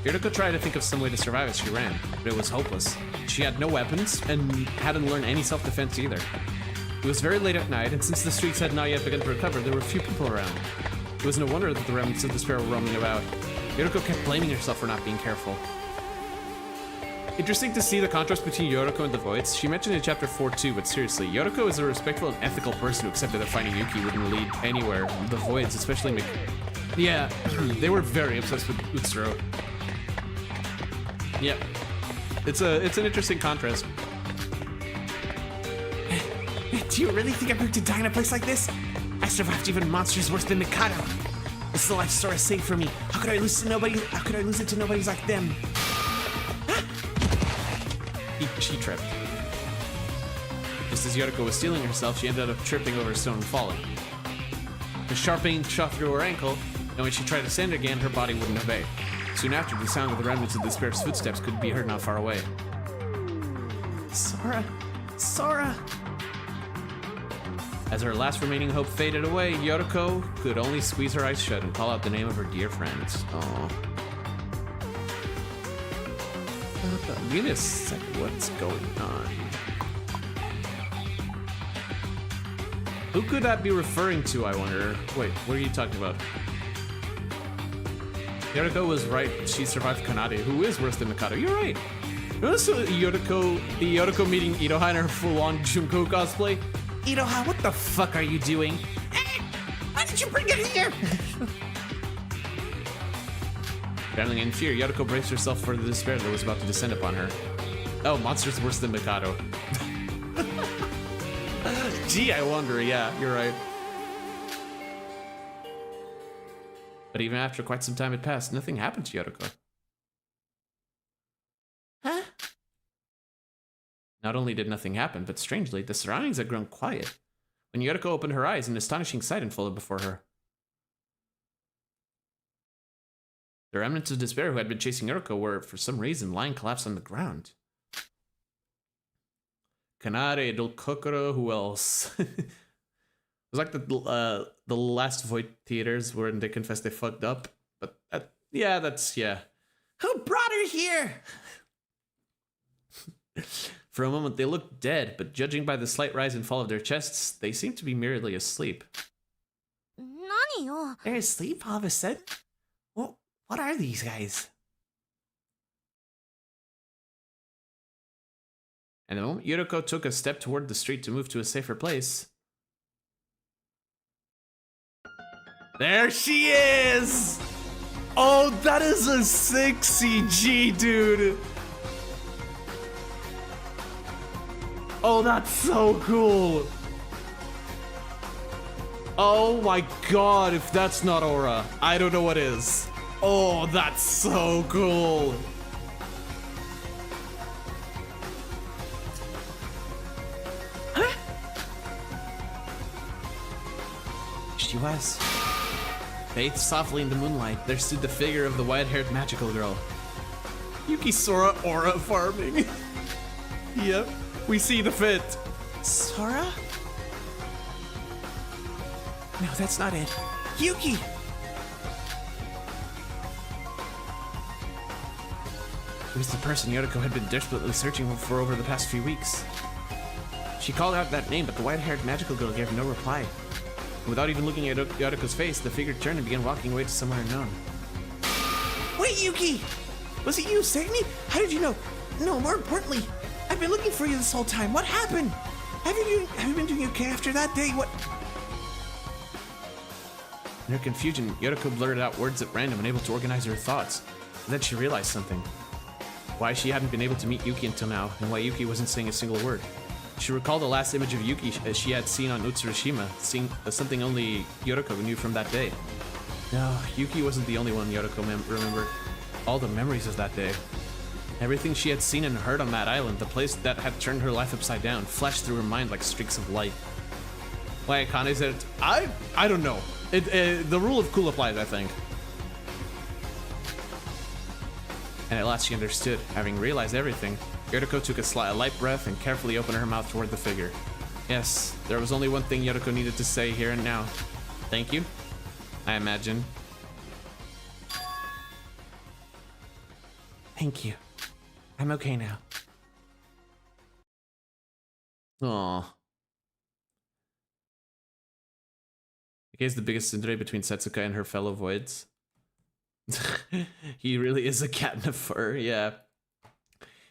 Yoroko tried to think of some way to survive as she ran, but it was hopeless. She had no weapons and hadn't learned any self-defense either. It was very late at night, and since the streets had not yet begun to recover, there were few people around. It was no wonder that the remnants of despair were roaming about. Yoroko kept blaming herself for not being careful. Interesting to see the contrast between Yoroko and the Voids. She mentioned in chapter 4 too, but seriously, Yoroko is a respectful and ethical person who accepted that finding Yuki wouldn't lead anywhere. The Voids, especially yeah, they were very obsessed with Utsuro. Yep. It's an interesting contrast.
Do you really think I'm going to die in a place like this? I survived even monsters worse than Mikado. This is the life Sora saved for me. How could I lose it to nobodies like them?
She tripped. Just as Yoroko was stealing herself, she ended up tripping over a stone and falling. The sharp pain shot through her ankle, and when she tried to stand again, her body wouldn't obey. Soon after, the sound of the remnants of Despair's footsteps could be heard not far away.
Sora!
As her last remaining hope faded away, Yoroko could only squeeze her eyes shut and call out the name of her dear friends. Aww. Give me a sec, what's going on? Who could that be referring to, I wonder? Wait, what are you talking about? Yoroko was right, she survived Kanade, who is worse than Mikado. You're right!
Also, the Yoroko meeting Iroha in her full-on Junko cosplay.
Iroha, what the fuck are you doing? Why did you bring it here?
Battling in fear, Yoroko braced herself for the despair that was about to descend upon her. Oh, monsters worse than Mikado. Gee, I wonder. Yeah, you're right. But even after quite some time had passed, nothing happened to Yoroko.
Huh?
Not only did nothing happen, but strangely, the surroundings had grown quiet. When Yoroko opened her eyes, an astonishing sight unfolded before her. The remnants of despair who had been chasing Yoroko were, for some reason, lying collapsed on the ground. Kanade, Dol Kokoro, who else? It was like the last Void theaters where they confessed they fucked up. But yeah.
Who brought her here?
For a moment, they looked dead, but judging by the slight rise and fall of their chests, they seemed to be merely asleep.
何よ。
They're asleep all of a sudden? Well, what are these guys?
And the moment Yoroko took a step toward the street to move to a safer place...
There she is! Oh, that is a sick CG, dude! Oh, that's so cool! Oh my god, if that's not Aura, I don't know what is. Oh, that's so cool!
She was.
Bathed softly in the moonlight, there stood the figure of the white-haired magical girl.
Yuki Sora aura farming. Yep, we see the fit.
Sora? No, that's not it. Yuki!
It was the person Yoroko had been desperately searching for over the past few weeks. She called out that name, but the white-haired magical girl gave no reply. Without even looking at Yoroko's face, the figure turned and began walking away to somewhere unknown.
Wait, Yuki! Was it you who saved me? How did you know? No, more importantly, I've been looking for you this whole time. What happened? Have you been doing okay after that day? What?
In her confusion, Yoroko blurted out words at random, unable to organize her thoughts. And then she realized something. Why she hadn't been able to meet Yuki until now, and why Yuki wasn't saying a single word. She recalled the last image of Yuki she had seen on Utsurushima, seeing something only Yoroko knew from that day. No, Yuki wasn't the only one Yoroko remembered. All the memories of that day. Everything she had seen and heard on that island, the place that had turned her life upside down, flashed through her mind like streaks of light. Why Akane said, I don't know. The rule of cool applies, I think. And at last she understood. Having realized everything, Yoroko took a light breath and carefully opened her mouth toward the figure. Yes, there was only one thing Yoroko needed to say here and now. Thank you, I imagine.
Thank you. I'm okay now.
Aww. Nikei's the biggest tsundere between Satsuki and her fellow voids. He really is a cat in a fur, yeah.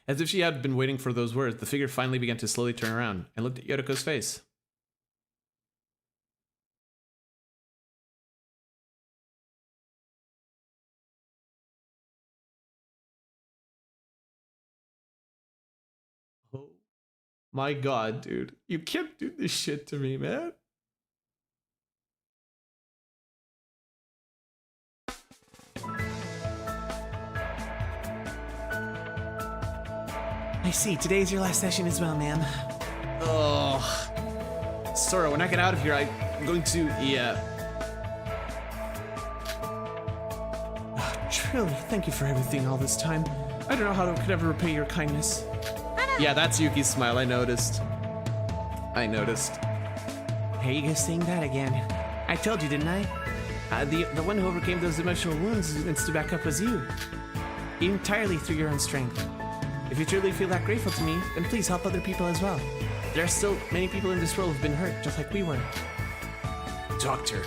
As if she had been waiting for those words, the figure finally began to slowly turn around and looked at Yoroko's face. Oh my god, dude. You can't do this shit to me, man.
I see. Today's your last session as well, ma'am.
Oh, Sora, when I get out of here, I'm going to, yeah.
Truly, thank you for everything all this time. I don't know how I could ever repay your kindness.
Yeah, that's Yuki's smile, I noticed.
Here you go saying that again. I told you, didn't I? The one who overcame those emotional wounds and stood back up was you. Entirely through your own strength. If you truly feel that grateful to me, then please help other people as well. There are still many people in this world who've been hurt, just like we were.
Doctor,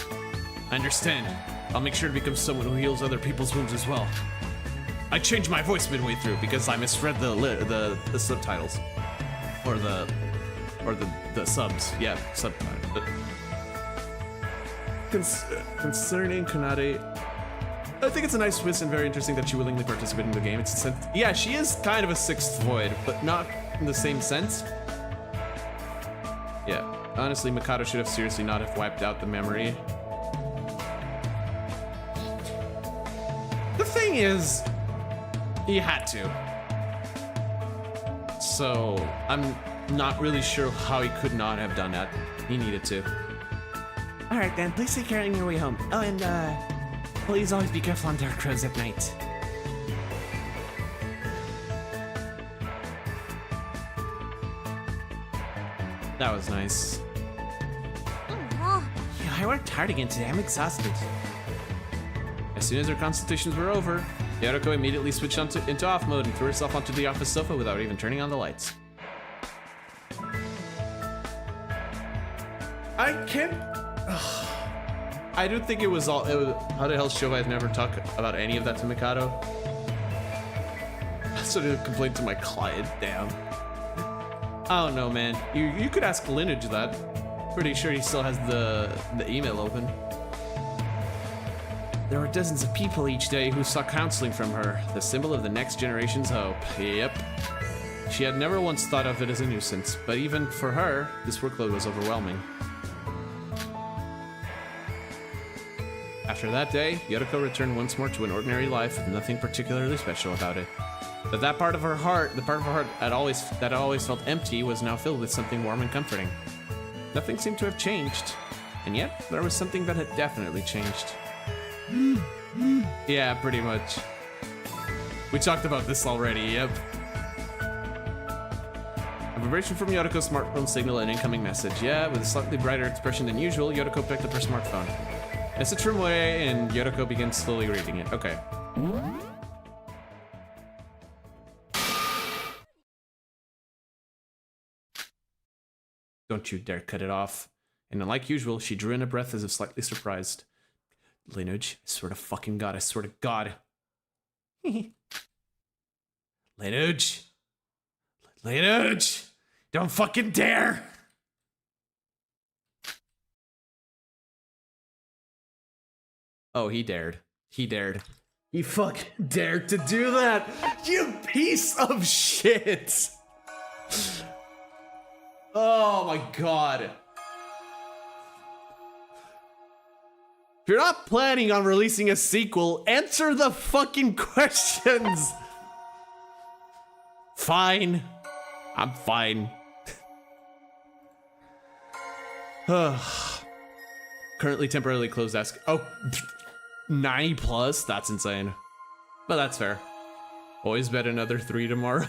I understand. I'll make sure to become someone who heals other people's wounds as well. I changed my voice midway through because I misread the subtitles. Or the subs. Yeah, subtitles. But concerning Kanade, I think it's a nice twist and very interesting that she willingly participated in the game. It's a sense, yeah, she is kind of a sixth void, but not in the same sense. Yeah, honestly, Mikado should have seriously not have wiped out the memory. The thing is, he had to. So, I'm not really sure how he could not have done that. He needed to.
Alright then, please take care on your way home. Oh, and please always be careful on dark roads at night.
That was nice.
もう
Yeah, I worked hard again today. I'm exhausted.
As soon as her consultations were over, Yoroko immediately switched into off mode and threw herself onto the office sofa without even turning on the lights. I can't. I don't think it was all. How the hell should I never talk about any of that to Mikado? I sort of complained to my client. Damn. I don't know, man. You could ask LINUJ that. Pretty sure he still has the email open.
There were dozens of people each day who sought counseling from her, the symbol of the next generation's hope.
Yep. She had never once thought of it as a nuisance, but even for her, this workload was overwhelming. After that day, Yoroko returned once more to an ordinary life with nothing particularly special about it. But that part of her heart, the part of her heart that always felt empty, was now filled with something warm and comforting. Nothing seemed to have changed, and yet there was something that had definitely changed. Yeah, pretty much. We talked about this already, yep. A vibration from Yoroko's smartphone signaled an incoming message. Yeah, with a slightly brighter expression than usual, Yoroko picked up her smartphone. Message from Moe, and Yoroko began slowly reading it. Okay. Don't you dare cut it off. And unlike usual, she drew in a breath as if slightly surprised. LINUJ, I swear to fucking God, I swear to God. LINUJ! LINUJ! Don't fucking dare! Oh, he dared. He dared. He fucking dared to do that! You piece of shit! Oh my God. If you're not planning on releasing a sequel, answer the fucking questions! Fine. I'm fine. Currently temporarily closed desk. Oh, 90 plus? That's insane. But that's fair. Always bet another 3 tomorrow.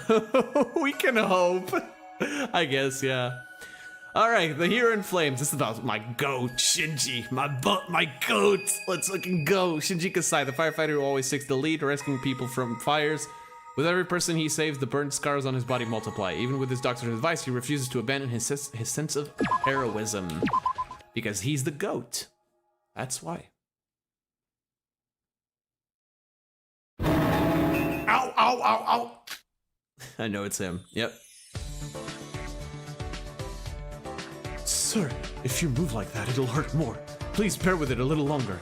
We can hope. I guess, yeah. Alright, the hero in flames. This is about my goat, Shinji. My goat. Let's fucking go. Shinji Kasai, the firefighter who always takes the lead, rescuing people from fires. With every person he saves, the burnt scars on his body multiply. Even with his doctor's advice, he refuses to abandon his sense of heroism. Because he's the goat. That's why. Ow, ow, ow, ow. I know it's him. Yep. Sir, if you move like that, it'll hurt more. Please bear with it a little longer.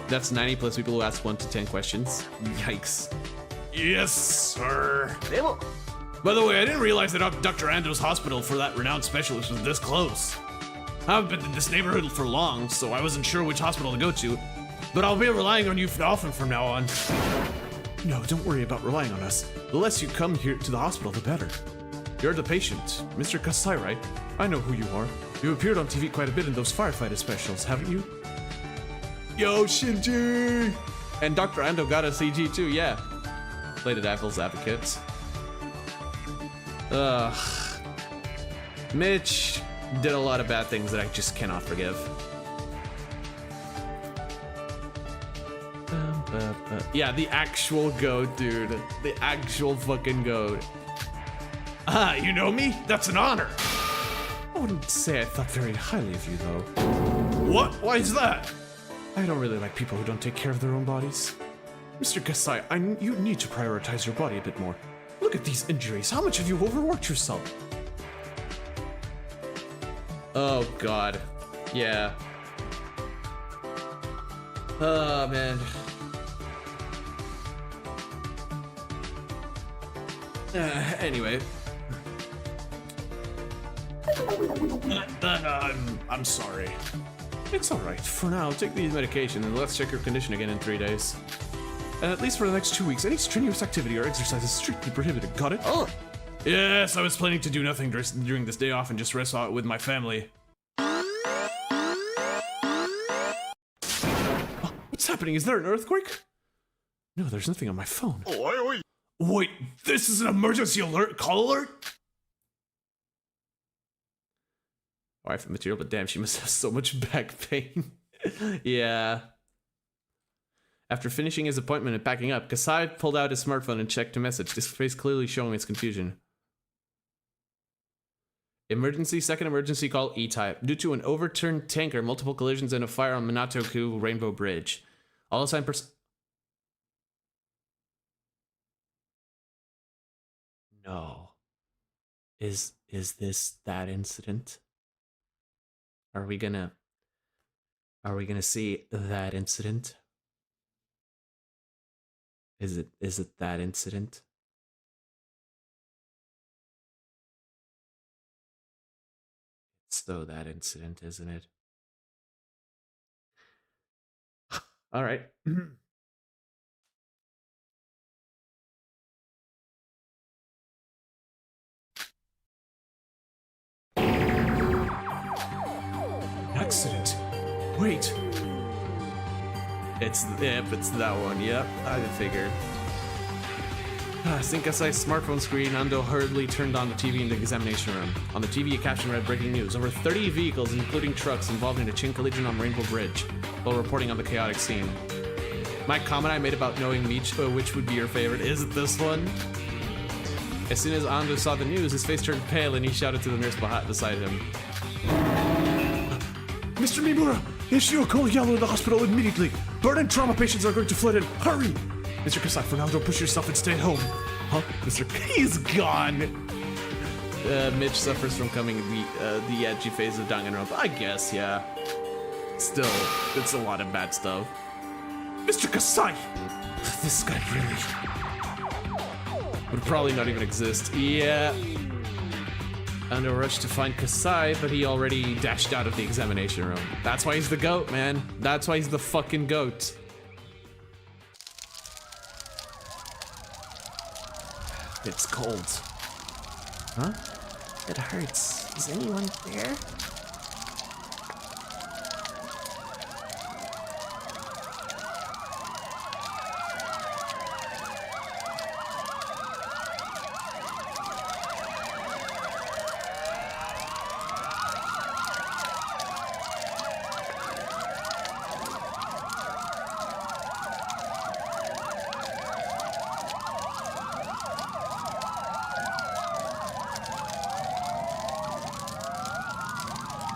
That's 90 plus people who ask 1 to 10 questions. Yikes. Yes, sir. By the way, I didn't realize that Dr. Ando's hospital for that renowned specialist was this close. I haven't been in this neighborhood for long, so I wasn't sure which hospital to go to. But I'll be relying on you often from now on. No, don't worry about relying on us. The less you come here to the hospital, the better. You're the patient, Mr. Kasai, right? I know who you are. You appeared on TV quite a bit in those firefighter specials, haven't you? Yo, Shinji! And Dr. Ando got a CG too, yeah. Played a devil's advocate. Ugh. Mitch did a lot of bad things that I just cannot forgive. Yeah, the actual goat, dude. The actual fucking goat. Ah, you know me? That's an honor. I wouldn't say I thought very highly of you, though. What? Why is that? I don't really like people who don't take care of their own bodies. Mr. Kasai, you need to prioritize your body a bit more. Look at these injuries. How much have you overworked yourself?
Oh god. Yeah. Oh man. Anyway.
I'm sorry. It's alright. For now, take these medications and let's check your condition again in 3 days. And at least for the next 2 weeks, any strenuous activity or exercise is strictly prohibited. Got it?
Oh.
Yes, I was planning to do nothing during this day off and just rest out with my family. Oh, what's happening? Is there an earthquake? No, there's nothing on my phone. Wait, this is an emergency alert? Call alert?
Wife of material, but damn, she must have so much back pain. Yeah. After finishing his appointment and packing up, Kasai pulled out his smartphone and checked a message, his face clearly showing its confusion. Emergency, second emergency call E-type. Due to an overturned tanker, multiple collisions, and a fire on Minatoku Rainbow Bridge. All assigned No. Is this that incident? Are we gonna see that incident? Is it that incident? It's though that incident, isn't it? All right.
Accident. Wait.
It's that one. Yep, I figured. Seeing Kasai's smartphone screen, Ando hurriedly turned on the TV in the examination room. On the TV, a caption read breaking news. Over 30 vehicles, including trucks, involved in a chain collision on Rainbow Bridge, while reporting on the chaotic scene. My comment I made about knowing which would be your favorite, is it this one? As soon as Ando saw the news, his face turned pale and he shouted to the nurse beside him.
Mr. Mimura, issue a call yellow in the hospital immediately. Burn and trauma patients are going to flood in. Hurry! Mr. Kasai, for now, don't push yourself and stay at home. Huh? He's gone!
Mitch suffers from coming the edgy phase of Danganronpa. I guess, yeah. Still, it's a lot of bad stuff.
Mr. Kasai! This guy really...
Would probably not even exist. Yeah. Ando rushed to find Kasai, but he already dashed out of the examination room. That's why he's the GOAT, man. That's why he's the fucking GOAT. It's cold. Huh? It hurts. Is anyone there?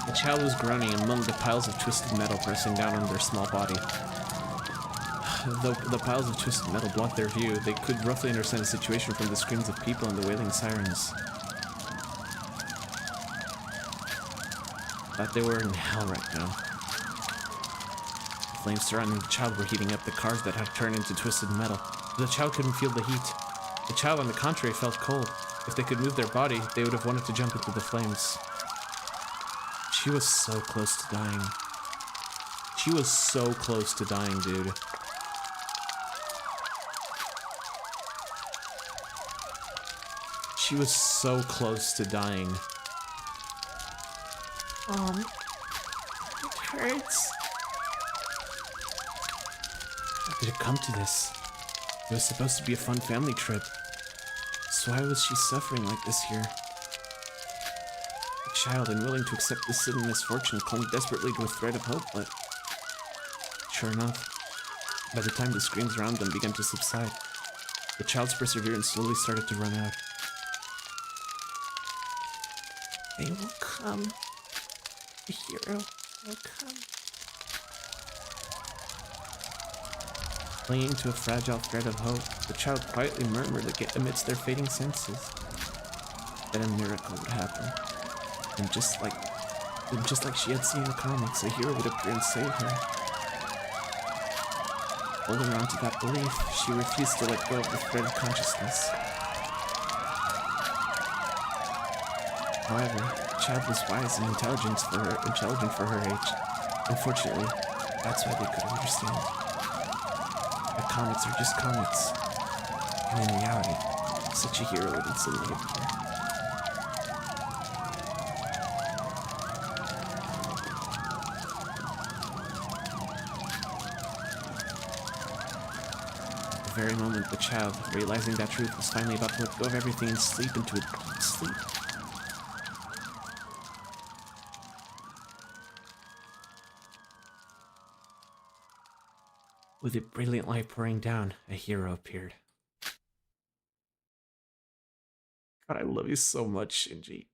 The child was groaning among the piles of twisted metal pressing down on their small body. Though the piles of twisted metal blocked their view, they could roughly understand the situation from the screams of people and the wailing sirens. Thought they were in hell right now. The flames surrounding the child were heating up the cars that had turned into twisted metal. The child couldn't feel the heat. The child, on the contrary, felt cold. If they could move their body, they would have wanted to jump into the flames. She was so close to dying. She was so close to dying, dude. She was so close to dying. It hurts. How did it come to this? It was supposed to be a fun family trip. So why was she suffering like this here? The child, unwilling to accept this sudden misfortune, clung desperately to a thread of hope, but... Sure enough, by the time the screams around them began to subside, the child's perseverance slowly started to run out. They will come. The hero will come.
Clinging to a fragile thread of hope, the child quietly murmured amidst their fading senses that a miracle would happen. And just like she had seen in the comics, a hero would appear and save her. Holding on to that belief, she refused to let go of the thread of consciousness. However, the child was wise and intelligent for her age. Unfortunately, that's why they couldn't understand. The comics are just comics. And in reality, such a hero would instantly appear. At the very moment the child, realizing that truth, was finally about to let go of everything and sleep into a deep sleep, with a brilliant light pouring down, a hero appeared. God, I love you so much, Shinji.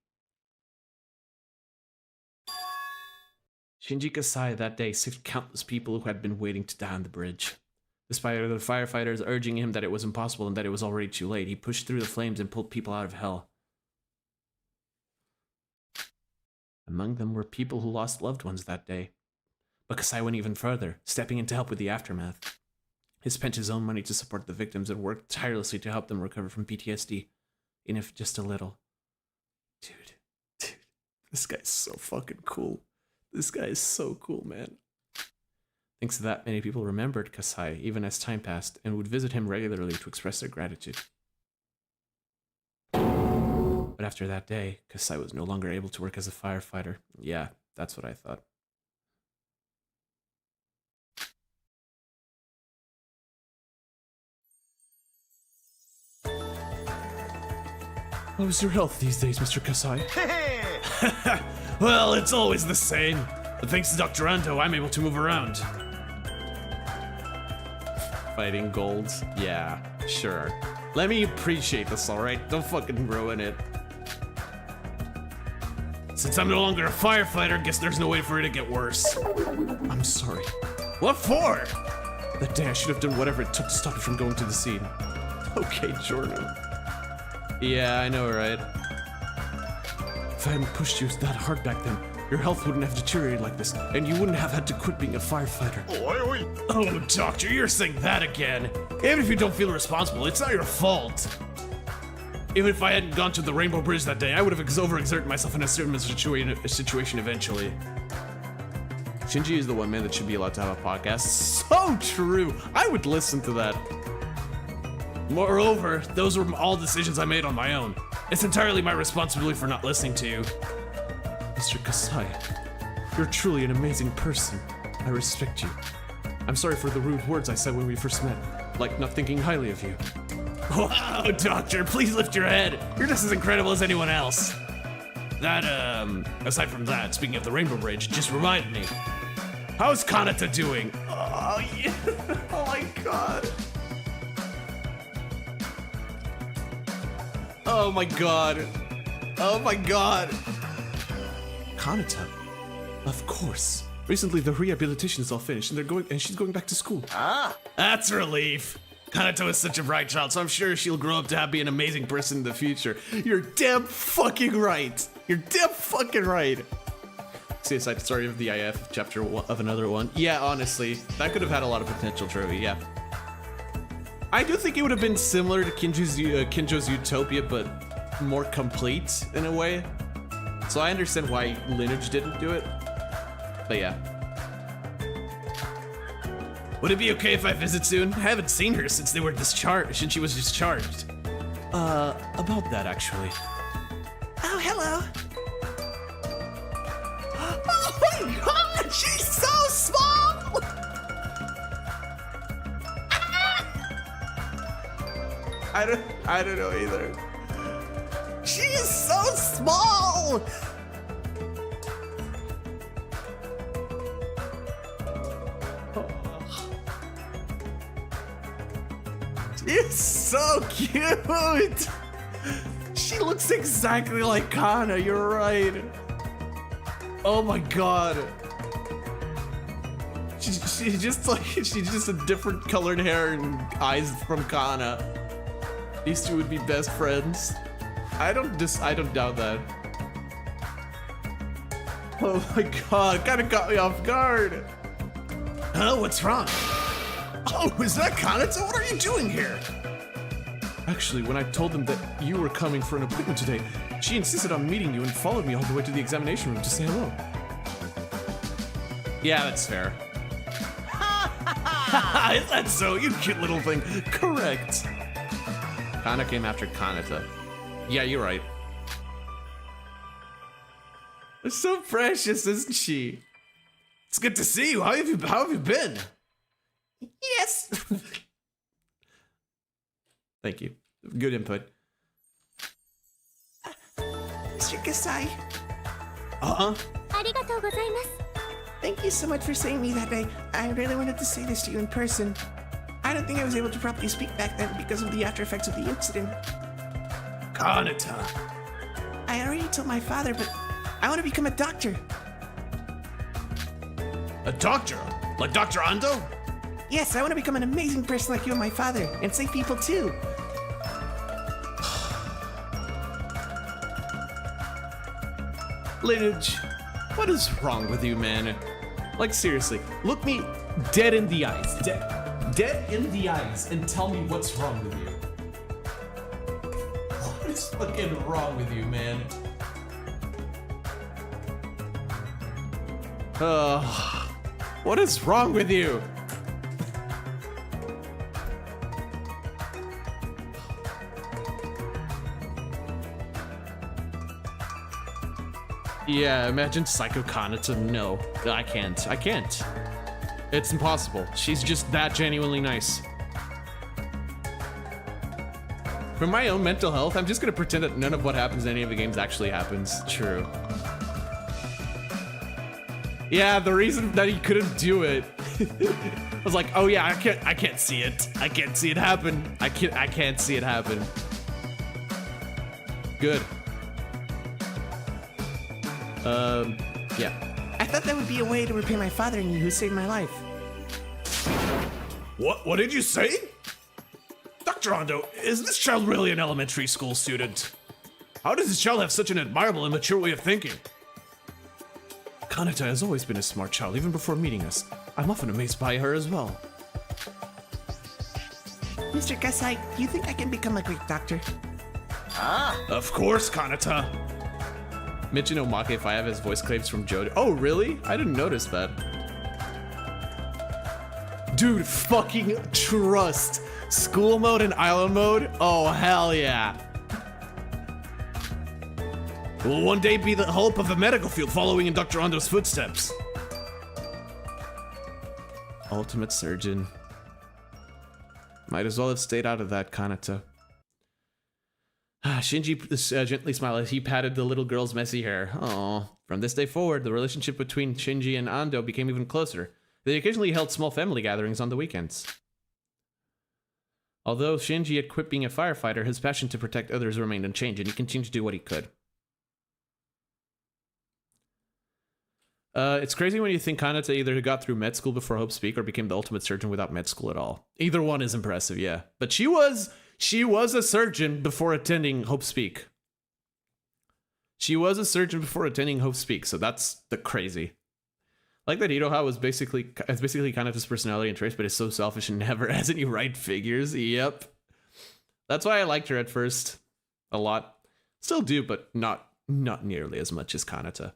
Shinji Kasai that day saved countless people who had been waiting to die on the bridge. Despite the firefighters urging him that it was impossible and that it was already too late, he pushed through the flames and pulled people out of hell. Among them were people who lost loved ones that day. But Kasai went even further, stepping in to help with the aftermath. He spent his own money to support the victims and worked tirelessly to help them recover from PTSD, even if just a little. Dude, this guy's so fucking cool. This guy is so cool, man. Thanks to that, many people remembered Kasai even as time passed and would visit him regularly to express their gratitude. But after that day, Kasai was no longer able to work as a firefighter. Yeah, that's what I thought. How's your health these days, Mr. Kasai? Well, it's always the same. But thanks to Dr. Ando, I'm able to move around. Fighting gold? Yeah, sure. Let me appreciate this, alright? Don't fucking ruin it. Since I'm no longer a firefighter, guess there's no way for it to get worse. I'm sorry. What for? That day I should have done whatever it took to stop you from going to the scene. Okay, Jordan. Yeah, I know, right? If I hadn't pushed you that hard back then, your health wouldn't have deteriorated like this, and you wouldn't have had to quit being a firefighter. Oh, doctor, you're saying that again. Even if you don't feel responsible, it's not your fault. Even if I hadn't gone to the Rainbow Bridge that day, I would have overexerted myself in a certain situation eventually. Shinji is the one man that should be allowed to have a podcast. So true. I would listen to that. Moreover, those were all decisions I made on my own. It's entirely my responsibility for not listening to you. Mr. Kasai, you're truly an amazing person. I respect you. I'm sorry for the rude words I said when we first met, like not thinking highly of you. Wow, doctor, please lift your head. You're just as incredible as anyone else. That, aside from that, speaking of the Rainbow Bridge, just reminded me. How's Kanade doing? Oh, yeah. Oh my god. Oh my god. Oh my god. Kanade? Of course. Recently the rehabilitation is all finished and she's going back to school. Ah, that's a relief. Kanade is such a bright child, so I'm sure she'll grow up to be an amazing person in the future. You're damn fucking right. You're damn fucking right. See a side story of the IF chapter of another one. Yeah, honestly, that could have had a lot of potential, Trophy, yeah. I do think it would have been similar to Kinjo's Utopia, but more complete in a way. So I understand why LINUJ didn't do it. But yeah. Would it be okay if I visit soon? I haven't seen her since they were discharged, since she was discharged. About that actually.
Oh, hello. Oh my god, she's so small!
I don't know either.
She is so small!
She's so cute! She looks exactly like Kana, you're right. Oh my god.
She's just like, she's just a different colored hair and eyes from Kana. These two would be best friends. I don't doubt that. Oh my god, kinda caught me off guard.
Huh? What's wrong? Oh, is that Kanade? What are you doing here? Actually, when I told them that you were coming for an appointment today, she insisted on meeting you and followed me all the way to the examination room to say hello.
Yeah, that's fair.
Is that so? You cute little thing. Correct.
Kana came after Kanata. Yeah, you're right. It's so precious, isn't she?
It's good to see you. How have you been?
Yes.
Thank you. Good input.
Mr. Kasai,
ありがとうございます
thank you so much for saying me that day. I really wanted to say this to you in person. I don't think I was able to properly speak back then because of the after effects of the incident.
Kanade.
I had already told my father, but I want to become a doctor.
A doctor? Like Dr. Ando?
Yes, I want to become an amazing person like you and my father, and save people too.
LINUJ, what is wrong with you, man? Like, seriously, look me dead in the eyes. Dead in the eyes and tell me what's wrong with you. What is fucking wrong with you, man? What is wrong with you? Yeah, imagine Psycho Kanata. No, I can't. I can't. It's impossible. She's just that genuinely nice. For my own mental health, I'm just gonna pretend that none of what happens in any of the games actually happens. True. Yeah, the reason that he couldn't do it I was like, oh yeah, I can't see it. I can't see it happen. I can't see it happen. Good. Yeah.
I thought that would be a way to repay my father and you who saved my life.
What did you say? Dr. Ando, is this child really an elementary school student? How does this child have such an admirable and mature way of thinking? Kanade has always been a smart child, even before meeting us. I'm often amazed by her as well.
Mr. Kasai, do you think I can become a great doctor?
Of course, Kanade.
Mention Omake if I have his voice claims from Joe. Oh, really? I didn't notice that. Dude, fucking trust. School mode and island mode? Oh, hell yeah.
Will one day be the hope of the medical field following in Dr. Ando's footsteps.
Ultimate surgeon. Might as well have stayed out of that, Kanata. Shinji gently smiled as he patted the little girl's messy hair. Oh, from this day forward, the relationship between Shinji and Ando became even closer. They occasionally held small family gatherings on the weekends. Although Shinji had quit being a firefighter, his passion to protect others remained unchanged, and he continued to do what he could. It's crazy when you think Kanata either got through med school before Hope Speak or became the ultimate surgeon without med school at all. Either one is impressive, yeah. But she was a surgeon before attending Hope Speak. She was a surgeon before attending Hope Speak, so that's the crazy. Like that Iroha was basically Kanata's personality and traits, but is so selfish and never has any right figures. Yep. That's why I liked her at first. A lot. Still do, but not nearly as much as Kanata.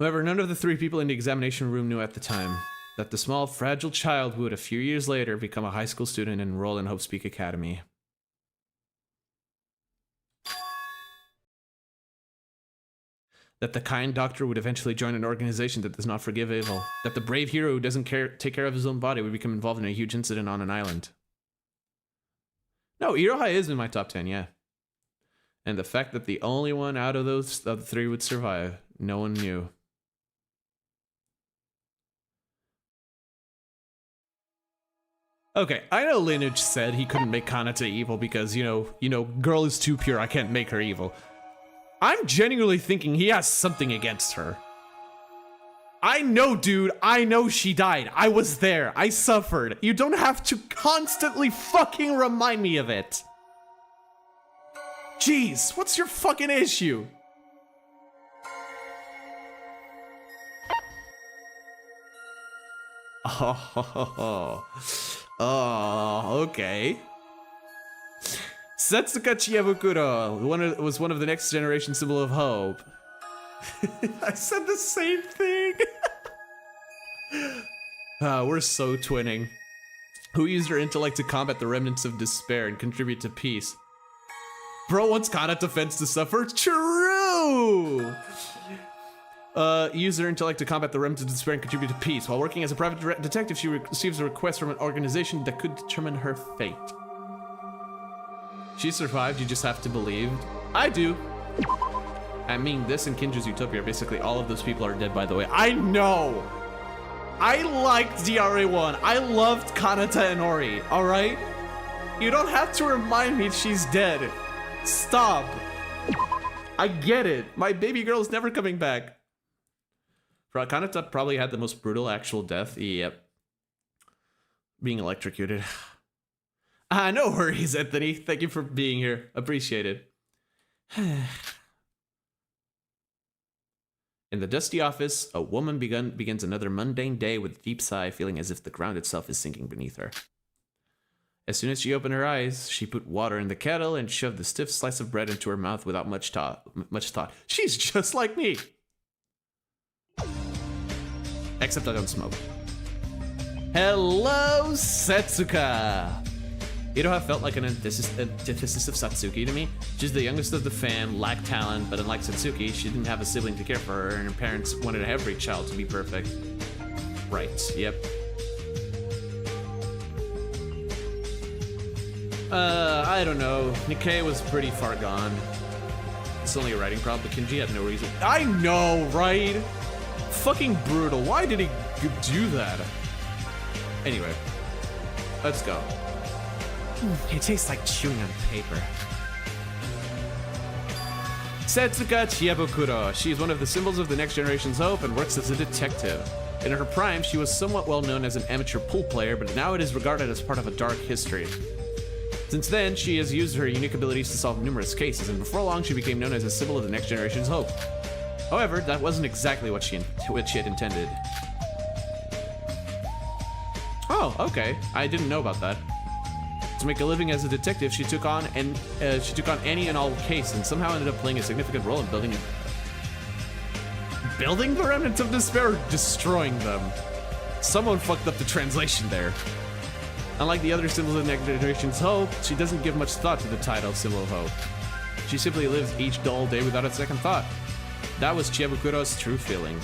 However, none of the three people in the examination room knew at the time that the small, fragile child would, a few years later, become a high school student and enroll in Hope Speak Academy. That the kind doctor would eventually join an organization that does not forgive evil. That the brave hero who doesn't take care of his own body would become involved in a huge incident on an island. No, Iroha is in my top 10, yeah. And the fact that the only one out of those of the three would survive, no one knew. Okay, I know LINUJ said he couldn't make Kanata evil because, you know, girl is too pure, I can't make her evil. I'm genuinely thinking he has something against her. I know, dude. I know she died. I was there. I suffered. You don't have to constantly fucking remind me of it. Jeez, what's your fucking issue? Oh, okay. Satsuka Chiyabukuro was one of the next generation symbol of hope. I said the same thing. We're so twinning. Who used her intellect to combat the remnants of despair and contribute to peace. Bro wants Kanade defense to suffer. True! Use her intellect to combat the remnants of despair and contribute to peace. While working as a private detective, she receives a request from an organization that could determine her fate. She survived, you just have to believe. I do. I mean, this and Kinju's Utopia, basically all of those people are dead, by the way. I know! I liked DRA1. I loved Kanade and Ori, alright? You don't have to remind me she's dead. Stop. I get it. My baby girl's never coming back. Kanade probably had the most brutal actual death. Yep. Being electrocuted. No worries, Anthony. Thank you for being here. Appreciate it. In the dusty office, a woman begins another mundane day with a deep sigh, feeling as if the ground itself is sinking beneath her. As soon as she opened her eyes, she put water in the kettle and shoved the stiff slice of bread into her mouth without much thought. She's just like me! Except I don't smoke. Hello, Satsuka! Iroha felt like an antithesis of Satsuki to me. She's the youngest of the fam, lacked talent, but unlike Satsuki, she didn't have a sibling to care for her, and her parents wanted every child to be perfect. Right, yep. I don't know. Nikei was pretty far gone. It's only a writing problem, but Kinji had no reason. I know, right? Fucking brutal. Why did he do that? Anyway, let's go.
It tastes like chewing on paper.
Satsuka Chiyabukuro. She is one of the symbols of the next generation's hope and works as a detective. In her prime, she was somewhat well known as an amateur pool player, but now it is regarded as part of a dark history. Since then, she has used her unique abilities to solve numerous cases, and before long she became known as a symbol of the next generation's hope. However, that wasn't exactly what she had intended. Oh, okay. I didn't know about that. To make a living as a detective, she took on any and all cases, and somehow ended up playing a significant role in building the remnants of despair, or destroying them. Someone fucked up the translation there. Unlike the other symbols of the next generation's hope, she doesn't give much thought to the title Symbol of Hope. She simply lives each dull day without a second thought. That was Chiyabukuro's true feeling.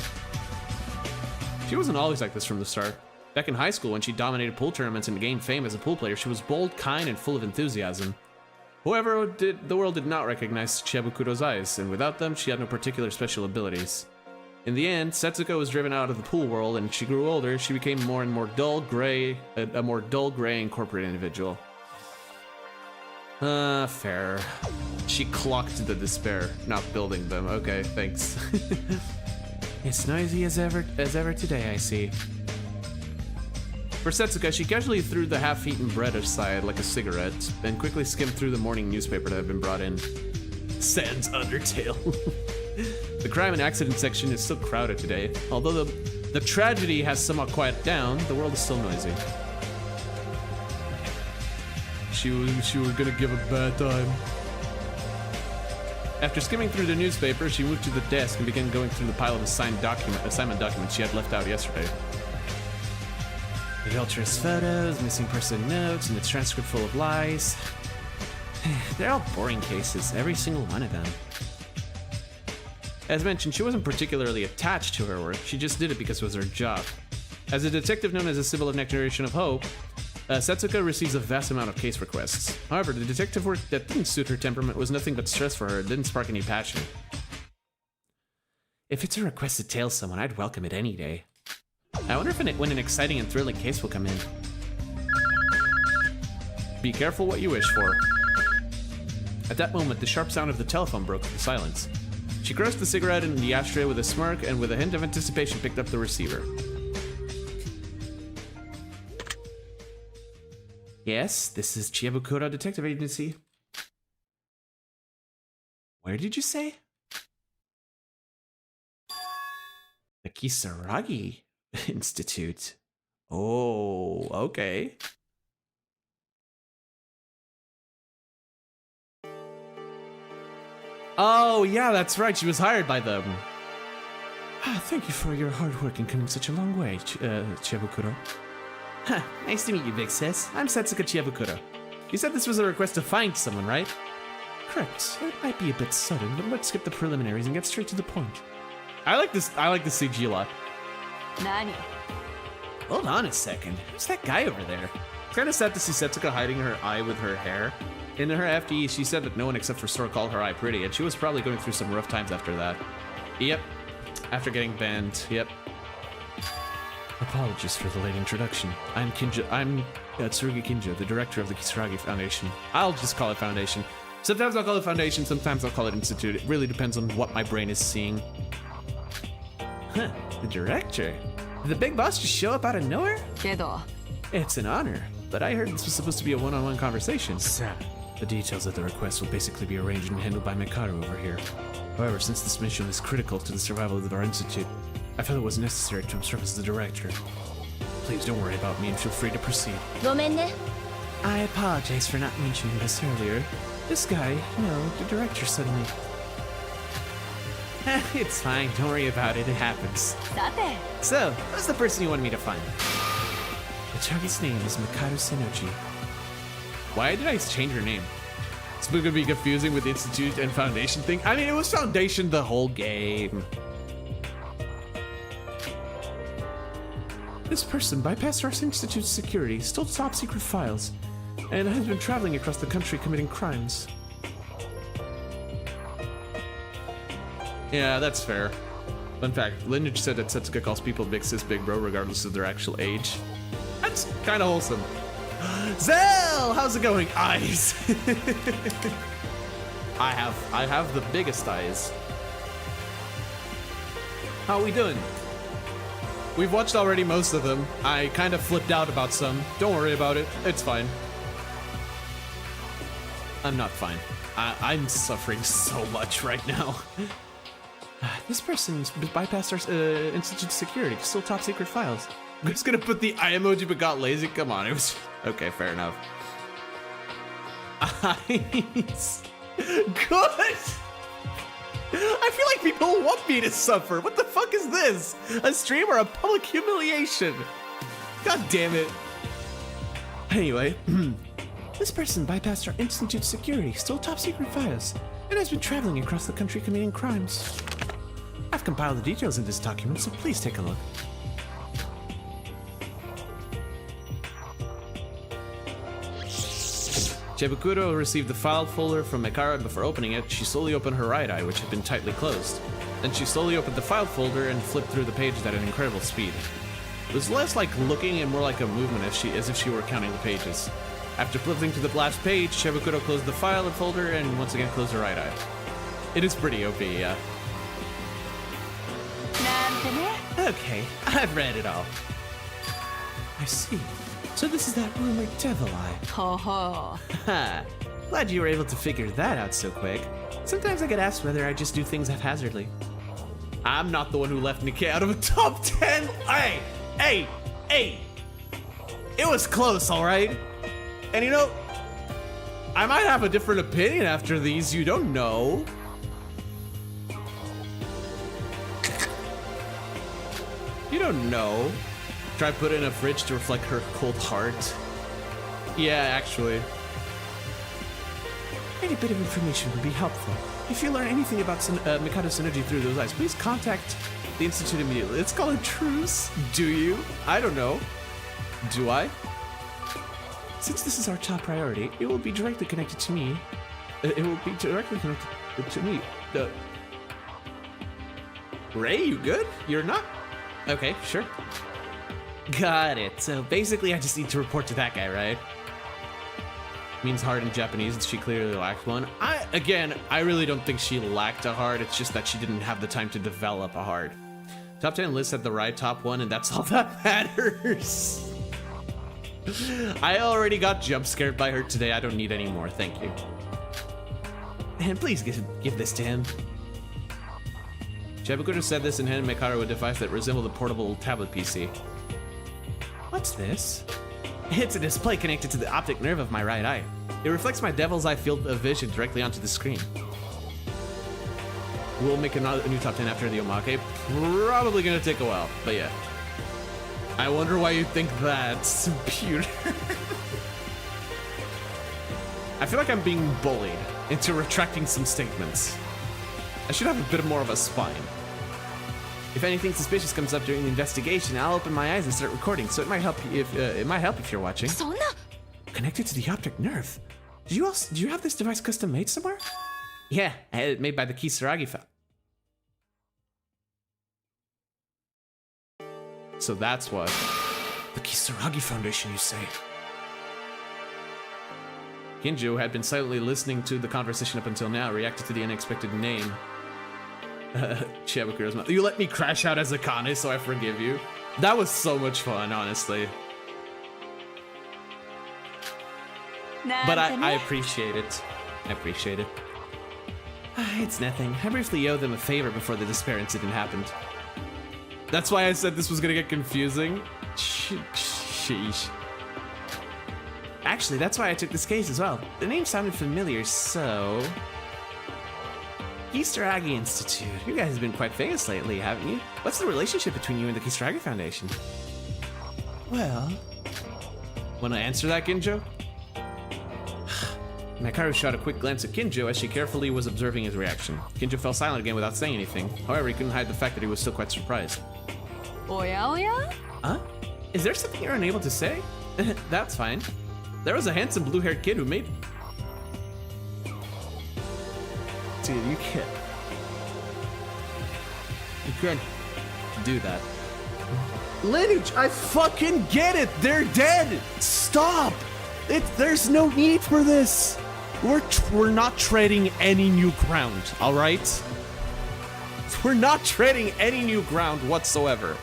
She wasn't always like this from the start. Back in high school, when she dominated pool tournaments and gained fame as a pool player, she was bold, kind, and full of enthusiasm. However, the world did not recognize Chiyabukuro's eyes, and without them, she had no particular special abilities. In the end, Satsuka was driven out of the pool world, and as she grew older, she became more and more dull, gray, a more dull, gray, and corporate individual. Fair. She clocked the despair, not building them. Okay, thanks.
It's noisy as ever today, I see.
For Satsuka, she casually threw the half-eaten bread aside like a cigarette, then quickly skimmed through the morning newspaper that had been brought in. Sans Undertale. The crime and accident section is still crowded today. Although the tragedy has somewhat quieted down, the world is still noisy. She was gonna give a bad time. After skimming through the newspaper, she moved to the desk and began going through the pile of assignment documents she had left out yesterday. Adulterous photos, missing person notes, and a transcript full of lies. They're all boring cases, every single one of them. As mentioned, she wasn't particularly attached to her work, she just did it because it was her job. As a detective known as a symbol of next generation of hope, Satsuka receives a vast amount of case requests. However, the detective work that didn't suit her temperament was nothing but stress for her, it didn't spark any passion. If it's a request to tail someone, I'd welcome it any day. I wonder when an exciting and thrilling case will come in. Be careful what you wish for. At that moment, the sharp sound of the telephone broke the silence. She crushed the cigarette in the ashtray with a smirk and with a hint of anticipation picked up the receiver. Yes, this is Chiebukuro Detective Agency. Where did you say? The Kisaragi Institute. Oh, okay. Oh, yeah, that's right. She was hired by them.
Ah, thank you for your hard work in coming such a long way, Chiebukuro.
Huh, nice to meet you, big sis. I'm Satsuki Chiebukuro. You said this was a request to find someone, right?
Correct. It might be a bit sudden, but let's skip the preliminaries and get straight to the point.
I like this CG a lot.
何
Hold on a second. Who's that guy over there? It's kind of sad to see Setsuka hiding her eye with her hair. In her FDE, she said that no one except for Sora called her eye pretty, and she was probably going through some rough times after that. Yep. After getting banned. Yep.
Apologies for the late introduction. I'm Tsurugi Kinjo, the director of the Kisaragi Foundation.
I'll just call it Foundation. Sometimes I'll call it Foundation, sometimes I'll call it Institute. It really depends on what my brain is seeing. Huh, the director? Did the big boss just show up out of nowhere?
けど
It's an honor, but I heard this was supposed to be a one-on-one conversation.
さあ
The details of the request will basically be arranged and handled by Mikado over here. However, since this mission is critical to the survival of our institute, I felt it was necessary to serve as the director. Please don't worry about me and feel free to proceed.
ごめんね
I apologize for not mentioning this earlier. This guy, the director suddenly...
It's fine, don't worry about it, it happens.
さて
So, who's the person you wanted me to find?
The target's name is Mikado Senoji.
Why did I change her name? It's gonna be confusing with the Institute and Foundation thing. I mean, it was Foundation the whole game.
This person bypassed our institute's security, stole top secret files, and has been traveling across the country committing crimes.
Yeah, that's fair. Fun fact, LINUJ said that Setsuka calls people big sis, big bro, regardless of their actual age. That's kind of wholesome. Zell, how's it going? Eyes. I have the biggest eyes. How are we doing? We've watched already most of them. I kind of flipped out about some. Don't worry about it. It's fine. I'm not fine. I'm suffering so much right now.
This person's bypassed our institute security, stole top secret files.
I'm just gonna put the eye emoji but got lazy. Come on, it was okay. Fair enough. Eyes. Good. I feel like people want me to suffer. What the fuck is this? A stream or a public humiliation? God damn it.
Anyway, this person bypassed our institute security, stole top secret files, and has been traveling across the country committing crimes. I've compiled the details in this document, so please take a look.
Chiebukuro received the file folder from Mikara, and before opening it, she slowly opened her right eye, which had been tightly closed. Then she slowly opened the file folder and flipped through the pages at an incredible speed. It was less like looking and more like a movement as if she were counting the pages. After flipping to the last page, Chiebukuro closed the file and folder and once again closed her right eye. It is pretty OP, yeah.
なんてね
Okay, I've read it all.
I see. So this is that rumored devil eye.
ほほ
Ha! Glad you were able to figure that out so quick. Sometimes I get asked whether I just do things haphazardly. I'm not the one who left Nikei out of a top 10. Hey! It was close, alright? And you know, I might have a different opinion after these, you don't know. You don't know. Try put it in a fridge to reflect her cold heart. Yeah, actually.
Any bit of information would be helpful. If you learn anything about Mikado Synergy through those eyes, please contact
The Institute immediately. Let's call it truce. Do you? I don't know. Do I?
Since this is our top priority, it will be directly connected to me. It will be directly connected to me.
Ray, you good? You're not? Okay, sure. Got it. So basically I just need to report to that guy, right? Means hard in Japanese, and she clearly lacks one. Again, I really don't think she lacked a heart. It's just that she didn't have the time to develop a heart. Top 10 list at the right top one, and that's all that matters. I already got jump scared by her today. I don't need any more. Thank you. And please give this to him. Chihabu could have said this and handed Mikado a device that resembled a portable tablet PC. What's this? It's a display connected to the optic nerve of my right eye. It reflects my devil's eye field of vision directly onto the screen. We'll make a new top 10 after the Omake. Probably gonna take a while, but yeah. I wonder why you think that's computer. I feel like I'm being bullied into retracting some statements. I should have a bit more of a spine. If anything suspicious comes up during the investigation, I'll open my eyes and start recording. So it might help if you're watching. Connected to the optic nerve. Do you have this device custom made somewhere? Yeah, I had it made by the Kisaragi Foundation. So that's what. The Kisaragi Foundation, you say? Kinjo had been silently listening to the conversation up until now, reacted to the unexpected name. Chihabukuro's mouth. You let me crash out as a Kane, so I forgive you. That was so much fun, honestly. But I appreciate it. I appreciate it. It's nothing. I briefly owed them a favor before the despair incident happened. That's why I said this was gonna get confusing. Sheesh. Actually, that's why I took this case as well. The name sounded familiar, so... Kisaragi Institute. You guys have been quite famous lately, haven't you? What's the relationship between you and the Kisaragi Foundation? Well... Wanna answer that, Kinjo? Mikado shot a quick glance at Kinjo as she carefully was observing his reaction. Kinjo fell silent again without saying anything. However, he couldn't hide the fact that he was still quite surprised.
Oya oya?
Huh? Is there something you're unable to say? That's fine. There was a handsome blue-haired kid who made... Dude, you can't do that. LINUJ, I fucking get it! They're dead! Stop! There's no need for this! We're not treading any new ground, alright? We're not treading any new ground whatsoever.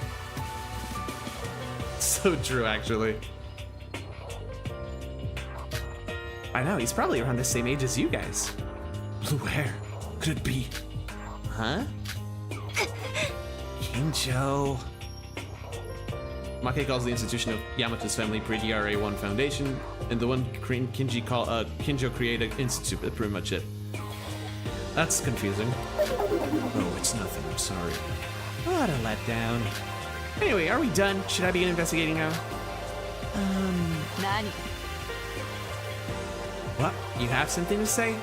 So true, actually. I know, he's probably around the same age as you guys. Blue hair. Could it be? Huh? Kinjo. Omake calls the institution of Yamato's family pre-DRA1 Foundation, and the one Kinjo created institute. That's pretty much it. That's confusing. Oh, it's nothing. I'm sorry. What a letdown. Anyway, are we done? Should I begin investigating now?
Nani?
What? You have something to say?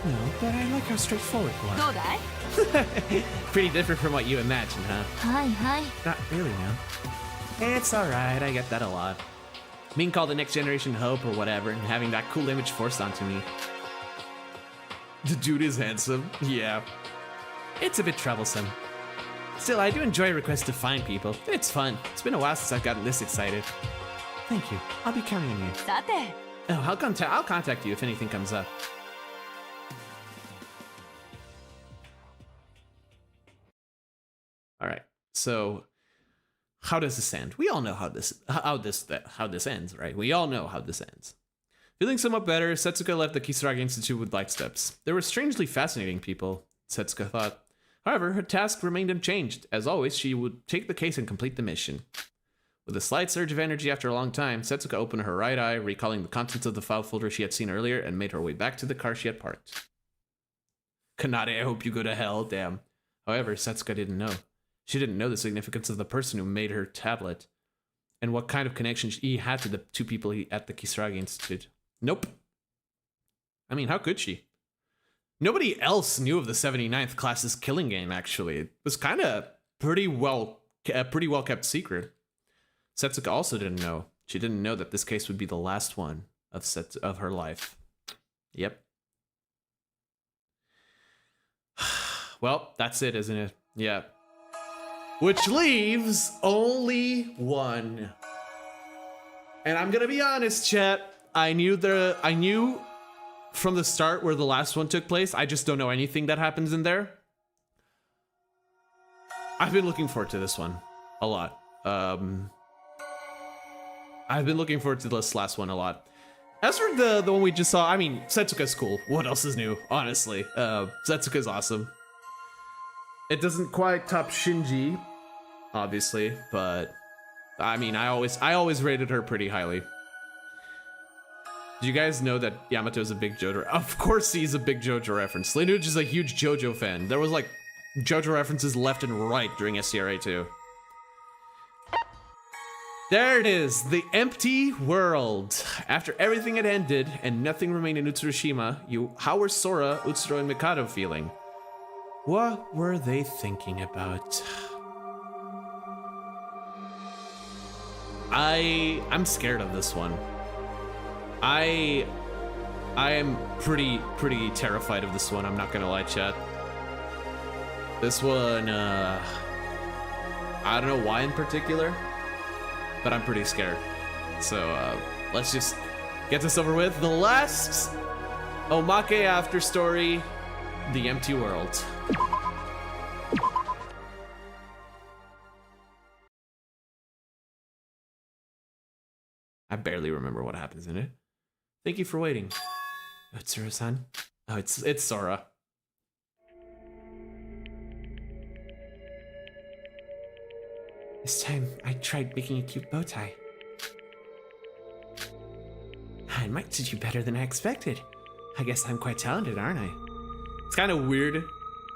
No, but I like how straightforward you are.
どうだい?
Pretty different from what you imagined, huh?
はいはい。
Not really, no. It's alright, I get that a lot. Being called the next generation hope or whatever, and having that cool image forced onto me. The dude is handsome, yeah. It's a bit troublesome. Still, I do enjoy requests to find people. It's fun. It's been a while since I've gotten this excited. Thank you. I'll be counting on you.
さて。
Oh, I'll contact you if anything comes up. All right. So, how does this end? We all know how this ends, right? We all know how this ends. Feeling somewhat better, Satsuki left the Kisaragi Institute with light steps. They were strangely fascinating people, Satsuki thought. However, her task remained unchanged. As always, she would take the case and complete the mission. With a slight surge of energy after a long time, Satsuki opened her right eye, recalling the contents of the file folder she had seen earlier, and made her way back to the car she had parked. Kanade, I hope you go to hell, damn. However, Satsuki didn't know. She didn't know the significance of the person who made her tablet, and what kind of connection he had to the two people at the Kisaragi Institute. Nope. I mean, how could she? Nobody else knew of the 79th class's killing game, actually. It was kind of pretty well kept secret. Satsuki also didn't know. She didn't know that this case would be the last one of her life. Yep. Well, that's it, isn't it? Yeah. Which leaves only one. And I'm gonna be honest, chat. I knew from the start where the last one took place. I just don't know anything that happens in there. I've been looking forward to this one a lot. I've been looking forward to this last one a lot. As for the one we just saw, I mean, Setsuka's cool. What else is new, honestly? Setsuka's awesome. It doesn't quite top Shinji, obviously, but I mean, I always rated her pretty highly. Do you guys know that Yamato is a big JoJo? Of course he's a big JoJo reference. LINUJ is a huge JoJo fan. There was like JoJo references left and right during SCRA too. There it is, the empty world. After everything had ended and nothing remained in Utsushima, how were Sora, Utsuro, and Mikado feeling? What were they thinking about? I'm scared of this one. I am pretty terrified of this one, I'm not gonna lie, chat. This one, I don't know why in particular, but I'm pretty scared. So let's just get this over with. The last Omake after story, The Empty World. I barely remember what happens in it. Thank you for waiting. Utsuro-san? Oh, it's Sora.
This time, I tried making a cute bow tie. I might suit you better than I expected. I guess I'm quite talented, aren't I?
It's kind of weird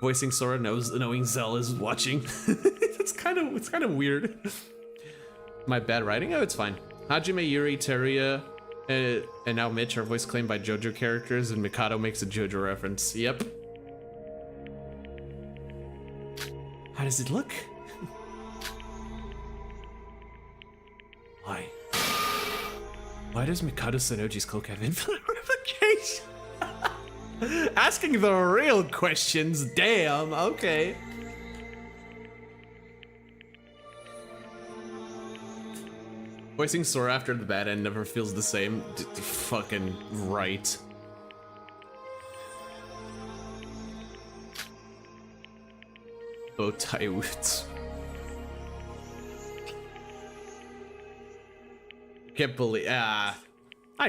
voicing Sora knowing Zell is watching. it's kind of weird. My bad writing? Oh, it's fine. Hajime, Yuri, Teruya, and now Mitch are voice claimed by JoJo characters, and Mikado makes a JoJo reference. Yep.
How does it look?
Why? Why does Mikado Sanoji's cloak have infinite ramifications? Asking the real questions, damn, okay. Voicing Sora after the bad end never feels the same. Fucking right. Bowtie Woods. Can't believe. I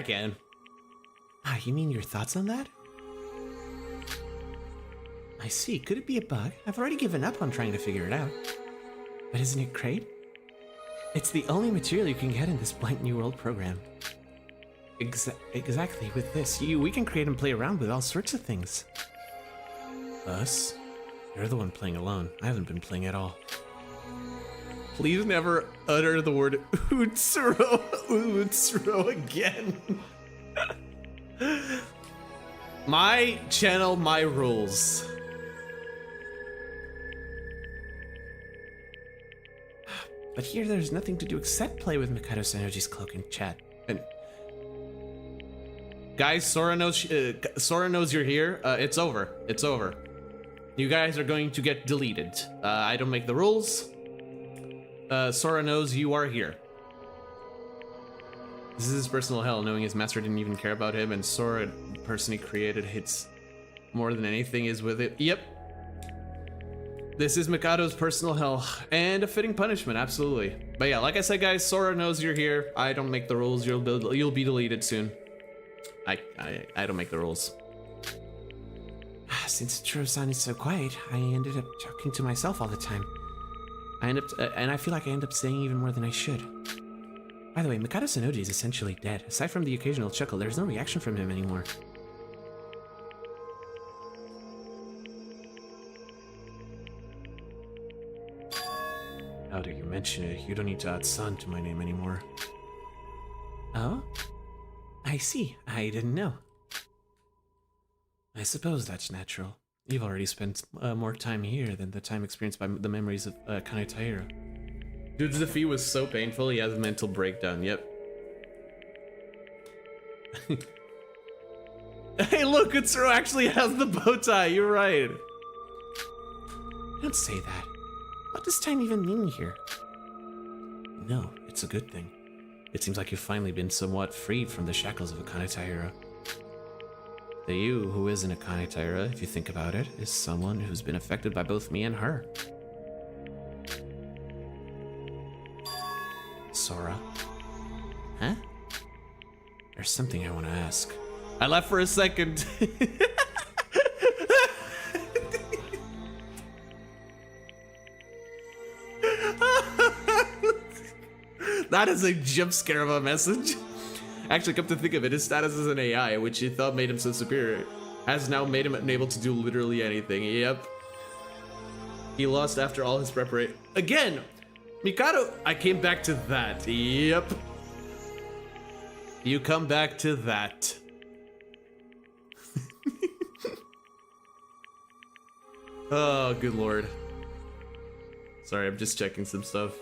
can.
You mean your thoughts on that? I see. Could it be a bug? I've already given up on trying to figure it out. But isn't it great? It's the only material you can get in this blank new world program. Exactly. With this, we can create and play around with all sorts of things.
Us? You're the one playing alone. I haven't been playing at all. Please never utter the word Utsuro again. My channel, my rules.
But here there's nothing to do except play with Mikado Sanoji's cloak and chat.
And guys, Sora knows you're here. It's over. It's over. You guys are going to get deleted. I don't make the rules. Sora knows you are here. This is his personal hell, knowing his master didn't even care about him, and Sora, the person he created, hits more than anything is with it. Yep. This is Mikado's personal hell, and a fitting punishment, absolutely. But yeah, like I said, guys, Sora knows you're here. I don't make the rules. You'll be deleted soon. I don't make the rules.
Since Utsuro-san is so quiet, I ended up talking to myself all the time. And I feel like I end up saying even more than I should. By the way, Mikado Sanoji is essentially dead. Aside from the occasional chuckle, there's no reaction from him anymore.
Now that you mention it, you don't need to add son to my name anymore.
Oh? I see. I didn't know.
I suppose that's natural. You've already spent more time here than the time experienced by the memories of Kanade. Dude's defeat was so painful, he has a mental breakdown, yep. Hey look, Utsuro actually has the bow tie, you're right.
Don't say that. What does time even mean here?
No, it's a good thing. It seems like you've finally been somewhat freed from the shackles of a Kanade.
The you who isn't a Kanetaira, if you think about it, is someone who's been affected by both me and her. Sora. Huh? There's something I want to ask.
I left for a second. That is a jump scare of a message. Actually, come to think of it, his status as an AI, which he thought made him so superior, has now made him unable to do literally anything. Yep. He lost after all his preparation. Again, Mikado, I came back to that. Yep. You come back to that. Oh, good lord. Sorry, I'm just checking some stuff.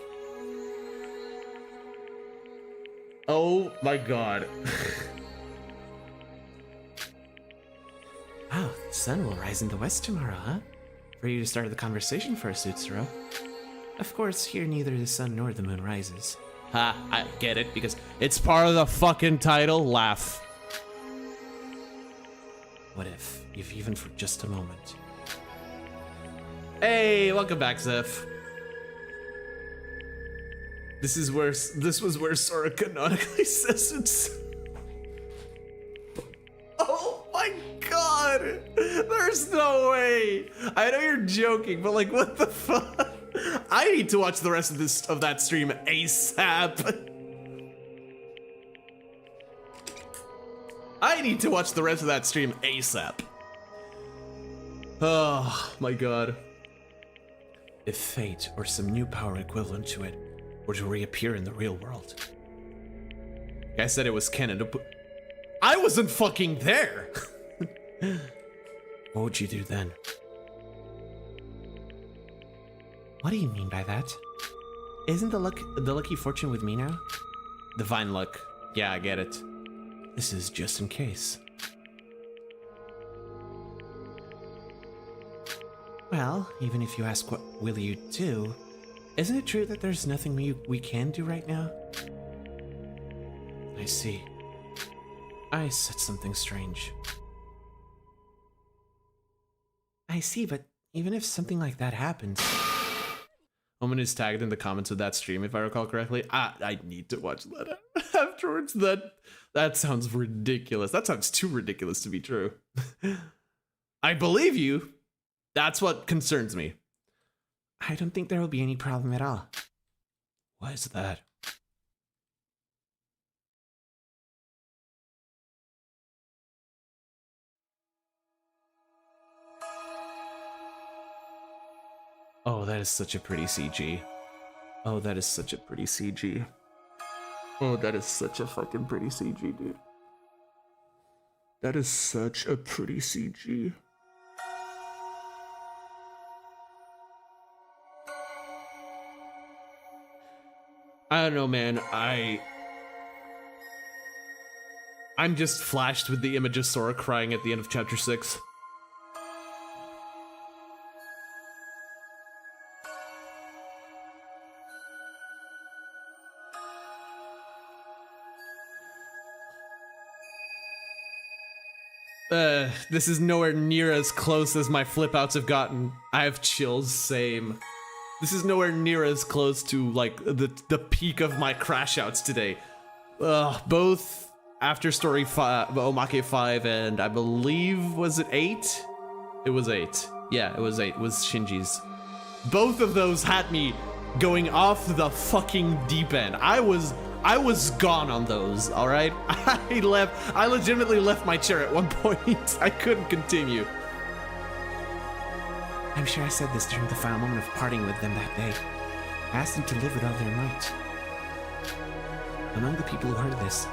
Oh my god.
Wow, the sun will rise in the west tomorrow, huh? For you to start the conversation first, Utsuro. Of course, here neither the sun nor the moon rises.
Ha, I get it, because it's part of the fucking title. Laugh.
What if even for just a moment?
Hey, welcome back, Zeph. This was where Sora canonically says it's. Oh my god! There's no way! I know you're joking, but like, what the fuck? I need to watch the rest of that stream ASAP. I need to watch the rest of that stream ASAP. Oh my god.
If fate or some new power equivalent to it were to reappear in the real world.
I said it was canon, but I wasn't fucking there.
What would you do then? What do you mean by that? Isn't the lucky fortune with me now?
Divine luck. Yeah, I get it.
This is just in case. Well, even if you ask what will you do, isn't it true that there's nothing we can do right now? I see. I said something strange. I see, but even if something like that happens...
Omen is tagged in the comments of that stream, if I recall correctly. I need to watch that afterwards. That sounds ridiculous. That sounds too ridiculous to be true. I believe you. That's what concerns me.
I don't think there will be any problem at all.
Why is that? Oh, that is such a pretty CG. Oh, that is such a pretty CG. Oh, that is such a fucking pretty CG, dude. That is such a pretty CG. I don't know, man. I'm just flashed with the image of Sora crying at the end of chapter 6. This is nowhere near as close as my flip outs have gotten. I have chills, same. This is nowhere near as close to like the peak of my crash outs today. Both after story 5, Omake 5, and I believe, was it 8? It was 8. Yeah, it was 8. It was Shinji's. Both of those had me going off the fucking deep end. I was gone on those, all right? I legitimately left my chair at one point. I couldn't continue.
I'm sure I said this during the final moment of parting with them that day. I asked them to live with all their might. Among the people who heard this,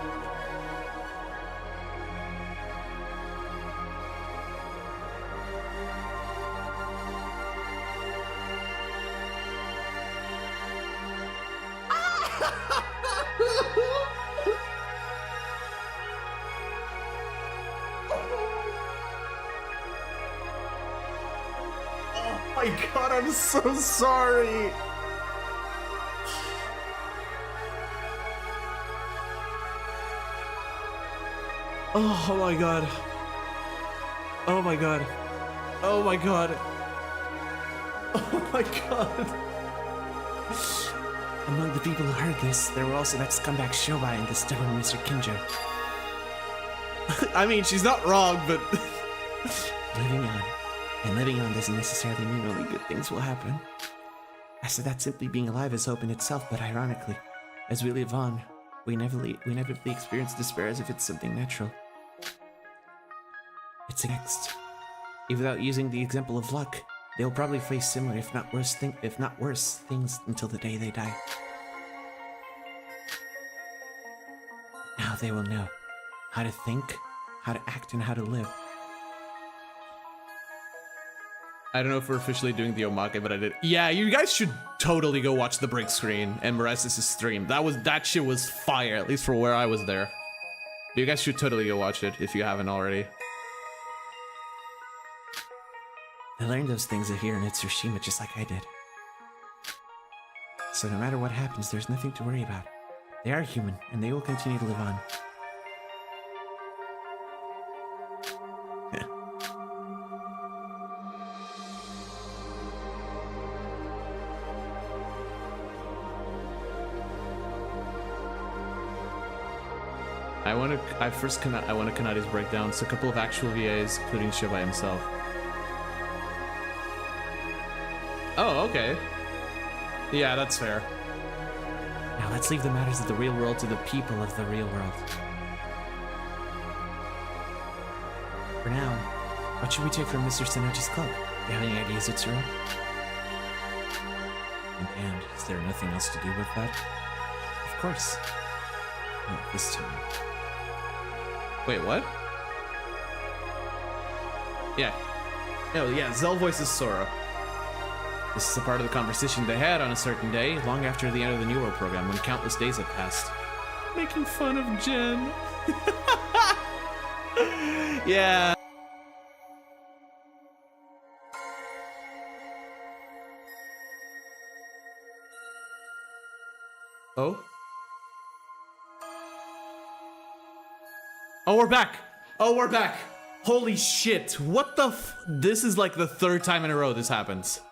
Oh my god, I'm so sorry. Oh my god. Oh my god. Oh my god. Oh my god.
Among the people who heard this, there were also that scumbag Shobai and the stubborn Mr. Kinjo.
I mean, she's not wrong, but
Living on. And living on doesn't necessarily mean only good things will happen. I said that simply being alive is hope in itself, but ironically, as we live on, we inevitably experience despair as if it's something natural. It's next. Even without using the example of luck, they will probably face similar, if not worse, things until the day they die. Now they will know how to think, how to act, and how to live.
I don't know if we're officially doing the Omake, but I did. Yeah, you guys should totally go watch the break screen and Morasis' stream. That shit was fire, at least for where I was there. You guys should totally go watch it if you haven't already.
I learned those things here in Tsushima just like I did. So no matter what happens, there's nothing to worry about. They are human, and they will continue to live on.
I want Kanade's breakdowns, a couple of actual VAs, including Shobai himself. Oh, okay. Yeah, that's fair.
Now let's leave the matters of the real world to the people of the real world. For now, what should we take from Mr. Senoji's club? Do you have any ideas, Utsuro? And is there nothing else to do with that? Of course. Not this time.
Wait, what? Yeah. Oh, yeah, Zell voices Sora. This is a part of the conversation they had on a certain day, long after the end of the New World program, when countless days had passed. Making fun of Jen. Yeah. Oh? Oh, we're back! Oh, we're back! Holy shit, what the this is like the third time in a row this happens.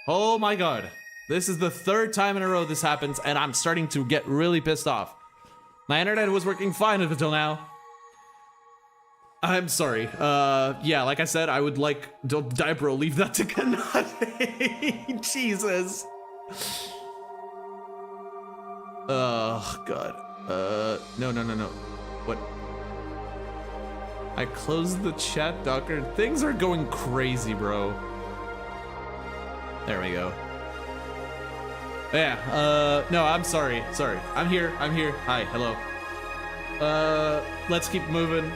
Oh my god. This is the third time in a row this happens, and I'm starting to get really pissed off. My internet was working fine up until now. I'm sorry. Yeah, like I said, I would like... Don't die, bro. Leave that to Kanade. Jesus. Oh, God. No. What? I closed the chat, Docker. Things are going crazy, bro. There we go. Yeah, no, I'm sorry. Sorry. I'm here. Hi, hello. Let's keep moving.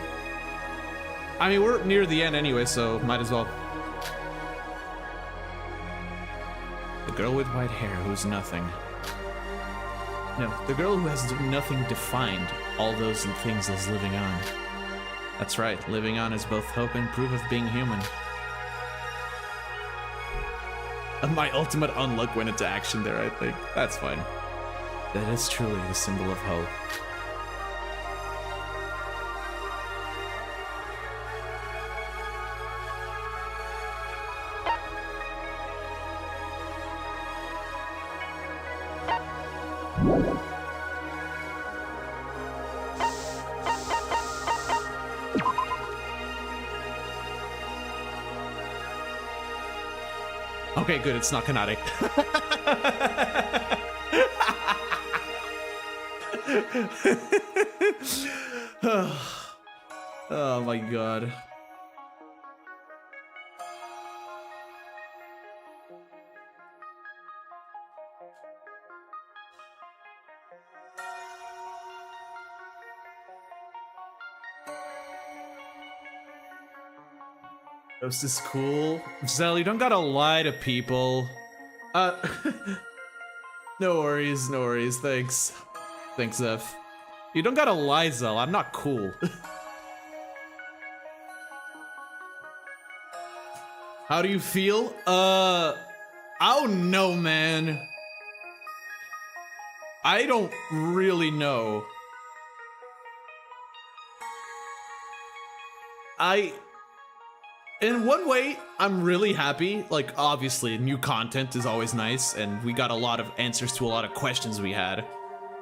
I mean, we're near the end anyway, so might as well. The girl with white hair who's nothing. No, the girl who has nothing defined all those things is living on. That's right, living on is both hope and proof of being human. My ultimate unluck went into action there, I think. That's fine. That is truly the symbol of hope. Okay, good, it's not Kanade. Oh my god. This is cool. Zell, you don't gotta lie to people. No worries, thanks. Thanks, Zeph. You don't gotta lie, Zell, I'm not cool. How do you feel? I don't know, man. I don't really know. in one way, I'm really happy. Like, obviously, new content is always nice, and we got a lot of answers to a lot of questions we had.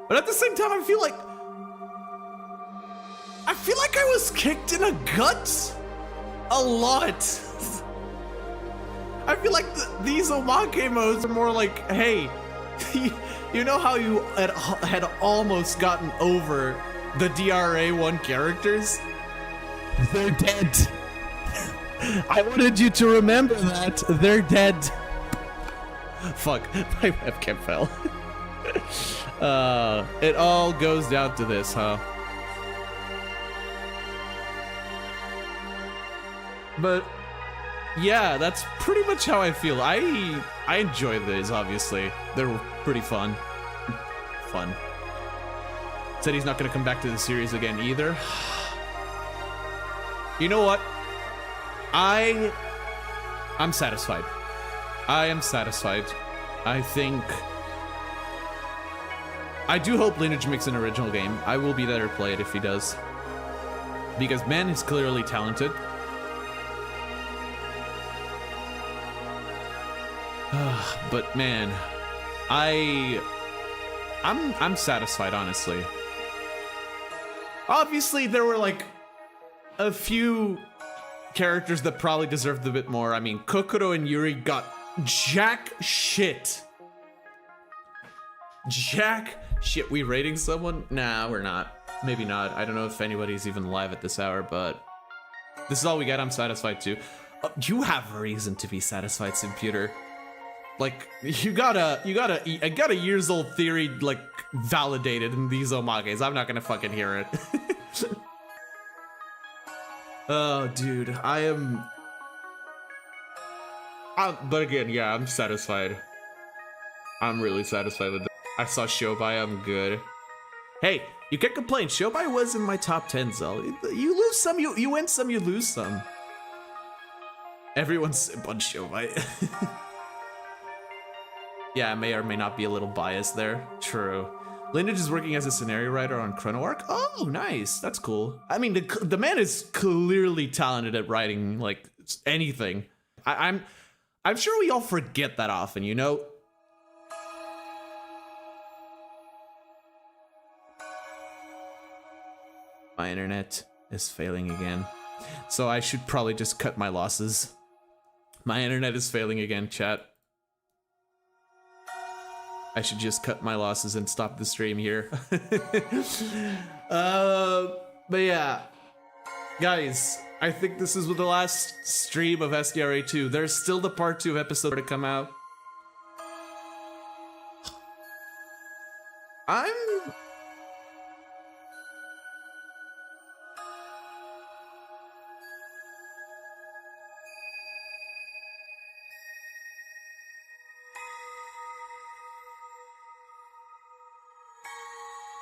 But at the same time, I feel like I was kicked in the guts a lot. I feel like these Omake modes are more like, hey, you know how you had almost gotten over the DRA1 characters? They're dead. I wanted you to remember that. They're dead. Fuck, my webcam fell. It all goes down to this, huh? But yeah, that's pretty much how I feel. I enjoy these, obviously. They're pretty fun. Said he's not gonna come back to the series again either. You know what? I'm satisfied. I am satisfied. I do hope LINUJ makes an original game. I will be there to play it if he does. Because man is clearly talented. But man, I'm satisfied, honestly. Obviously, there were like a few characters that probably deserved a bit more. I mean, Kokoro and Yuri got jack shit. Jack shit. We rating someone? Nah, we're not. Maybe not. I don't know if anybody's even live at this hour, but this is all we got. I'm satisfied too. You have a reason to be satisfied, Simputer. Like, I got a years old theory, like, validated in these Omakes. I'm not gonna fucking hear it. Oh, dude, but again, yeah, I'm satisfied. I'm really satisfied with it. I saw Shobai, I'm good. Hey, you can't complain. Shobai was in my top 10, Zell. You lose some, you win some, you lose some. Everyone's simp on Shobai. Yeah, I may or may not be a little biased there. True. LINUJ is working as a scenario writer on Chrono Arc. Oh, nice. That's cool. I mean, the man is clearly talented at writing, like, anything. I'm sure we all forget that often, you know? My internet is failing again. So I should probably just cut my losses. My internet is failing again, chat. I should just cut my losses and stop the stream here. But yeah, guys, I think this is the last stream of SDRA 2. There's still the part 2 episode to come out.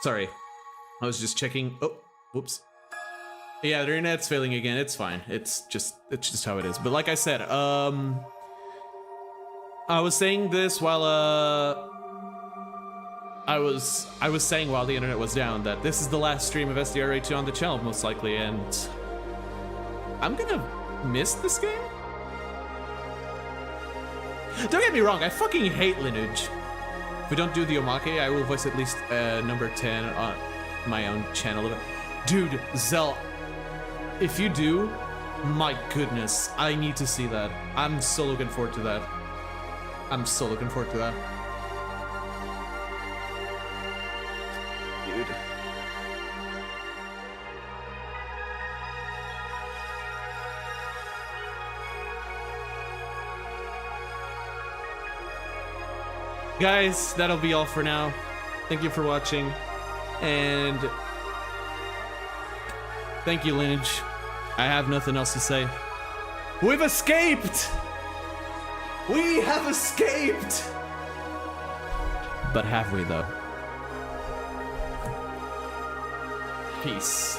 Sorry, I was just checking. Oh, whoops. Yeah, the internet's failing again. It's fine. It's just how it is. But like I said, I was saying this while I was saying while the internet was down that this is the last stream of SDRA 2 on the channel, most likely, and I'm gonna miss this game. Don't get me wrong, I fucking hate LINUJ. If we don't do the Omake, I will voice at least number 10 on my own channel. Dude, Zell, if you do, my goodness, I need to see that. I'm so looking forward to that. I'm so looking forward to that. Dude. Guys, that'll be all for now. Thank you for watching, and thank you, LINUJ. I have nothing else to say. We've escaped! We have escaped! But have we, though? Peace.